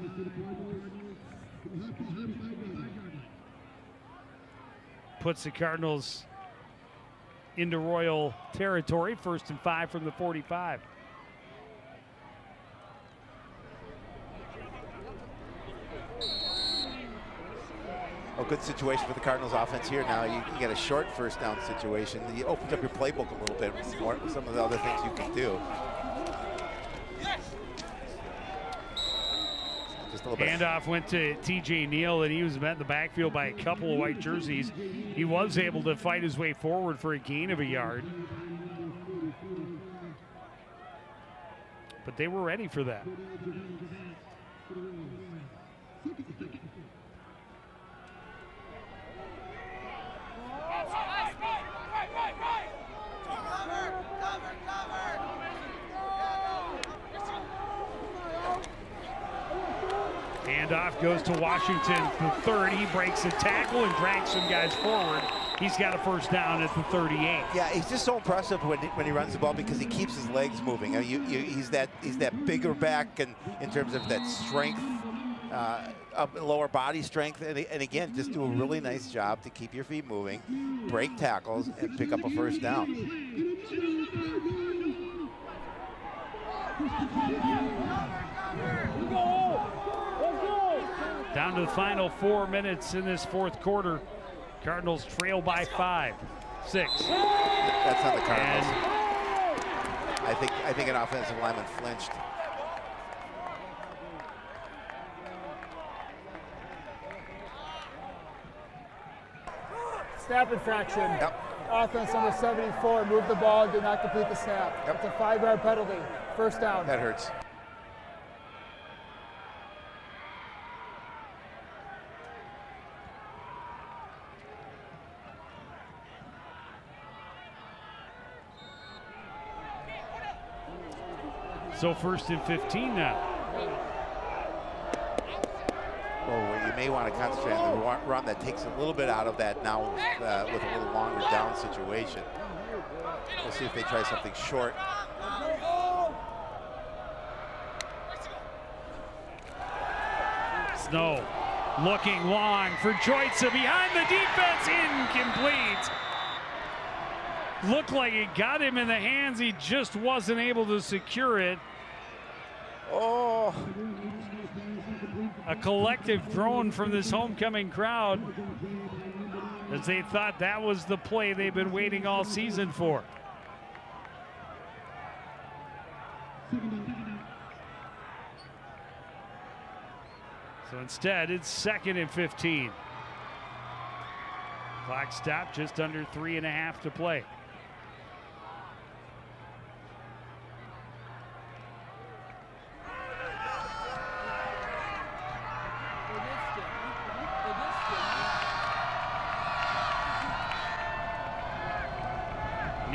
Puts the Cardinals into Royal territory. 1st and 5 from the 45. A good situation for the Cardinals offense here. Now you get a short first down situation. You opened up your playbook a little bit more, some of the other things you can do. Just a little bit. Handoff went to TJ Neal, and he was met in the backfield by a couple of white jerseys. He was able to fight his way forward for a gain of a yard. But they were ready for that. Handoff goes to Washington the 3rd. He breaks a tackle and drags some guys forward. He's got a first down at the 38. Yeah, he's just so impressive when he runs the ball because he keeps his legs moving. He's that bigger back and in terms of that strength, up lower body strength, and again, just do a really nice job to keep your feet moving, break tackles, and pick up a first down. Down to the final 4 minutes in this fourth quarter. Cardinals trail by 5, 6. That's not the Cardinals. I think an offensive lineman flinched. Snap infraction. Yep. Offense number 74 moved the ball and did not complete the snap. Yep. It's a 5-yard penalty. First down. That hurts. So 1st and 15 now. Well, you may want to concentrate on the run that takes a little bit out of that now with a little longer down situation. We'll see if they try something short. Snow looking long for Joyce behind the defense, incomplete. Looked like it got him in the hands. He just wasn't able to secure it. Oh. A collective groan from this homecoming crowd as they thought that was the play they've been waiting all season for. So instead, it's 2nd and 15. Clock stopped, just under 3.5 to play.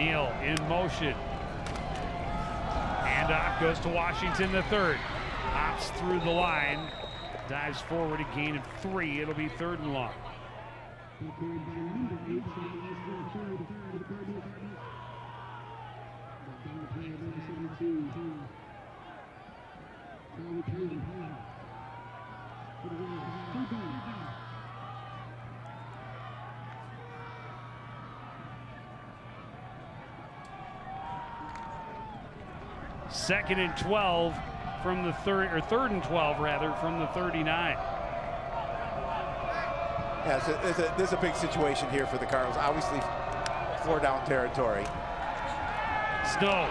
Neal in motion. Handoff goes to Washington the third. Hops through the line. Dives forward, a gain of 3. It'll be 3rd and long. Second and 12 from the 3rd and 12 rather from the 39. Yeah, there's a big situation here for the Cardinals. Obviously, 4-down territory. Snow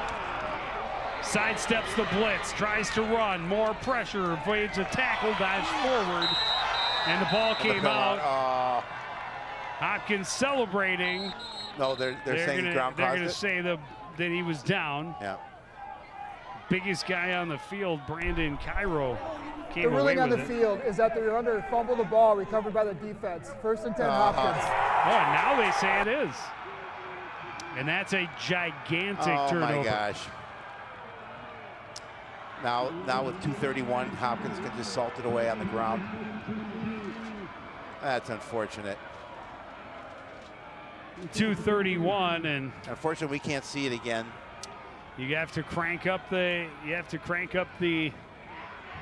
sidesteps the blitz, tries to run, more pressure, avoids a tackle, dives forward, and the ball came out. Hopkins celebrating. No, they're saying ground they're caused going to it. say that he was down. Yeah. Biggest guy on the field, Brandon Cairo, came The away ruling on with the it. field is that the runner fumbled the ball, recovered by the defense. 1st and 10 Hopkins. Oh, now they say it is. And that's a gigantic turnover. Oh my gosh. Now with 2:31, Hopkins can just salt it away on the ground. That's unfortunate. 2:31, and unfortunately we can't see it again. You have to crank up the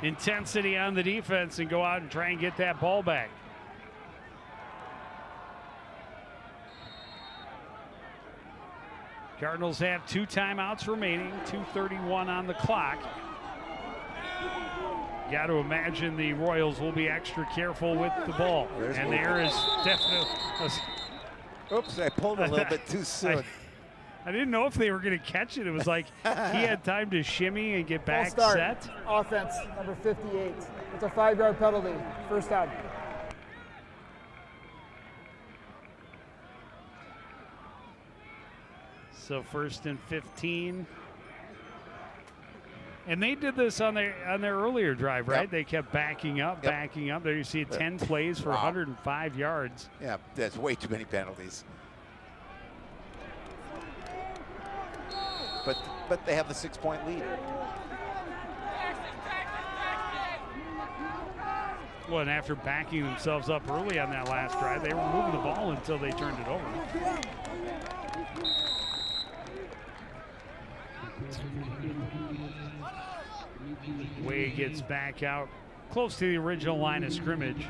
intensity on the defense and go out and try and get that ball back. Cardinals have 2 timeouts remaining, 2:31 on the clock. Got to imagine the Royals will be extra careful with the ball. And there is definitely. Oops, I pulled a little bit too soon. I didn't know if they were going to catch it. It was like he had time to shimmy and get back set. Offense, number 58. It's a 5-yard penalty. 1st down. So 1st and 15. And they did this on their earlier drive, right? Yep. They kept backing up. There you see 10 plays for 105 yards. Yeah, that's way too many penalties. But they have the 6-point lead. Well, and after backing themselves up early on that last drive, they were moving the ball until they turned it over. Way gets back out close to the original line of scrimmage.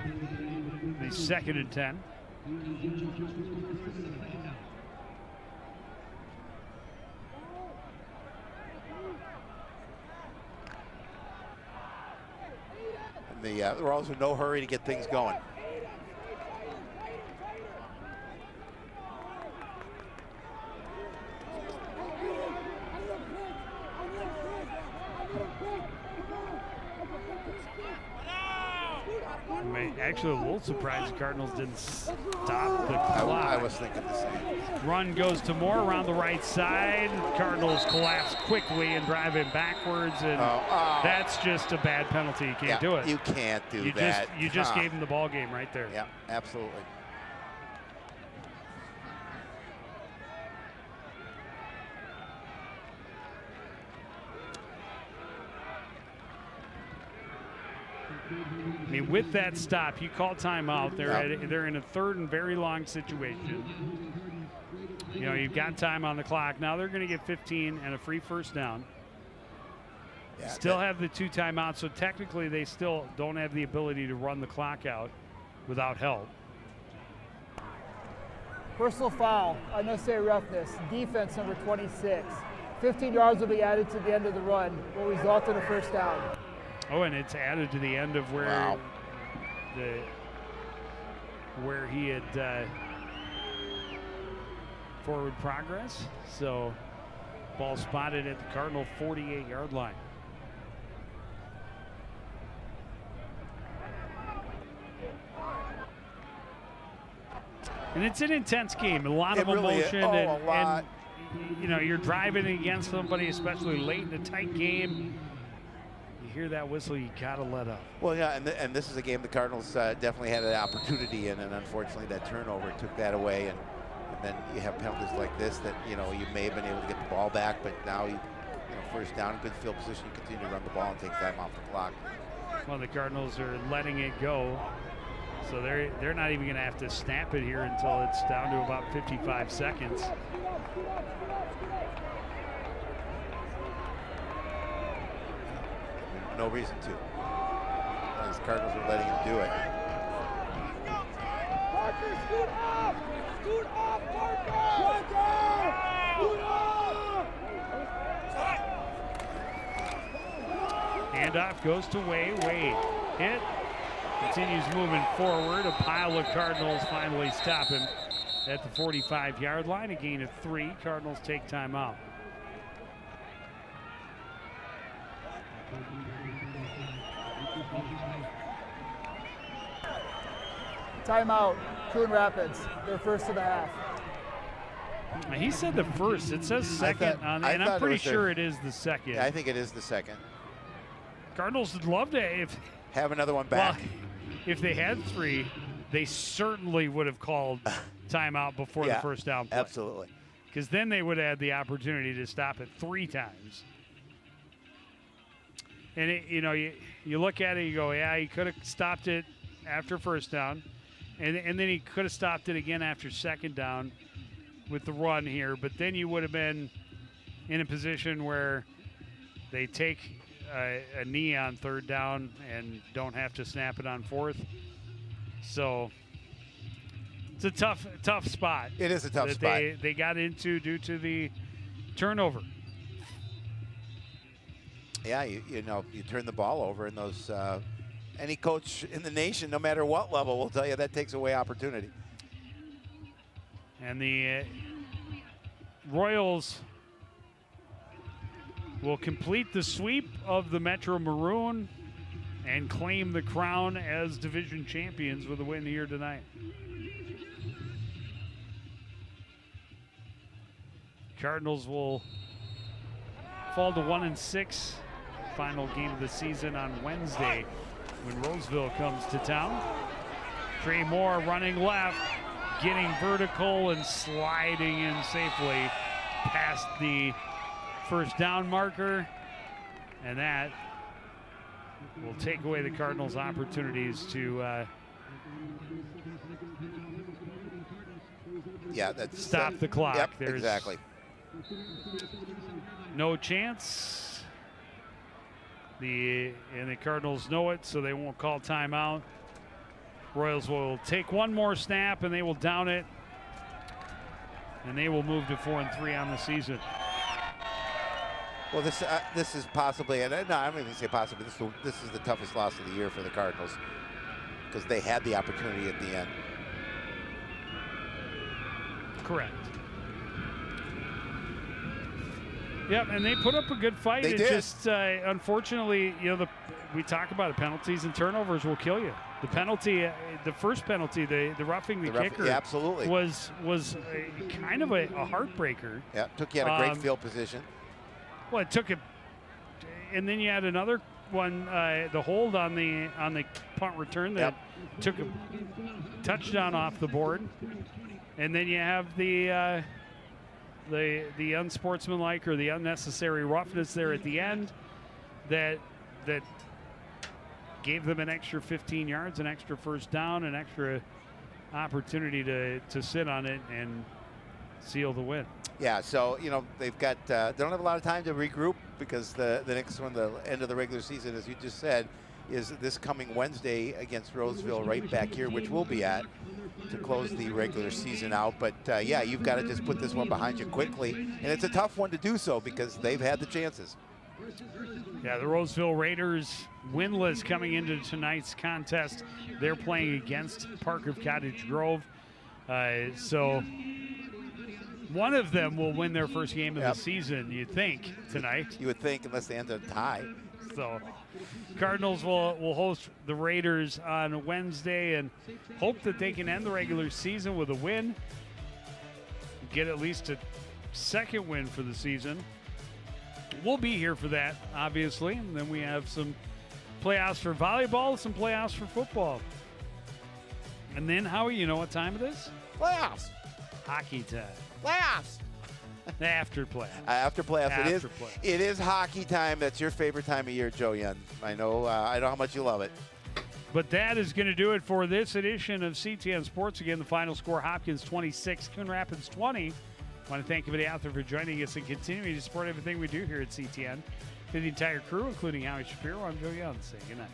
The 2nd and 10. The Royals are in no hurry to get things going. Actually, a little surprised the Cardinals didn't stop the clock. I was thinking the same. Run goes to Moore around the right side. Cardinals collapse quickly and drive him backwards, and that's just a bad penalty. You can't do it. You can't do that. You just gave him the ball game right there. Yeah, absolutely. I mean, with that stop, you call timeout. They're in a 3rd and very long situation. You know, you've got time on the clock. Now they're going to get 15 and a free 1st down. Yeah, still have the 2 timeouts, so technically they still don't have the ability to run the clock out without help. Personal foul, unnecessary roughness. Defense, number 26. 15 yards will be added to the end of the run, will result in a 1st down. Oh, and it's added to the end of where where he had forward progress. So ball spotted at the Cardinal 48-yard line. And it's an intense game, a lot of emotion, and you know, you're driving against somebody, especially late in a tight game. You hear that whistle, you gotta let up. Well, yeah, and this is a game the Cardinals definitely had an opportunity in, and unfortunately that turnover took that away. And And then you have penalties like this that, you may have been able to get the ball back, but now first down, good field position, you continue to run the ball and take time off the clock. Well, the Cardinals are letting it go, so they're not even going to have to snap it here until it's down to about 55 seconds. No reason to. These Cardinals are letting him do it. Parker, scoot off! Scoot off, Parker! Scoot off! Handoff goes to Wade. Wade hit. Continues moving forward. A pile of Cardinals finally stop him at the 45-yard line. A gain of 3. Cardinals take timeout. Timeout, Coon Rapids, their first of the half. He said the first. It says second on it, and I'm pretty sure it is the second. Yeah, I think it is the second. Cardinals would love to have another one back. Well, if they had 3, they certainly would have called timeout before the first down play. Absolutely. Because then they would have had the opportunity to stop it 3 times. And, you look at it, you go, yeah, he could have stopped it after first down. And then he could have stopped it again after second down with the run here. But then you would have been in a position where they take a knee on third down and don't have to snap it on fourth. So it's a tough spot. It is a tough spot. They got into due to the turnover. Yeah, you turn the ball over, and those any coach in the nation, no matter what level, will tell you that takes away opportunity. And the Royals will complete the sweep of the Metro Maroon and claim the crown as division champions with a win here tonight. Cardinals will fall to 1-6. Final game of the season on Wednesday when Roseville comes to town. Trey Moore running left, getting vertical and sliding in safely past the first down marker, and that will take away the Cardinals' opportunities to stop the clock. Yep, There's exactly. No chance. The Cardinals know it, so they won't call timeout. Royals will take one more snap, and they will down it, and they will move to 4-3 on the season. Well, this is possibly, and no, I'm not even say possibly. This is the toughest loss of the year for the Cardinals because they had the opportunity at the end. Correct. Yep, and they put up a good fight. They did. Just unfortunately, we talk about it, penalties and turnovers will kill you. The penalty, the first penalty, the roughing the kicker, yeah, absolutely, was kind of a heartbreaker. Yeah, took you out of great field position. Well, it took it, and then you had another one, the hold on the punt return that took a touchdown off the board, and then you have the unsportsmanlike or the unnecessary roughness there at the end that gave them an extra 15 yards, an extra first down, an extra opportunity to sit on it and seal the win. Yeah, so they've got they don't have a lot of time to regroup because the next one, the end of the regular season, as you just said, is this coming Wednesday against Roseville right back here, which we'll be at to close the regular season out. But yeah, you've got to just put this one behind you quickly, and it's a tough one to do so because they've had the chances. Yeah, the Roseville Raiders winless coming into tonight's contest. They're playing against Park of Cottage Grove. So one of them will win their first game of the season, you'd think, tonight. You would think, unless they end a tie. So Cardinals will host the Raiders on Wednesday and hope that they can end the regular season with a win. Get at least a second win for the season. We'll be here for that, obviously. And then we have some playoffs for volleyball, some playoffs for football. And then, Howie, you know what time it is? Playoffs. Hockey time. Playoffs. After playoffs. After playoffs. After playoffs. It is hockey time. That's your favorite time of year, Joe Young. I know how much you love it. But that is going to do it for this edition of CTN Sports. Again, the final score, Hopkins 26, Coon Rapids 20. I want to thank everybody out there for joining us and continuing to support everything we do here at CTN. To the entire crew, including Howie Shapiro, I'm Joe Young. Say goodnight.